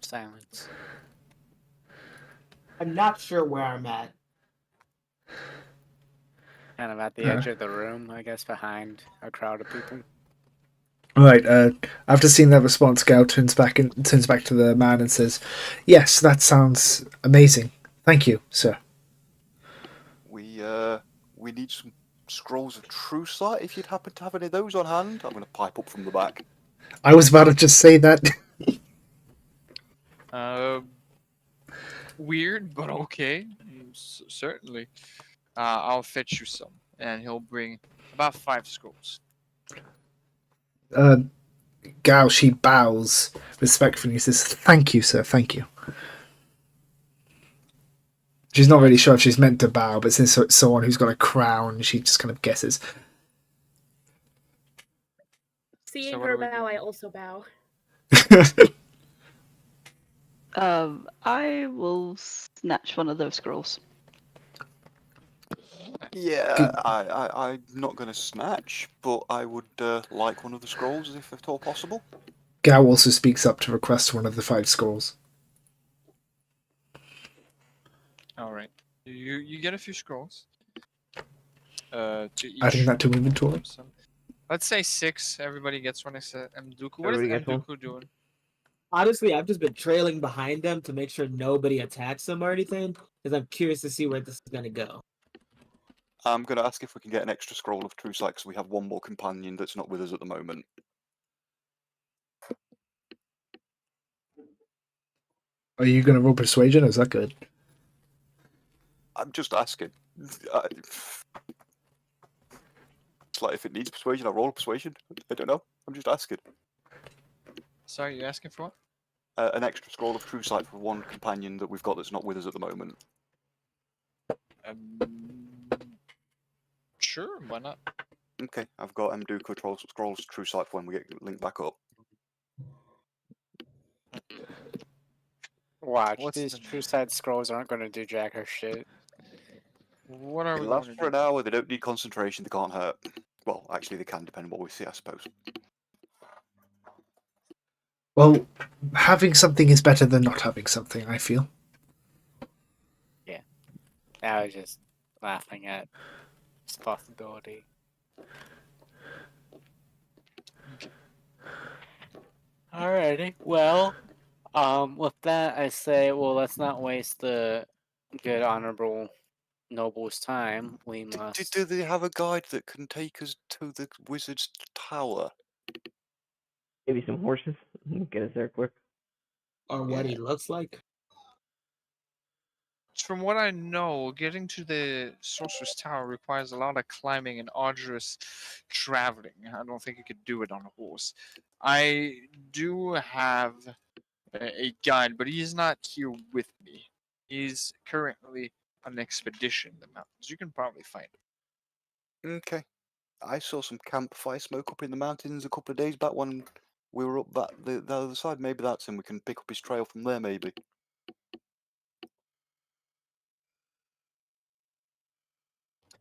silence. I'm not sure where I'm at. Kind of at the edge of the room, I guess, behind a crowd of people. Alright, after seeing that response, Gal turns back to the man and says, yes, that sounds amazing. Thank you, sir. We need some scrolls of true sight if you'd happen to have any of those on hand. I'm going to pipe up from the back. I was about to just say that. Weird, but okay. Certainly. I'll fetch you some, and he'll bring about 5 scrolls. Gal, she bows respectfully and says, thank you, sir, thank you. She's not really sure if she's meant to bow, but since it's someone who's got a crown, she just kind of guesses. Seeing So what her do we bow, do? I also bow. I will snatch one of those scrolls. Yeah, I'm not going to snatch, but I would like one of the scrolls if at all possible. Gal also speaks up to request one of the 5 scrolls. Alright. You get a few scrolls. To each. Adding that to inventory. Let's say 6. Everybody gets one except Mduku. What is Everybody gets one. Mduku doing? Honestly, I've just been trailing behind them to make sure nobody attacks them or anything, because I'm curious to see where this is gonna go. I'm going to ask if we can get an extra scroll of true sight because we have one more companion that's not with us at the moment. Are you going to roll persuasion? Is that good? I'm just asking. It's like if it needs persuasion, I'll roll persuasion. I don't know. I'm just asking. Sorry, you asking for what? An extra scroll of true sight for one companion that we've got that's not with us at the moment. Sure, why not? Okay, I've got Mduka scrolls of true sight for when we get linked back up. Watch, What's these the true sight scrolls aren't going to do jack or shit. What are They we last going to for do? an hour. They don't need concentration. They can't hurt. Well, actually, they can, depending on what we see, I suppose. Well, having something is better than not having something, I feel. I was just laughing at this possibility. Alrighty, well, with that, I say, well, let's not waste the good, honorable noble's time. We must. Do they have a guide that can take us to the wizard's tower? Maybe some horses. Get us there quick. Or what he looks like. From what I know, getting to the Sorcerer's Tower requires a lot of climbing and arduous traveling. I don't think you could do it on a horse. I do have a guide, but he's not here with me. He's currently on an expedition in the mountains. You can probably find him. Okay. I saw some campfire smoke up in the mountains a couple of days back when we were up the other side. Maybe that's him. We can pick up his trail from there, maybe.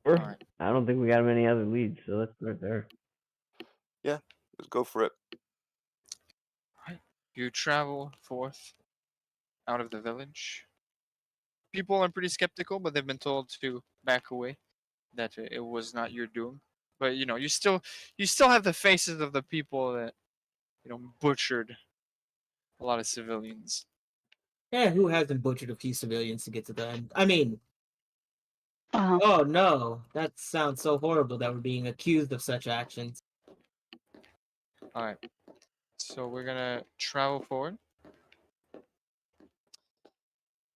Sure. Alright. I don't think we got many other leads, so let's start there. Yeah, let's go for it. You travel forth out of the village. People are pretty skeptical, but they've been told to back away, that it was not your doing. But you still have the faces of the people that butchered a lot of civilians. Yeah, who hasn't butchered a few civilians to get to the end? I mean, Uh-huh. oh no, that sounds so horrible that we're being accused of such actions. All right, so we're gonna travel forward.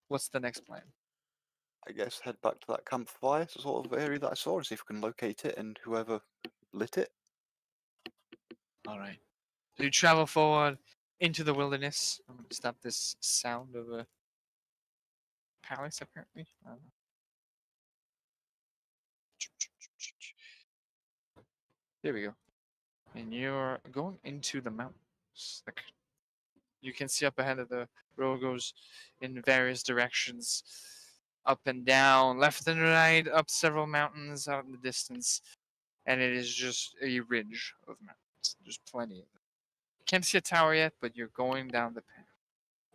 What's the next plan? I guess head back to that campfire sort of area that I saw and see if we can locate it and whoever lit it. All right, so you travel forward into the wilderness. I'm gonna stop this sound of a palace. Apparently, I don't know. There we go. And you're going into the mountains. You can see up ahead of the road goes in various directions, up and down, left and right, up several mountains out in the distance, and it is just a ridge of mountains. There's plenty of them. You can't see a tower yet, but you're going down the path,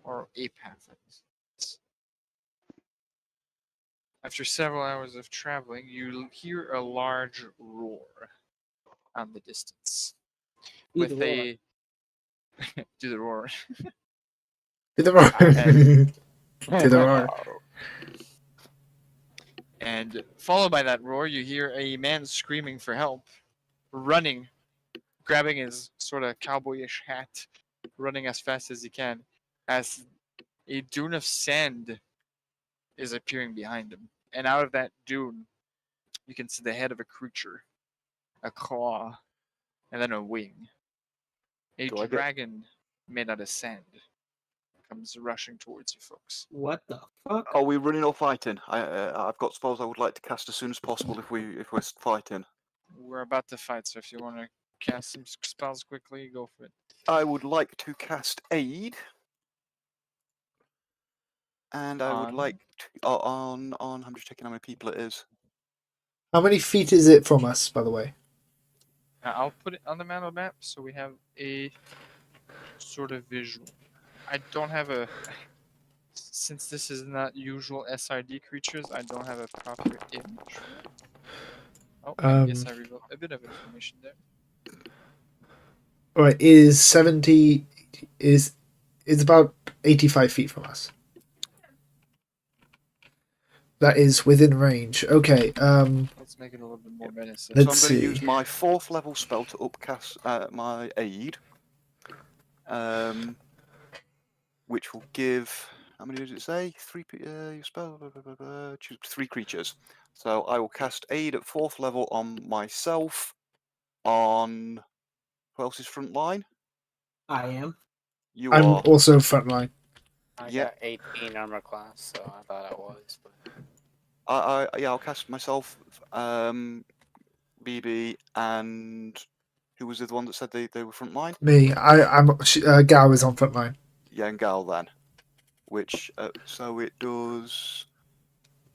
or a path. After several hours of traveling, you hear a large roar on the distance. Do the With roar. a do the roar. To the roar. To the roar. And followed by that roar, you hear a man screaming for help, running, grabbing his sort of cowboyish hat, running as fast as he can, as a dune of sand is appearing behind him. And out of that dune, you can see the head of a creature, a claw, and then a wing. A Do I get- dragon made out of sand comes rushing towards you folks. What the fuck? Are we running or fighting? I've got spells I would like to cast as soon as possible if we're fighting. We're about to fight, so if you want to cast some spells quickly, go for it. I would like to cast Aid. And I would On? like to, on I'm just checking how many people it is. How many feet is it from us, by the way? I'll put it on the mental map so we have a sort of visual. I don't have a. Since this is not usual SRD creatures, I don't have a proper image. Oh, I guess I revealed a bit of information there. Alright, is 70. Is is about 85 feet from us. That is within range. Okay. Let's make it a little bit more menacing. Let's so I'm going to see. use my 4th level spell to upcast my aid, which will give. How many does it say? 3. Your spell. Choose 3 creatures. So I will cast aid at 4th level on myself. On who else is front line? I am. You I'm are. also frontline. I Yep. got 18 armor class, so I thought I was. But... I'll cast myself, BB, and who was the one that said they were front line? Me. Gao is on frontline. Yeah, and Gal then. Which so it does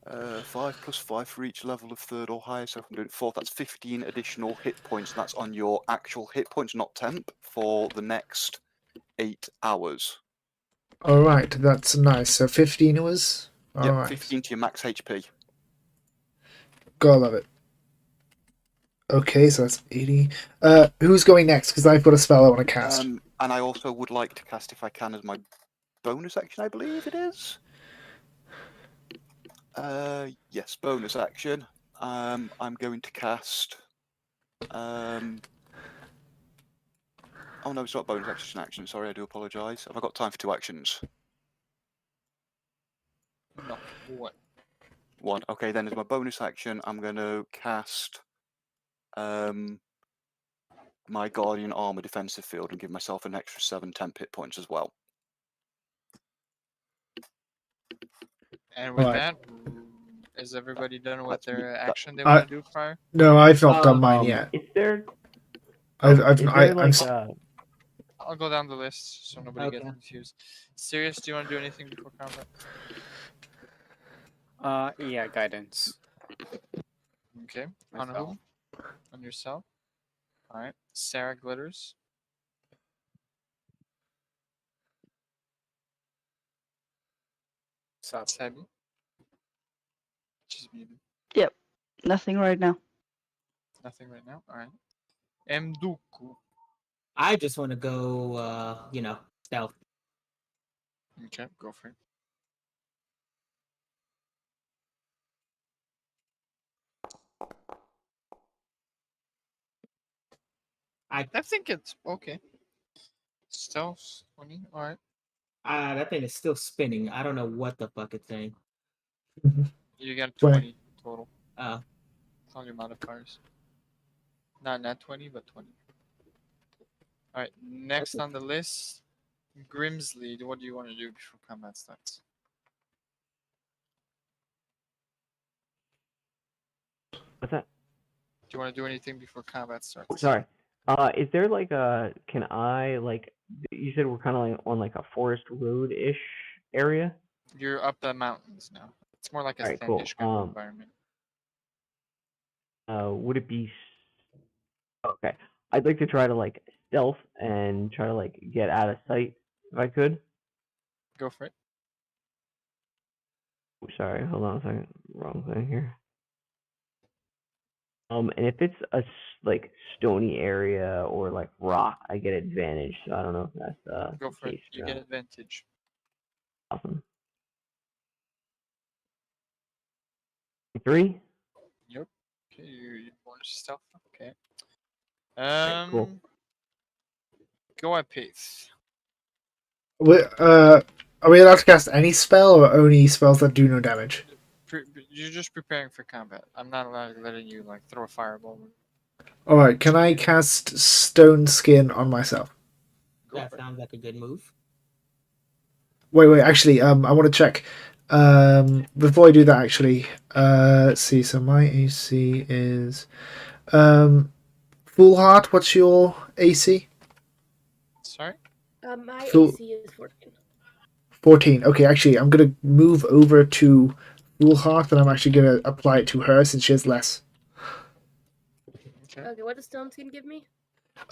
5 + 5 for each level of 3rd or higher. So if I'm doing 4th, that's 15 additional hit points, and that's on your actual hit points, not temp, for the next 8 hours. All right, that's nice. So 15 it was. All Yep, right. 15 to your max HP. Gotta love it. Okay, so that's 80. Who's going next? Because I've got a spell I want to cast. And I also would like to cast, if I can, as my bonus action, I believe it is. Yes, bonus action. I'm going to cast. Oh no, it's not bonus action. Sorry, I do apologise. Have I got time for 2 actions? No, what? 1. Okay, then as my bonus action, I'm going to cast my Guardian Armor defensive field and give myself an extra 7 temp hit points as well. And with Right. that, is everybody done with That's me. their action they I- want to do prior? No, I've not done mine Um, yet. Is there? I've is there like I'll go down the list so nobody gets Okay. confused. Sirius, do you want to do anything before combat? Yeah, guidance. Okay. On Myself. whom? On yourself. All right. Sarah glitters. Sup? Sebi. She's muted. Nothing right now. Nothing right now. All right. Mduku. I just want to go, stealth. Okay, go for it. I think it's okay. Stealth 20. All right. That thing is still spinning. I don't know what the fuck it's saying. You got 20. 20 total. Oh. On your modifiers. Not 20, but 20. All right. Next on the list, Grimsley. What do you want to do before combat starts? what's that? Do you want to do anything before combat starts? Sorry. Is there like a? Can I like? You said we're kind of like on like a forest road ish area. You're up the mountains now. It's more like a Alright, cool. sandish kind of environment. Would it be? Okay. I'd like to try to like stealth and try to like get out of sight if I could. Go for it. Sorry, hold on a second. Wrong thing here. And if it's a like stony area or like rock, I get advantage. So I don't know if that's Go the for it. case. You or get not. advantage. Awesome. 3. Yep. Okay, you want stealth? Okay. cool. Go at pace. Are we allowed to cast any spell or only spells that do no damage? You're just preparing for combat. I'm not letting you like throw a fireball. All right, can I cast Stone Skin on myself? Go That for it. sounds like a good move. Wait. Actually, I want to check. Before I do that, actually, let's see. So my AC is Foolheart. What's your AC? Sorry. My Full- AC is 14. 14. Okay, actually, I'm gonna move over to Foolheart, and I'm actually gonna apply it to her since she has less. Okay. Okay, what does Stone Skin give me?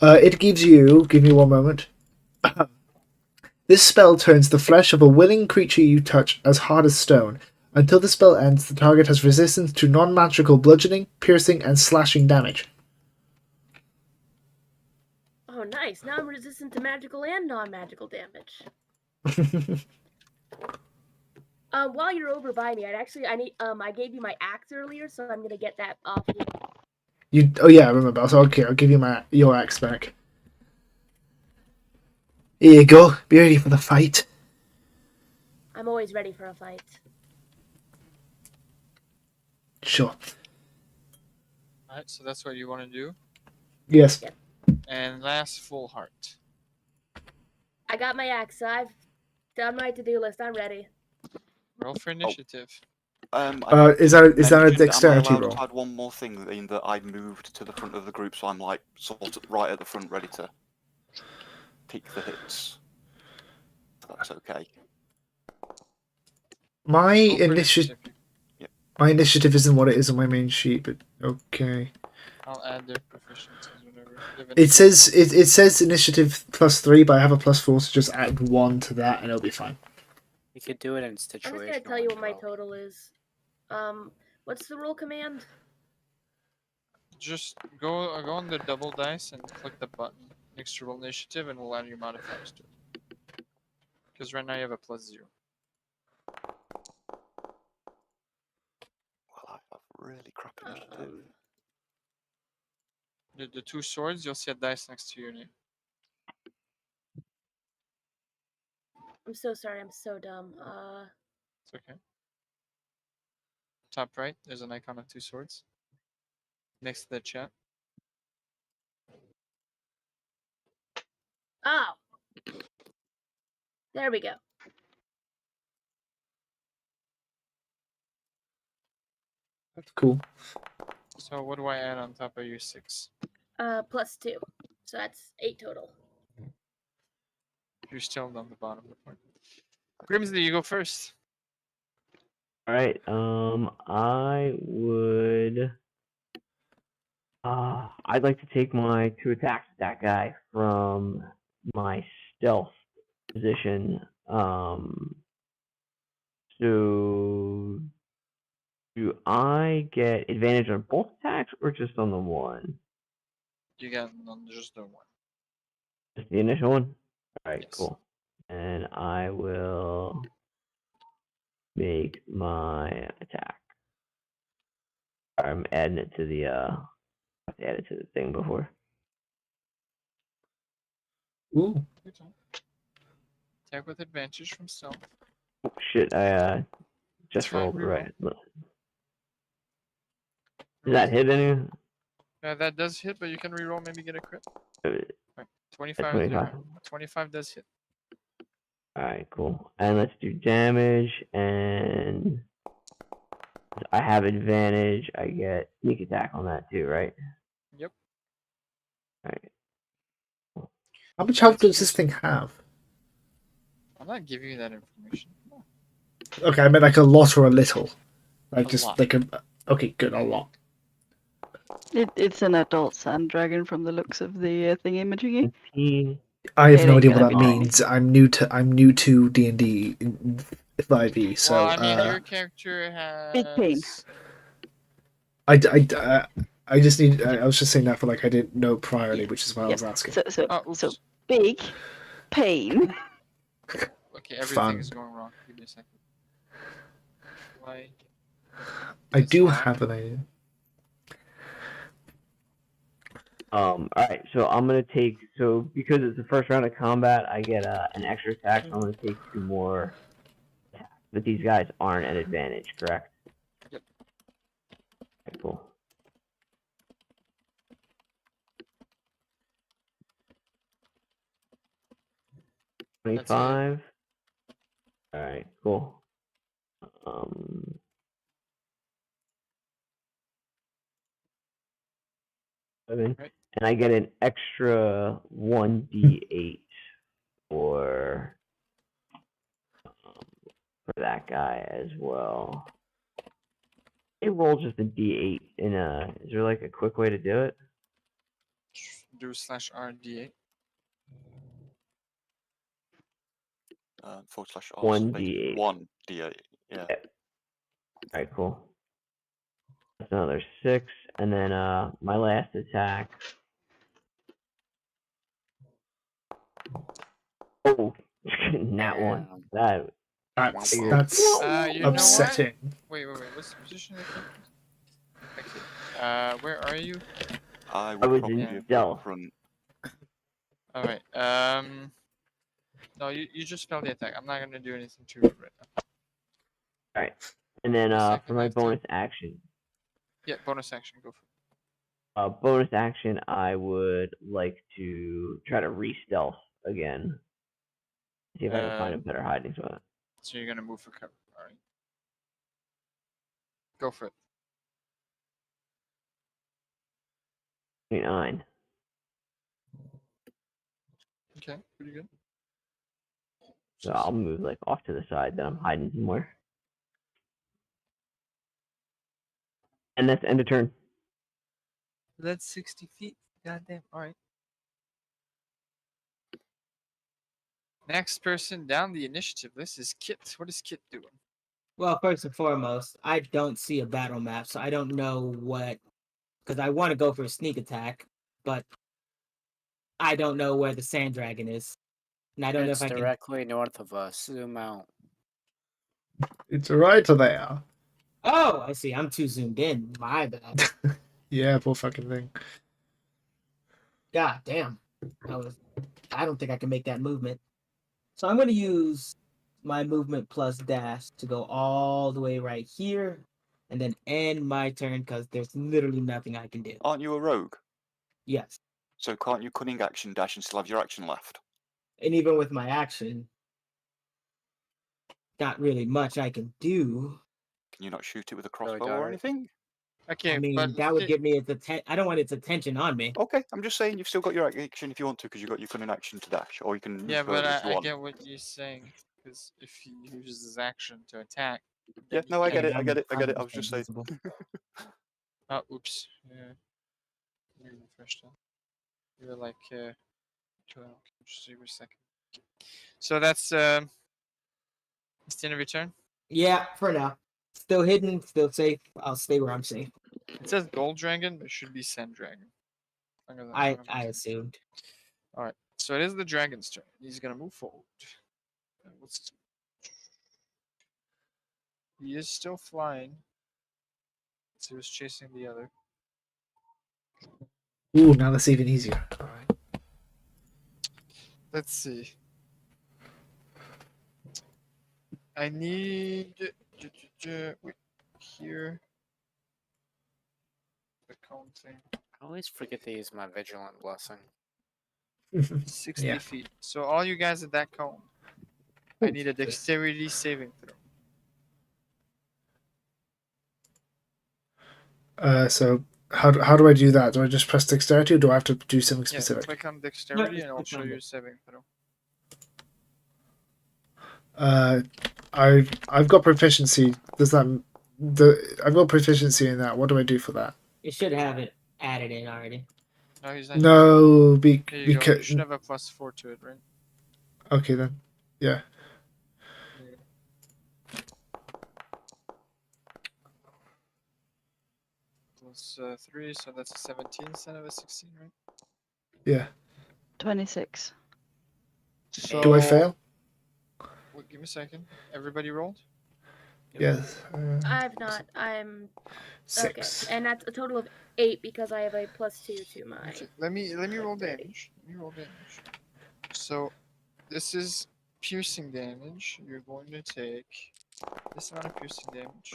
It gives you. Give me one moment. This spell turns the flesh of a willing creature you touch as hard as stone. Until the spell ends, the target has resistance to non-magical bludgeoning, piercing, and slashing damage. Oh, nice. Now I'm resistant to magical and non-magical damage. While you're over by me, I gave you my axe earlier, so I'm gonna get that off you. Oh yeah, I remember. So okay, I'll give you your axe back. Here you go. Be ready for the fight. I'm always ready for a fight. Sure. Alright, so that's what you want to do. Yes. Yep. And last full heart. I got my axe. So I've done my to-do list. I'm ready. Roll for initiative. Is that a Mentioned, dexterity am I allowed roll? to add one more thing in that I moved to the front of the group, so I'm like sort of right at the front, ready to take the hits. If that's okay. My Roll for initiative. Yep. My initiative isn't what it is on my main sheet, but okay. I'll add their proficiencies, whatever. It says initiative +3, but I have a +4, so just add 1 to that, and it'll be fine. You could do it in I'm just situational. gonna tell you what my info. total is. What's the roll command? Just go on the double dice and click the button next to roll initiative, and we'll add your modifiers to it. Because right now you have a +0. Well, I have really crap initiative. The 2 swords, you'll see a dice next to your name. I'm so sorry. I'm so dumb. It's okay. Top right, there's an icon of 2 swords. Next to the chat. Oh. There we go. That's cool. So what do I add on top of your 6? +2. So that's 8 total. You're still on the bottom of the point. Grimsley, you go first. Alright, I would. I'd like to take my 2 attacks at that guy from my stealth position. So do I get advantage on both attacks or just on the one? You got just the 1. Just the initial one? Alright, Yes. cool. And I will make my attack. I'm adding it to the I have to add it to the thing before. Ooh. Attack with advantage from stealth. Oh, shit, I just fine, rolled reroll. right. Does that hit any? That does hit, but you can reroll, maybe get a crit. Right, 25. 25. 25 does hit. Alright, cool. And let's do damage, and I have advantage. I get sneak attack on that too, right? Yep. Alright. How much health does this thing have? I'm not giving you that information. Okay, I meant like a lot or a little. Like A just lot. like a. Okay, good, a lot. It's an adult sand dragon from the looks of the thing imagery. I have It no ain't idea what gonna that be tiny. means. I'm new to D&D 5e, so Well, I mean, your character Big pain. has. I just need. I was just saying that for like I didn't know priorly, Yeah. which is why I Yeah. was asking. Oh, oops. So big pain. Okay, everything Fun. is going wrong. Give me a second. Why? I This do map? have an idea. Alright, so I'm gonna take, so because it's the first round of combat, I get an extra attack, so I'm gonna take 2 more attacks. But these guys aren't at advantage, correct? Yep. Okay, cool. That's it. 25. Alright, cool. 7. Right. And I get an extra 1d8 for that guy as well. They roll just a d8 in a. Is there like a quick way to do it? Do /RD8. /R 1d8. 1d8. Yeah. Alright, cool. That's another 6, and then my last attack. Oh, Nat one. Damn. That That's figured. that's You know what? upsetting. Wait. What's the position of the characters? Okay. Where are you? I would was probably in be up stealth. front. All right. No, you just failed the attack. I'm not gonna do anything to it right now. Alright. And then The for second my left, bonus action. Yeah, bonus action. Go for it. Bonus action, I would like to try to re-stealth again. See if I can find a better hiding spot. So you're gonna move for cover. All right. Go for it. 29. Okay, pretty good. So I'll move like off to the side that I'm hiding somewhere. And that's end of turn. That's 60 feet. Goddamn. All right. Next person down the initiative list is Kit. What is Kit doing? Well, first and foremost, I don't see a battle map, so I don't know what. Because I want to go for a sneak attack, but I don't know where the sand dragon is, and I don't know It's if I can. directly north of us. Zoom out. It's right there. Oh, I see. I'm too zoomed in. My bad. Yeah, poor fucking thing. God damn. I don't think I can make that movement. So I'm going to use my movement plus dash to go all the way right here and then end my turn because there's literally nothing I can do. Aren't you a rogue? Yes. So can't you cunning action dash and still have your action left? And even with my action, not really much I can do. Can you not shoot it with a Really crossbow or got it. anything? Okay, I mean, but that would get me its attention. I don't want its attention on me. Okay, I'm just saying you've still got your action if you want to, because you've got your cunning action to dash, or you can yeah, use but bonus if you I want. get what you're saying because if he uses his action to attack, Yeah, then you no, I can't- get it, I I'm- get it, I get I'm it. I was just saying. invisible. Oh, oops. Yeah. You're the first one. You were like 12. Just give me a second. So that's the end of your turn. Yeah, for now. Still hidden, still safe. I'll stay where I'm safe. It says gold dragon, but it should be sand dragon. I assumed. All right. So it is the dragon's turn. He's gonna move forward. He is still flying. So he was chasing the other. Ooh, now that's even easier. All right. Let's see. I need wait, here. The cone thing. I always forget to use my vigilant blessing. 60 Yeah. feet. So all you guys at that cone, I need a dexterity saving throw. So how do I do that? Do I just press dexterity, or do I have to do something Yeah, specific? click on dexterity just and I'll click show on you it. a saving throw. I've got proficiency. Does that I've got proficiency in that? What do I do for that? It should have it added in already. No, he's not. No, Here you go. You because should have a +4 to it, right? okay then. Yeah. +3, so that's a 17 instead of a 16, right? Yeah. 26. So, Do I fail? Wait, give me a second. Everybody rolled? Yes. I've not. I'm 6. okay, and that's a total of 8 because I have a +2 to my. Okay, let me roll damage. So this is piercing damage. You're going to take this amount of piercing damage.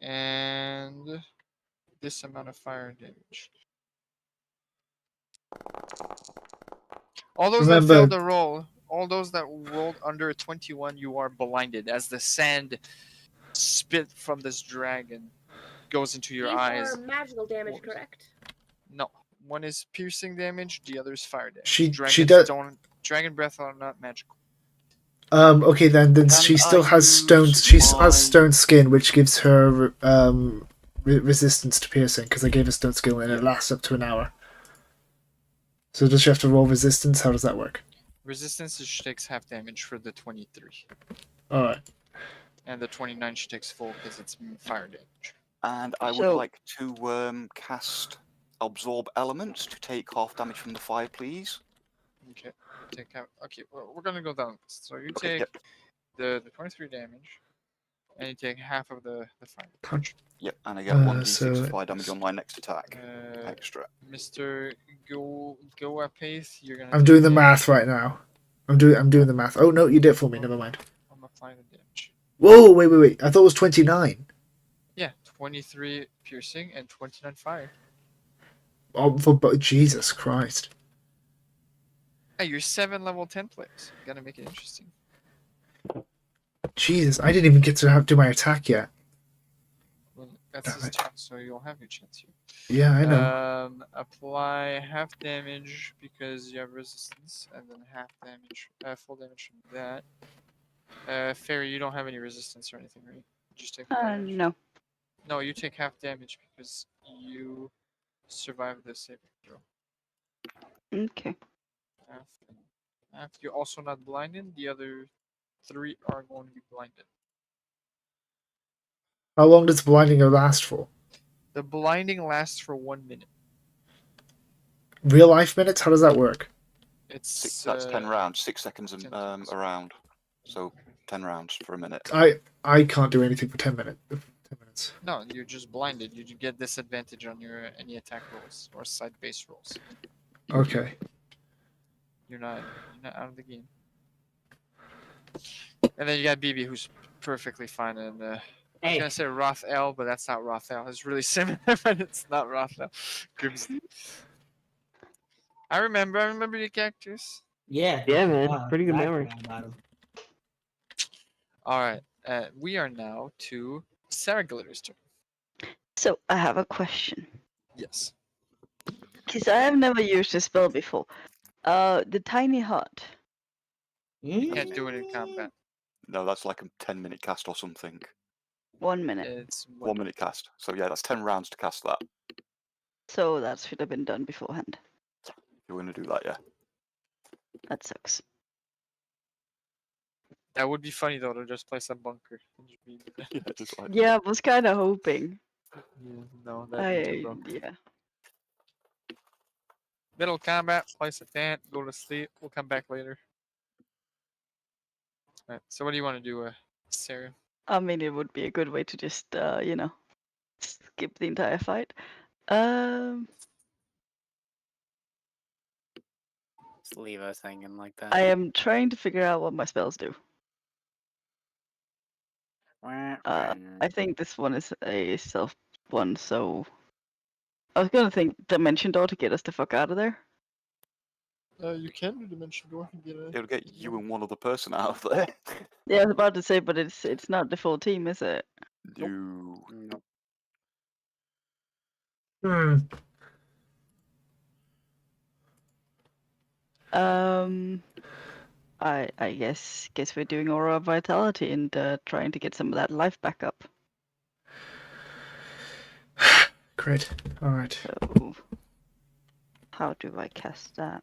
And this amount of fire damage. All those that failed the roll, all those that rolled under a 21, you are blinded as the sand spit from this dragon goes into your These eyes. are magical damage, correct? No, one is piercing damage, the other is fire damage. She Dragons does. Dragon breath are not magical. Okay then. Can She still I has stone. use She still has my- stone skin, which gives her resistance to piercing. Because I gave her stone skill and it lasts up to an hour. So does she have to roll resistance? How does that work? Resistance she takes half damage for the 23. All right. And the 29 she takes full because it's fire damage. And I would So- like to cast Absorb Elements to take half damage from the fire, please. Okay. take half. Okay, well, we're gonna go down. So you Okay, take the 23 damage, and you take half of the fire damage. Yep, and I get 1d6 So fire damage on my next attack. Uh, Extra. Mr. Go at pace. You're gonna. I'm take doing the damage. math right now. I'm doing the math. Oh no, you did it for me. Never mind. I'm applying the damage. Whoa, wait. I thought it was 29. Yeah, 23 piercing and 29 fire. Oh, Jesus Christ. Hey, you're 7 level 10 players. You gotta make it interesting. Jesus, I didn't even get to do my attack yet. Well, that's Damn his it. turn, so you'll have your chance here. Yeah, I know. Apply half damage because you have resistance, and then half damage, full damage from that. Fairy, you don't have any resistance or anything, right? You just take the damage. No. No, you take half damage because you survived the saving throw. Okay. Half. You're also not blinded. The other 3 are going to be blinded. How long does blinding last for? The blinding lasts for 1 minute. Real life minutes? How does that work? It's That's 10 rounds, 6 seconds 10 a seconds. round. So 10 rounds for a minute. I can't do anything for 10 minutes. 10 minutes. No, you're just blinded. You get disadvantage on your any attack rolls or side base rolls. Okay. You're not out of the game. And then you got BB, who's perfectly fine. And I was Hey, gonna say Rothel, but that's not Rothel. It's really similar, but it's not Rothel. Grimsby. I remember your characters. yeah. Yeah, man. Pretty good I memory. forgot about him. All right. We are now to Sarah Glitter's turn. So I have a question. Yes. Because I have never used this spell before. The tiny hut. You can't do it in combat. No, that's like a 10-minute cast or something. 1 minute. It's 1 minute cast. So yeah, that's 10 rounds to cast that. So that should have been done beforehand. If you want to do that, yeah. That sucks. That would be funny though to just place a bunker. Yeah, just like Yeah, I was kind of hoping. Yeah, no, that'd be too I broke. yeah. Middle combat, place a tent, go to sleep. We'll come back later. Alright, so what do you want to do, Sarah? I mean, it would be a good way to just skip the entire fight. Just leave us hanging like that. I am trying to figure out what my spells do. I think this one is a self one, so I was gonna think Dimension Door to get us the fuck out of there. You can do Dimension Door and get a... it'll get you and one other person out of there. Yeah, I was about to say, but it's not the full team, is it? You Nope. Hmm. I guess we're doing Aura of Vitality and trying to get some of that life back up. Great. Alright. So how do I cast that?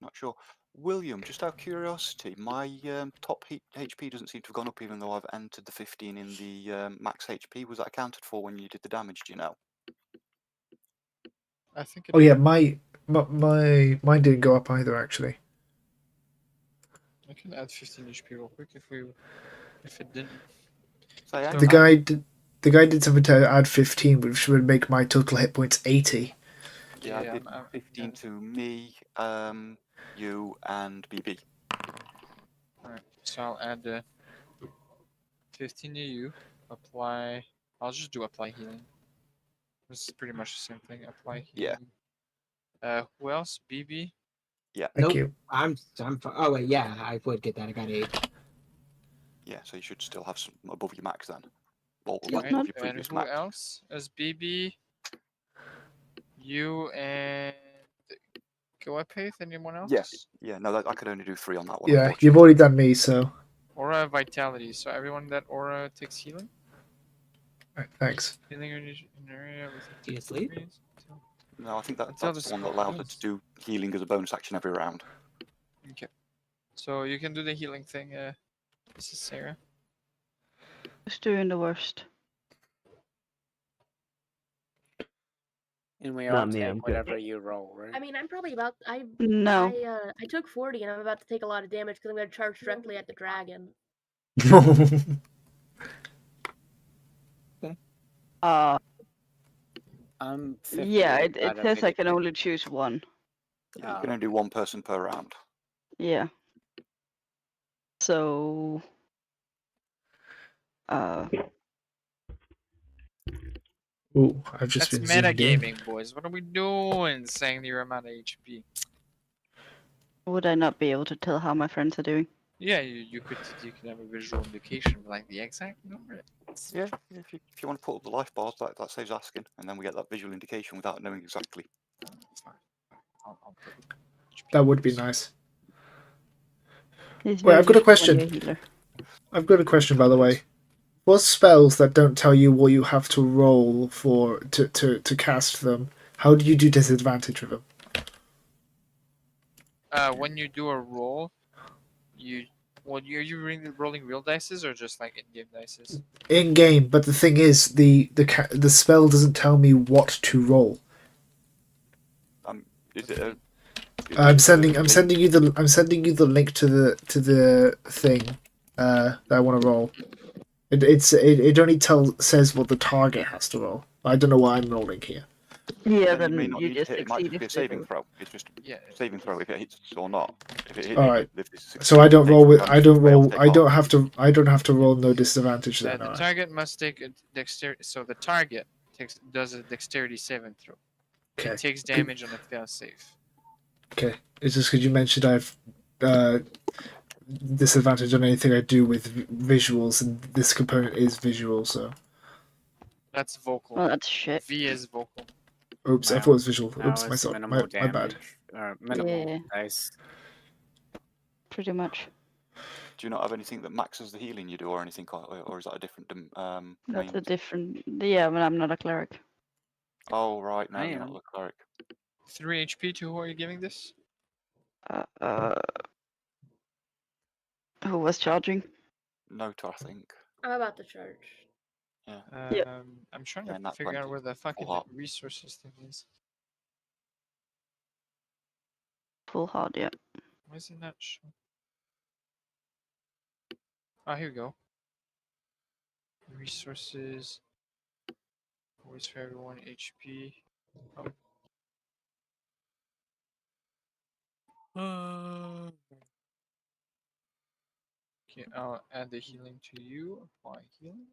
not sure. William, just out of curiosity, my top HP doesn't seem to have gone up even though I've entered the 15 in the max HP. Was that accounted for when you did the damage, do you know? I think it Oh yeah, mine didn't go up either actually. I can add 15 HP real quick if it didn't. So, yeah, The guy did something to add 15, which would make my total hit points 80. yeah, Yeah, I did I'm- 15 yeah. to me, you, and BB. Alright, so I'll add 15 to you. Apply. I'll just do apply healing. This is pretty much the same thing. Apply Yeah. healing. Who else? BB. Thank Nope. you. I'm. Oh wait, yeah, I would get that. I got 8. Yeah, so you should still have some above your max then. Or Yeah, above not- your And previous who max. else? As BB. You and Goapath. Anyone else? Yeah, no, I could only do 3 on that one. Yeah, you've unfortunately. already done me, so Aura of Vitality. So everyone that aura takes healing. right, thanks. Healing in an area with Do you sleep? No, I think Until that's the the one that spell allows it ends. to do healing as a bonus action every round. Okay. So you can do the healing thing, Mrs. Sarah. Who's doing the worst? And we Not all me, take I'm good. whatever you roll, right? I mean, I'm probably about. No. I took 40, and I'm about to take a lot of damage because I'm going to charge directly at the dragon. Uh, I'm 50 yeah, it out of says I can 83. only choose one. Yeah, you can only do one person per round. Yeah. So. Ooh, I've just That's been zoomed in. metagaming, boys. What are we doing? Saying your amount of HP. Would I not be able to tell how my friends are doing? Yeah, you could have a visual indication of like the exact number. Yeah, if you want to put up the life bars, that saves asking, and then we get that visual indication without knowing exactly. Fine. I'll put it. That would be nice. It's Wait, very I've got a useful when question. you're a healer. I've got a question, by the way. For spells that don't tell you what you have to roll for to cast them, how do you do disadvantage with them? When you do a roll, are you rolling real dices or just like in-game dices? In game, but the thing is, the spell doesn't tell me what to roll. Is it a? I'm sending you the link to the thing that I want to roll. It only says what the target has to roll. I don't know what I'm rolling here. Yeah, Then you may then not you need to just hit. It might succeed just be a if they saving do. throw. It's just Yeah. a saving throw if it hits or not. If it All right. if it's So I don't roll with. I don't fail, roll. take I don't half. have to. I don't have to roll no disadvantage then. The all right? target must take a dexterity. So the target does a dexterity saving throw. Okay. It takes damage on a fail save. Okay. It's just because you mentioned I've disadvantage on anything I do with visuals, and this component is visual. So, That's vocal. Well, that's shit. V is vocal. oops, I Wow. thought it was visual. That Oops, was my minimal bad. damage. Or minimal Yeah. dice. Pretty much. Do you not have anything that maxes the healing you do, or anything, or is that a different That's domain? a different. Yeah, but I'm not a cleric. Oh right, no, I you're not am. the cleric. 3 HP to who are you giving this? Who was charging? Note, I think. I'm about to charge. Yeah. Yep. I'm trying Yeah, to nat figure out 20. where the fucking heart. resources thing is. Full hard, yeah. Why is it not showing? Oh, here we go. Resources. Always for everyone. HP. Oh. Okay, I'll add the healing to you. Apply healing.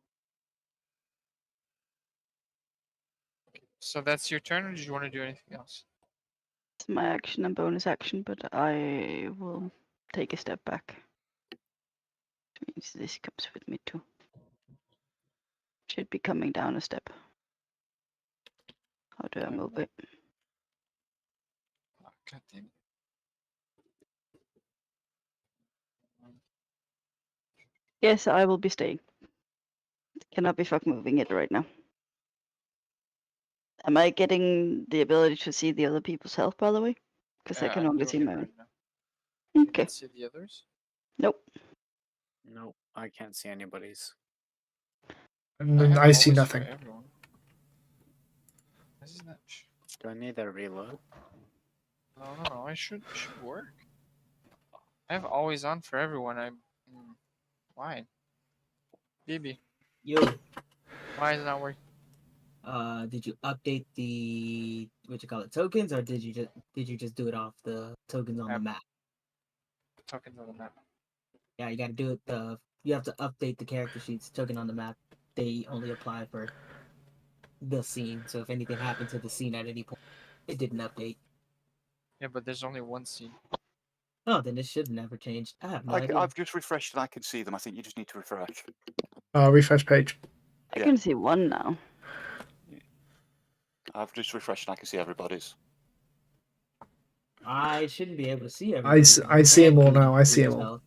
Okay, so that's your turn, or did you want to do anything else? It's my action and bonus action, but I will take a step back. Which means this comes with me too. Should be coming down a step. How do I move it? Oh, God damn it. Yes, I will be staying. Cannot be fuck moving it right now. Am I getting the ability to see the other people's health, by the way? Because I can I'm only doing see it my own. right now. You Okay. can see the others? Nope. Nope, I can't see anybody's. And have I see always nothing. For everyone. This is not. Do I need a reload? No. It should work. I have always on for everyone. Why? BB, Yo, why is it not working? did you update the what you call it tokens, or did you just do it off the tokens on the map? Tokens on the map. Yeah, you got to do it. You have to update the character sheets token on the map. They only apply for the scene. So if anything happened to the scene at any point, it didn't update. Yeah, but there's only one scene. Oh, then it should never changed. I have no idea. I've just refreshed and I can see them. I think you just need to refresh. Refresh page. I Yeah. can see one now. I've just refreshed and I can see everybody's. I shouldn't be able to see I everybody. see them all now. I see them all.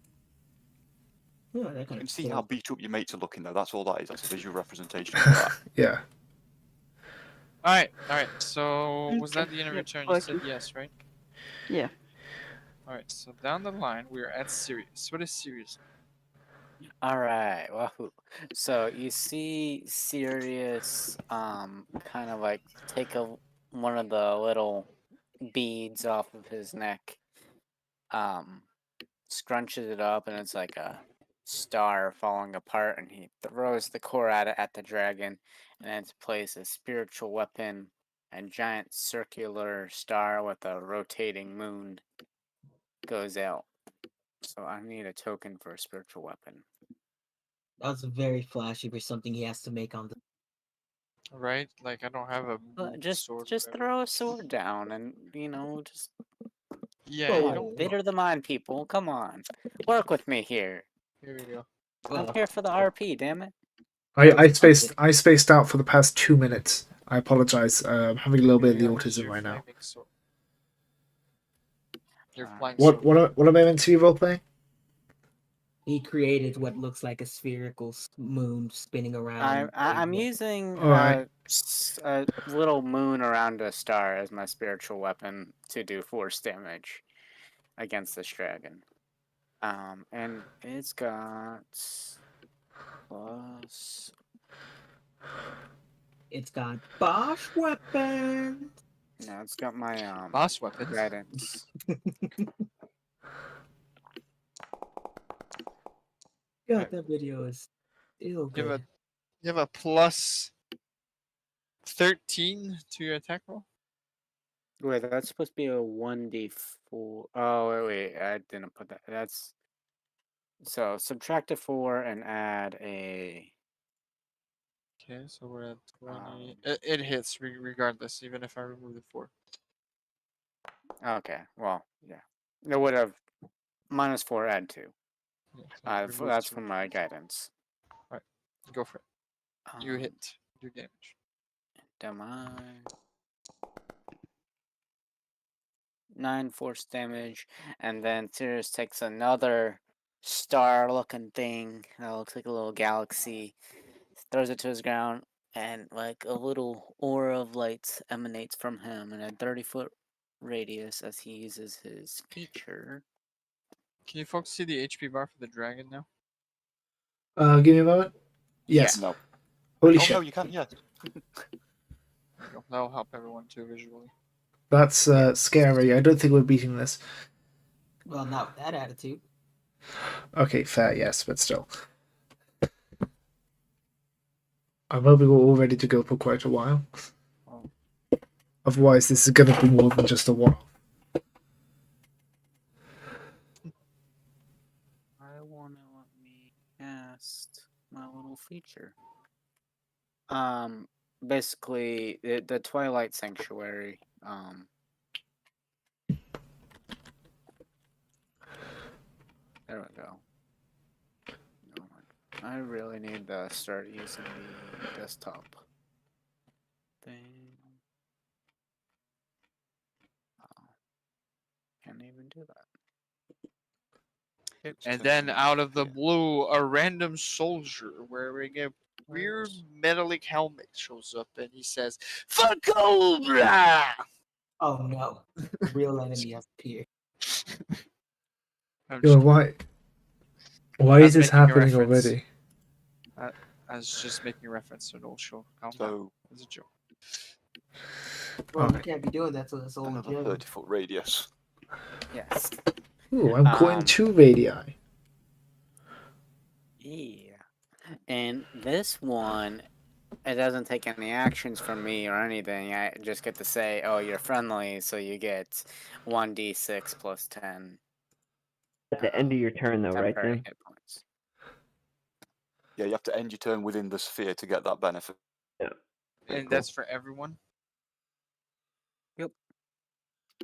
Yeah, that You kind can of see how silly. beat up your mates are looking though. That's all that is. That's a visual representation of that. Yeah. Alright. So, was that Okay, the end of your yep, turn? You said working. yes, right? Yeah. Alright, so down the line, we're at Sirius. What is Sirius? Alright, wahoo. So you see Sirius kind of like take a one of the little beads off of his neck, scrunches it up, and it's like a star falling apart, and he throws the core at it at the dragon, and then plays a spiritual weapon, a giant circular star with a rotating moon goes out. So I need a token for a spiritual weapon. That was very flashy for something he has to make on the. Right? Like I don't have a Just sword. just throw a sword down, and just Yeah, Whoa, you whoa, don't. whoa. theater of the mind, people. Come on, work with me here. Here we go. I'm here for the RP, damn it. I spaced out for the past 2 minutes. I apologize. I'm having a little bit of the Here, here's autism your right now. flaming sword. Your flying What sword. what am I meant to be role playing? He created what looks like a spherical moon spinning around. I'm using All right. a little moon around a star as my spiritual weapon to do force damage against this dragon. And it's got plus. It's got Bosch weapons. No, it's got my Boss weapons. guidance. God, that video is still You good. have a plus 13 to your attack roll. Wait, that's supposed to be a 1d4. Oh, wait, I didn't put that. That's so subtract a 4 and add a. Okay, so we're at 20. It hits regardless, even if I remove the 4. Okay, well, yeah, it would have -4 add 2. Yeah, so it removes That's 2. from my guidance. Alright, go for it. You hit. Do damage. Am I 9 force damage, and then Sirius takes another star-looking thing that looks like a little galaxy, throws it to his ground, and like a little aura of light emanates from him in a 30-foot radius as he uses his feature. Can you folks see the HP bar for the dragon now? Give me a moment. Yes. No. Holy Oh shit. no, you can't. Yeah. There you go. That'll help everyone too visually. That's scary. I don't think we're beating this. Well, not with that attitude. Okay, fair, yes, but still. I'm hoping we're all ready to go for quite a while. Otherwise, this is going to be more than just a one-off. I want to let me cast my little feature. Basically, the Twilight Sanctuary. There we go. I really need to start using the desktop thing. Oh, can't even do that. And then out of the blue, a random soldier wearing a weird metallic helmet shows up and he says, "For Cobra!" Oh no, real enemy has appeared. Yo, why is this happening already? I was just making a reference to an old show. So it's a joke. Well, you can't be doing that to this old another gym. 30-foot radius. Yes. Ooh, I'm going 2 radii. Yeah. And this one, it doesn't take any actions from me or anything. I just get to say, oh, you're friendly, so you get 1d6 plus 10. At the end of your turn, though, right, temporary Tim? hit points. Yeah, you have to end your turn within the sphere to get that benefit. Yeah. And cool. that's for everyone? Yep.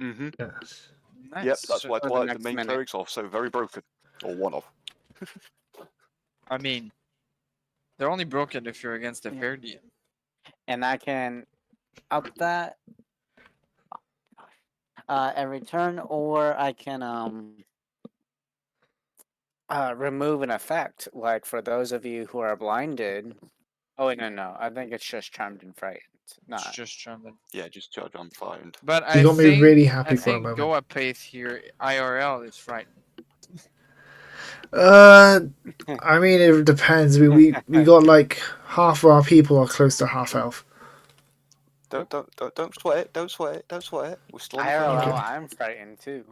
Mm-hmm. Yes. Nice. Yep, that's why for the Twilight, the next main minute. cleric's off, so very broken. Or one of. I mean, they're only broken if you're against a Yeah. fair DM. And I can up that every turn, or I can remove an effect. Like for those of you who are blinded. Oh wait, no. I think it's just charmed and frightened. It's Not just charming. Yeah, just charge on frightened. But You I got me think, really happy I for a think moment. Goa Paith here, IRL, is frightened. I mean, it depends. We got like half of our people are close to half elf. Don't sweat it. Don't sweat it. Don't sweat it. We're still on the IRL, first Okay. round. I'm frightened too.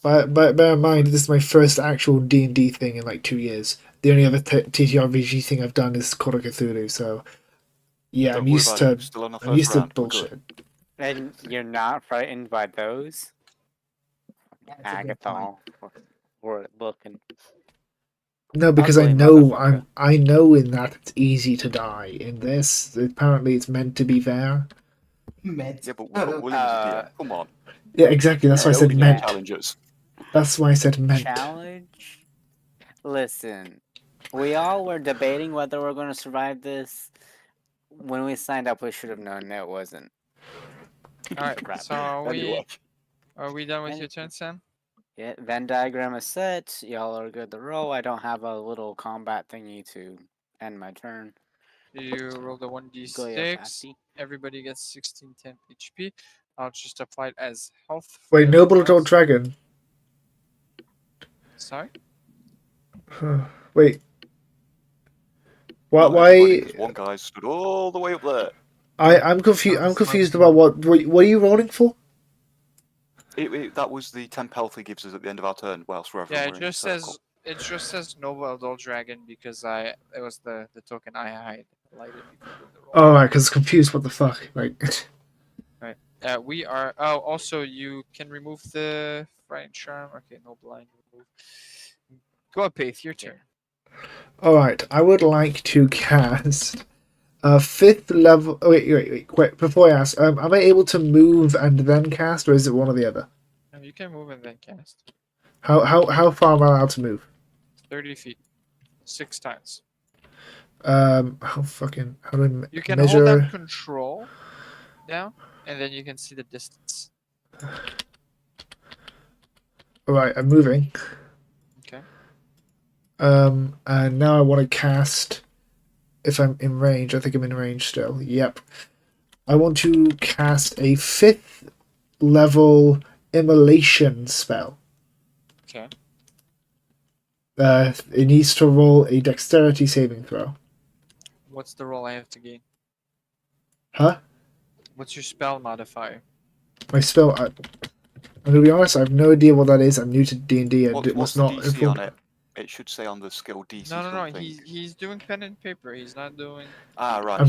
But bear in mind, this is my first actual D&D thing in like 2 years. The only other TTRPG thing I've done is Call of Cthulhu, so yeah, Don't I'm worry used about to it. We're still on the I'm first used to round. We're good. bullshit. And you're not frightened by those? That's a good point. Agathol. We're looking. No, because I Ugly know motherfucker. I know in that it's easy to die. In this, apparently it's meant to be fair. Met. Yeah, but we've got William as a DM. Come on. Yeah, exactly. That's why I No said DM meant. challenges. That's why I said meant. Challenge? Listen, we all were debating whether we're going to survive this. When we signed up, we should have known it wasn't. Alright, Crap. so are Anyway. we done with And- your turn, Sam? Yeah, Venn diagram is set. Y'all are good to roll. I don't have a little combat thingy to end my turn. You roll the Go your 1d6. fatty. Everybody gets 16 temp HP. I'll just apply it as health. for Wait, noble everyone adult else. dragon. Sorry? Wait. Not Why? everybody, 'cause one guy stood all the way up there. I'm confused. I'm confused about what are you rolling for? That was the temp health he gives us at the end of our turn, whilst we're Yeah, everyone in a circle. it just says noble adult dragon because it was the token I highlighted before the roll. Oh, right, because confused. What the fuck? Like, We are. Oh, also you can remove the frightened charm. Okay, no blind remove. Go up, Paith. Your turn. all right. I would like to cast a 5th level. Oh, wait. Before I ask, am I able to move and then cast, or is it one or the other? No, you can move and then cast. How far am I allowed to move? 30 feet, 6 times. How do I You can measure? hold down control down, and then you can see the distance. All right, I'm moving. Okay. And now I want to cast. If I'm in range, I think I'm in range still. Yep. I want to cast a 5th level immolation spell. Okay. It needs to roll a dexterity saving throw. What's the roll I have to gain? Huh? What's your spell modifier? My spell. I'm gonna be honest. I have no idea what that is. I'm new to D&D. It What's was the not DC informed. on it? It should say on the skill DC No. something. He's doing pen and paper. He's not doing. Ah, right.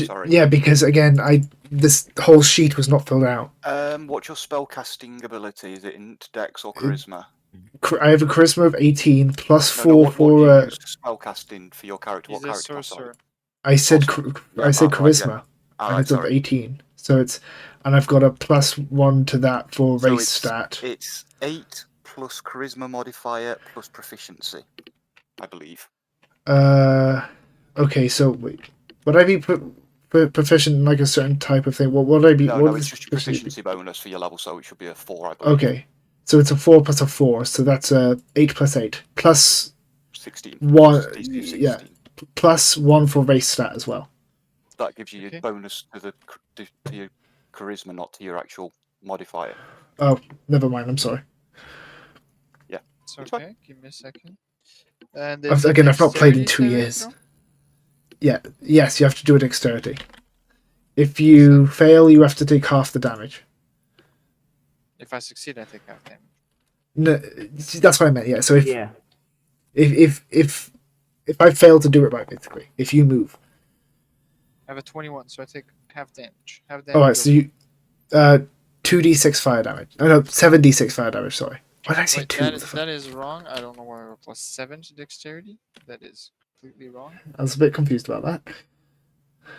Sorry. Yeah, because again, this whole sheet was not filled out. What's your spell casting ability? Is it int, dex, or charisma? I have a charisma of 18 plus No, 4 what for. do you use spell casting for your character? He's What a character class are you? sorcerer. I said Right, charisma, All and right, it's of sorry. 18. So and I've got a +1 to that for So race it's, stat. It's 8 plus charisma modifier plus proficiency, I believe. Okay, so wait, would I be proficient in like a certain type of thing? What would I be? No, it's just your proficiency bonus for your level, so it should be a 4, I believe. Okay, so it's a 4 plus a 4, so that's a 8 plus 8 plus 16. 1. DC of 16. Yeah, plus 1 for race stat as well. That gives you Okay. your bonus to your charisma, not to your actual modifier. Oh, never mind. I'm sorry. It's It's okay. Give me a second. And Again, I've not played in 2 dexterity years. saving Yeah. Yes, you have to do a dexterity. If you fail, you have to take half the damage. throw? If I succeed, I take half damage. No, that's what I meant. Yeah. So Yeah. if I fail to do it right, basically, if you move. I have a 21, so I take half damage. Half damage. All right. So you 2d6 fire damage. Oh no, 7d6 fire damage. Sorry. Why did I say Wait, 2? that is wrong. I don't know why we're plus 7 to dexterity. That is completely wrong. I was a bit confused about that.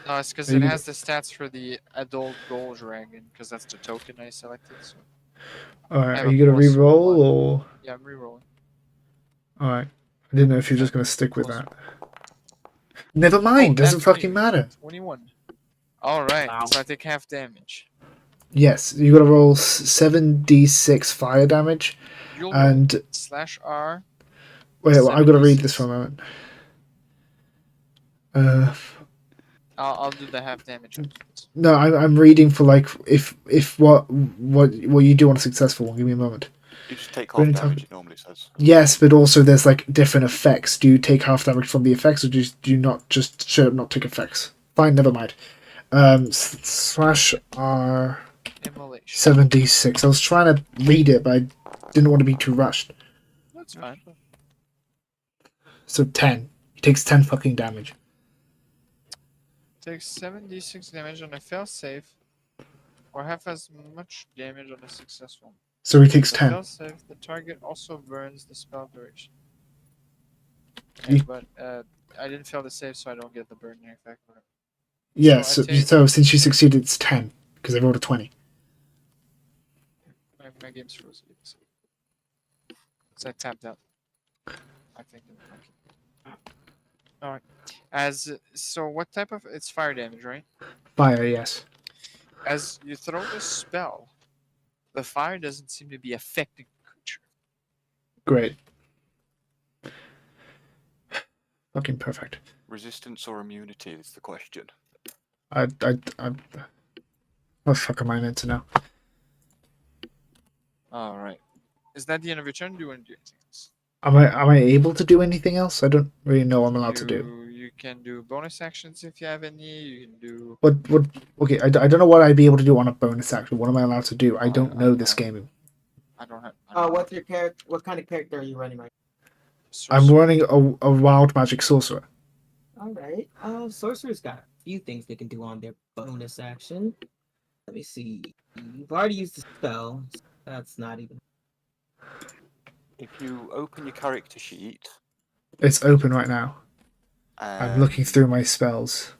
No, it's because Are it you- has the stats for the adult gold dragon, because that's the token I selected. So All right. have Are a you gonna plus re-roll 1. or? yeah, I'm rerolling. All right. I didn't know if you're just gonna stick with Plus- that. Never mind. Oh, Doesn't that's fucking 20. matter. 21. All right, Wow. so I take half damage. Yes, you gotta roll 7d6 fire damage, You'll and /R. wait, I'm gonna read 7d6. this for a moment. I'll do the half damage. No, I'm reading for like if what you do on a successful one. Give me a moment. You just take We're half gonna damage, talk- it normally says. Yes, but also there's like different effects. Do you take half damage from the effects, or do you not just straight up not take effects? Fine, never mind. Slash R Immolation. 76. I was trying to read it, but I didn't want to be too rushed. That's fine. So 10. He takes 10 fucking damage. Takes 7d6 damage on a fail save, or half as much damage on a successful. So he takes For 10. fail save, the target also burns the spell duration. You- Okay, but I didn't fail the save, so I don't get the burning effect. Yeah, So so, I take- so since you succeeded, it's 10. Because I rolled a 20. My game's frozen. So I tapped out. I think. Okay. All right. So, what type of? It's fire damage, right? Fire, yes. As you throw the spell, the fire doesn't seem to be affecting the creature. Great. Fucking perfect. Resistance or immunity is the question. What the fuck am I meant to know? All right. Is that the end of your turn? Do you want to do anything else? Am I able to do anything else? I don't really know what I'm allowed to do. You can do bonus actions if you have any. You can do. What? Okay, I don't know what I'd be able to do on a bonus action. What am I allowed to do? I don't know this game. I don't have. What's your character? What kind of character are you running right I'm running a wild magic sorcerer. now? All right. Sorcerer's got a few things they can do on their bonus action. Let me see. You've already used the spell. So that's not even. If you open your character sheet, It's open right now. I'm looking through my spells.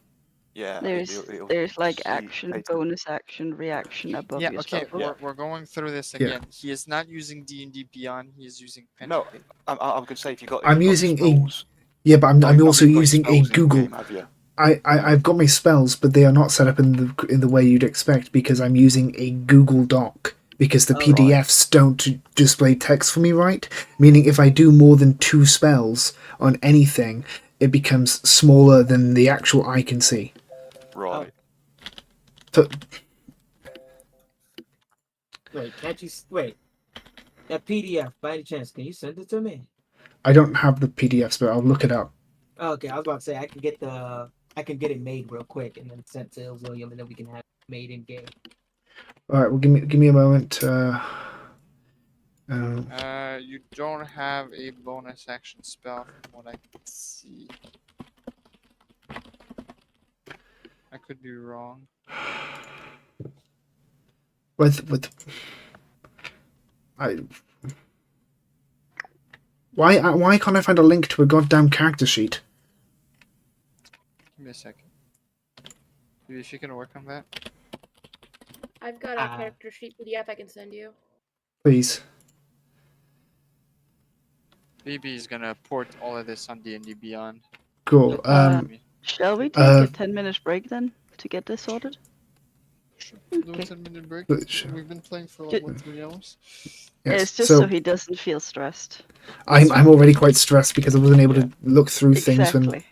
Yeah, There's like see action, item. bonus action, reaction above Yeah. your Okay. spell book. We're going through this again. He is not using D&D Beyond. He is using pen. No, I'm going to say if you got. I'm you've got using spells, Yeah, but I'm you've also got using a spells in Google. game, have you? I've got my spells, but they are not set up in the way you'd expect because I'm using a Google Doc because the PDFs don't display text for me right. Meaning, if I do more than 2 spells on anything, it becomes smaller than the actual eye can see. Right. So, Wait, can't you wait? That PDF, by any chance, can you send it to me? I don't have the PDFs, but I'll look it up. Okay, I was about to say I can get it made real quick and then sent to William, and then we can have it made in game. All right, well, give me a moment. You don't have a bonus action spell from what I can see. I could be wrong. Why can't I find a link to a goddamn character sheet? Give me a second. Maybe if you can work on that. I've got a character sheet PDF I can send you. Please. BB is gonna port all of this on D&D Beyond. Cool. Shall we take a 10-minute break then to get this sorted? Do a 10-minute break. Sure. We've been playing for like, 3 hours? Yes, It's just so he doesn't feel stressed. I'm already quite stressed because I wasn't able to look through things when.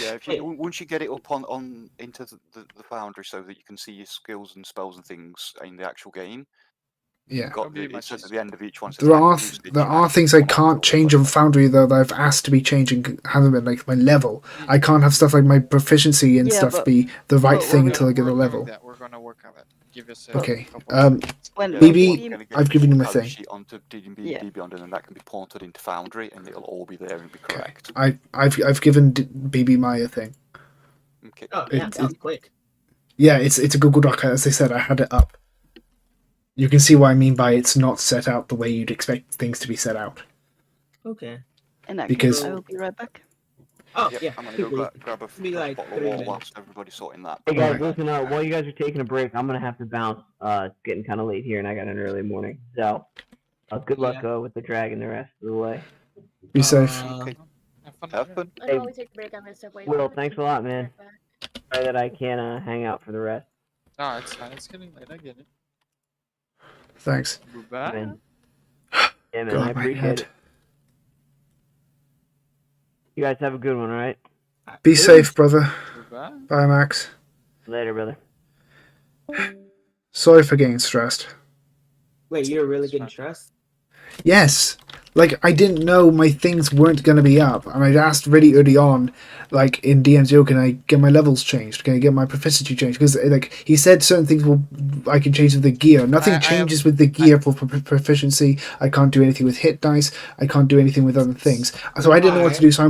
Yeah, if you, once you get it up on into the foundry so that you can see your skills and spells and things in the actual game. Yeah. It says at the end of each one. There are things I can't change on Foundry though that I've asked to be changing. Haven't been like my level. I can't have stuff like my proficiency and stuff be the right thing until I get a level. We're gonna work on that. Give us Okay. When BB, I've given you my thing. Onto D&D Beyond, and then that can be ported into Foundry, and it'll all be there and be correct. I've given BB my thing. Okay. Oh, yeah, that was quick. Yeah, it's a Google Doc. As I said, I had it up. You can see what I mean by it's not set out the way you'd expect things to be set out. Okay. In that Because- case, I will be right back. Oh, Yep, yeah. I'm gonna go grab a Be like bottle of 3 water minutes. whilst everybody's sorting that. Hey guys, listen up. While you guys are taking a break, I'm gonna have to bounce. It's getting kind of late here, and I got an early morning. So, good luck with the dragon the rest of the way. Be safe. Have fun. I always take a break. I'm gonna step away. Will, thanks a lot, man. Sorry that I can't hang out for the rest. No, it's fine. It's getting late. I get it. Thanks. Goodbye. Man. Yeah, man, God, I my appreciate head. it. You guys have a good one, alright? Be safe, brother. Goodbye. Bye, Max. Later, brother. Sorry for getting stressed. Wait, you're really getting stressed? Yes. Like, I didn't know my things weren't going to be up. And I'd asked really early on, like, in DM's, can I get my levels changed? Can I get my proficiency changed? Because, like, he said certain things I can change with the gear. Nothing changes with the gear for proficiency. I can't do anything with hit dice. I can't do anything with other things. So I didn't know what to do. So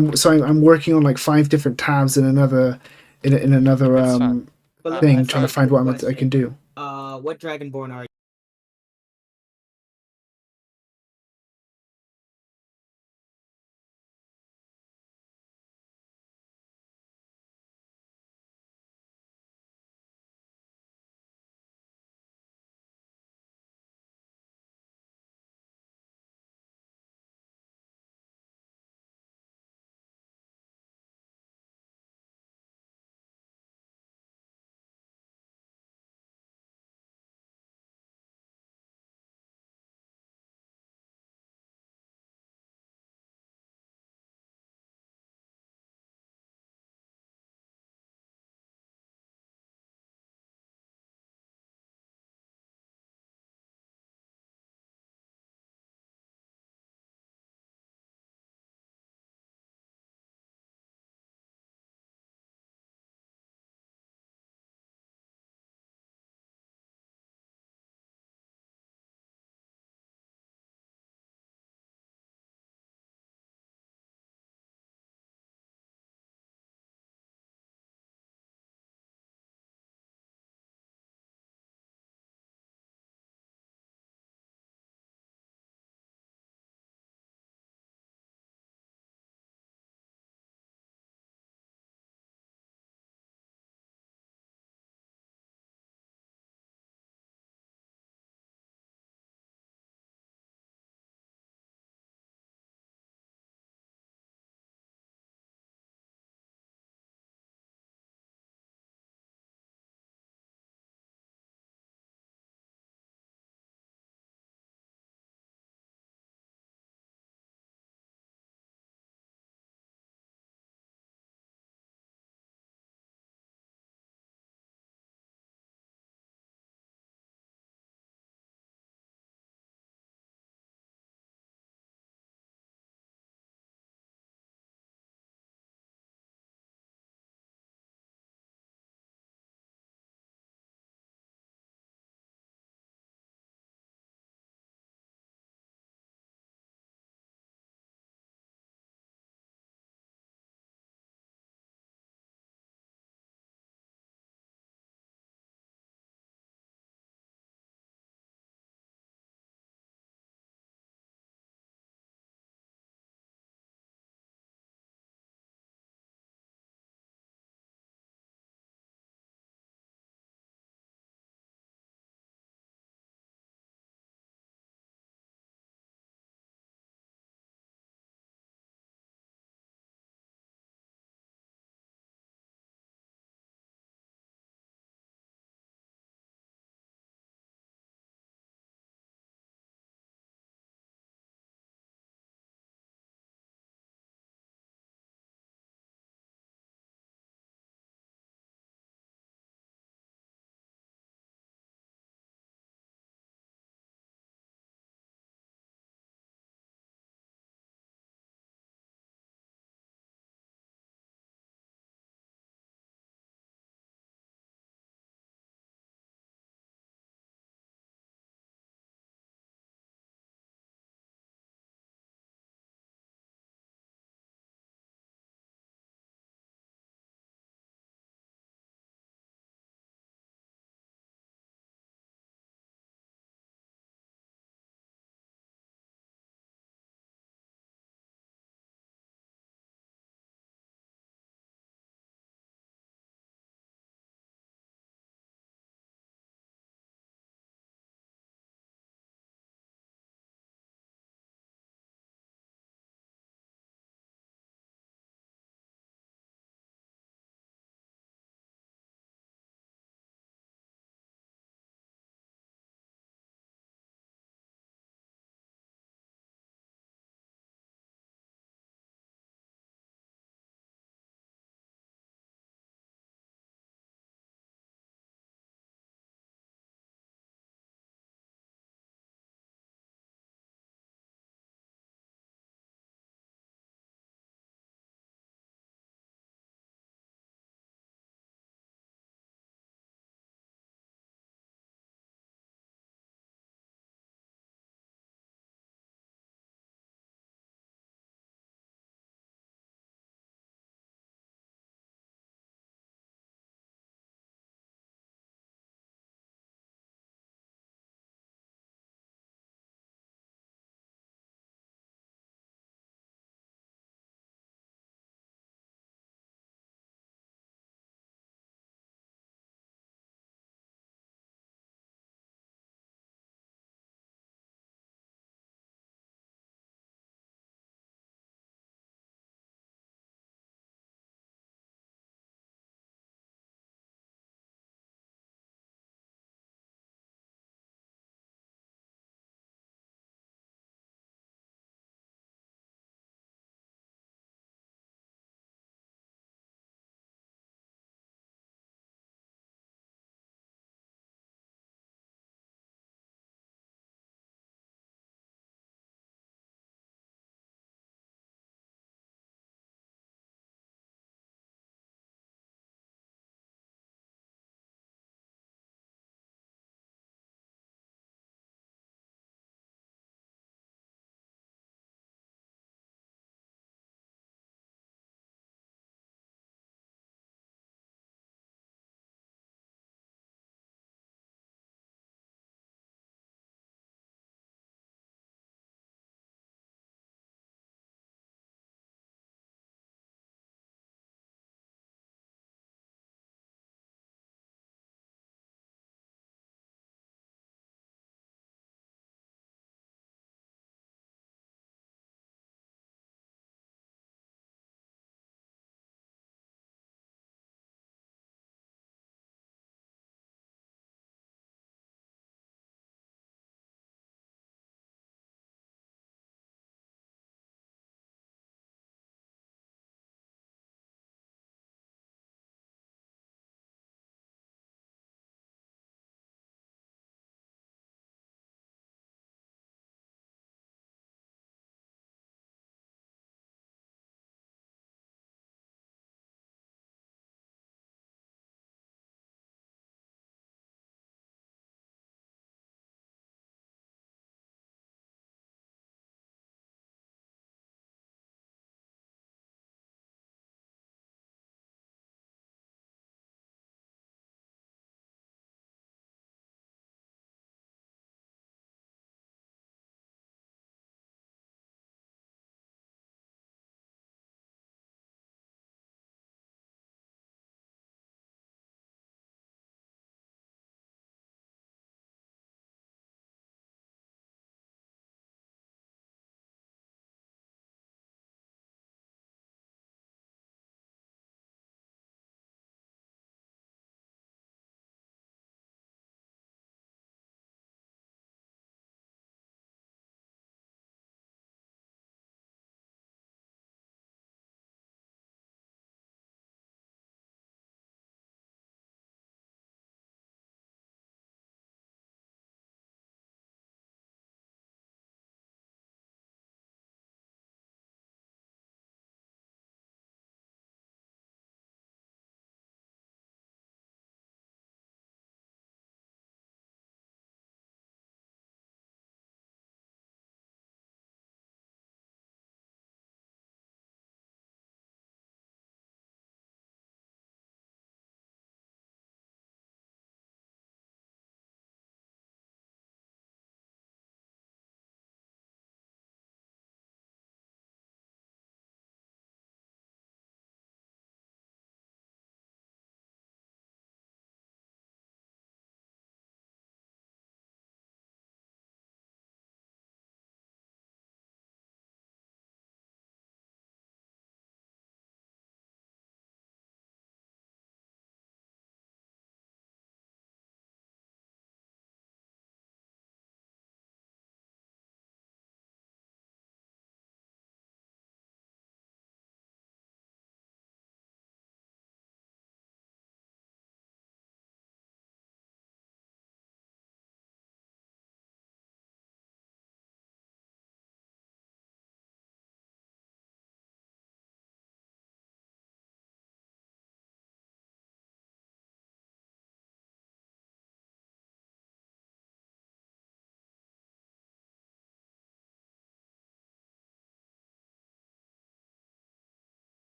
I'm working on, like, 5 different tabs in another That's fine. thing, trying to find what I can do. What Dragonborn are you?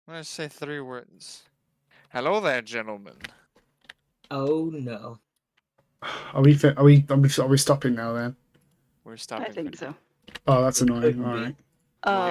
I'm gonna say 3 words. Hello there, gentlemen. Oh no. Are we stopping now then? We're I stopping. think for now. so. Oh, that's It annoying. couldn't All be. right. Uh,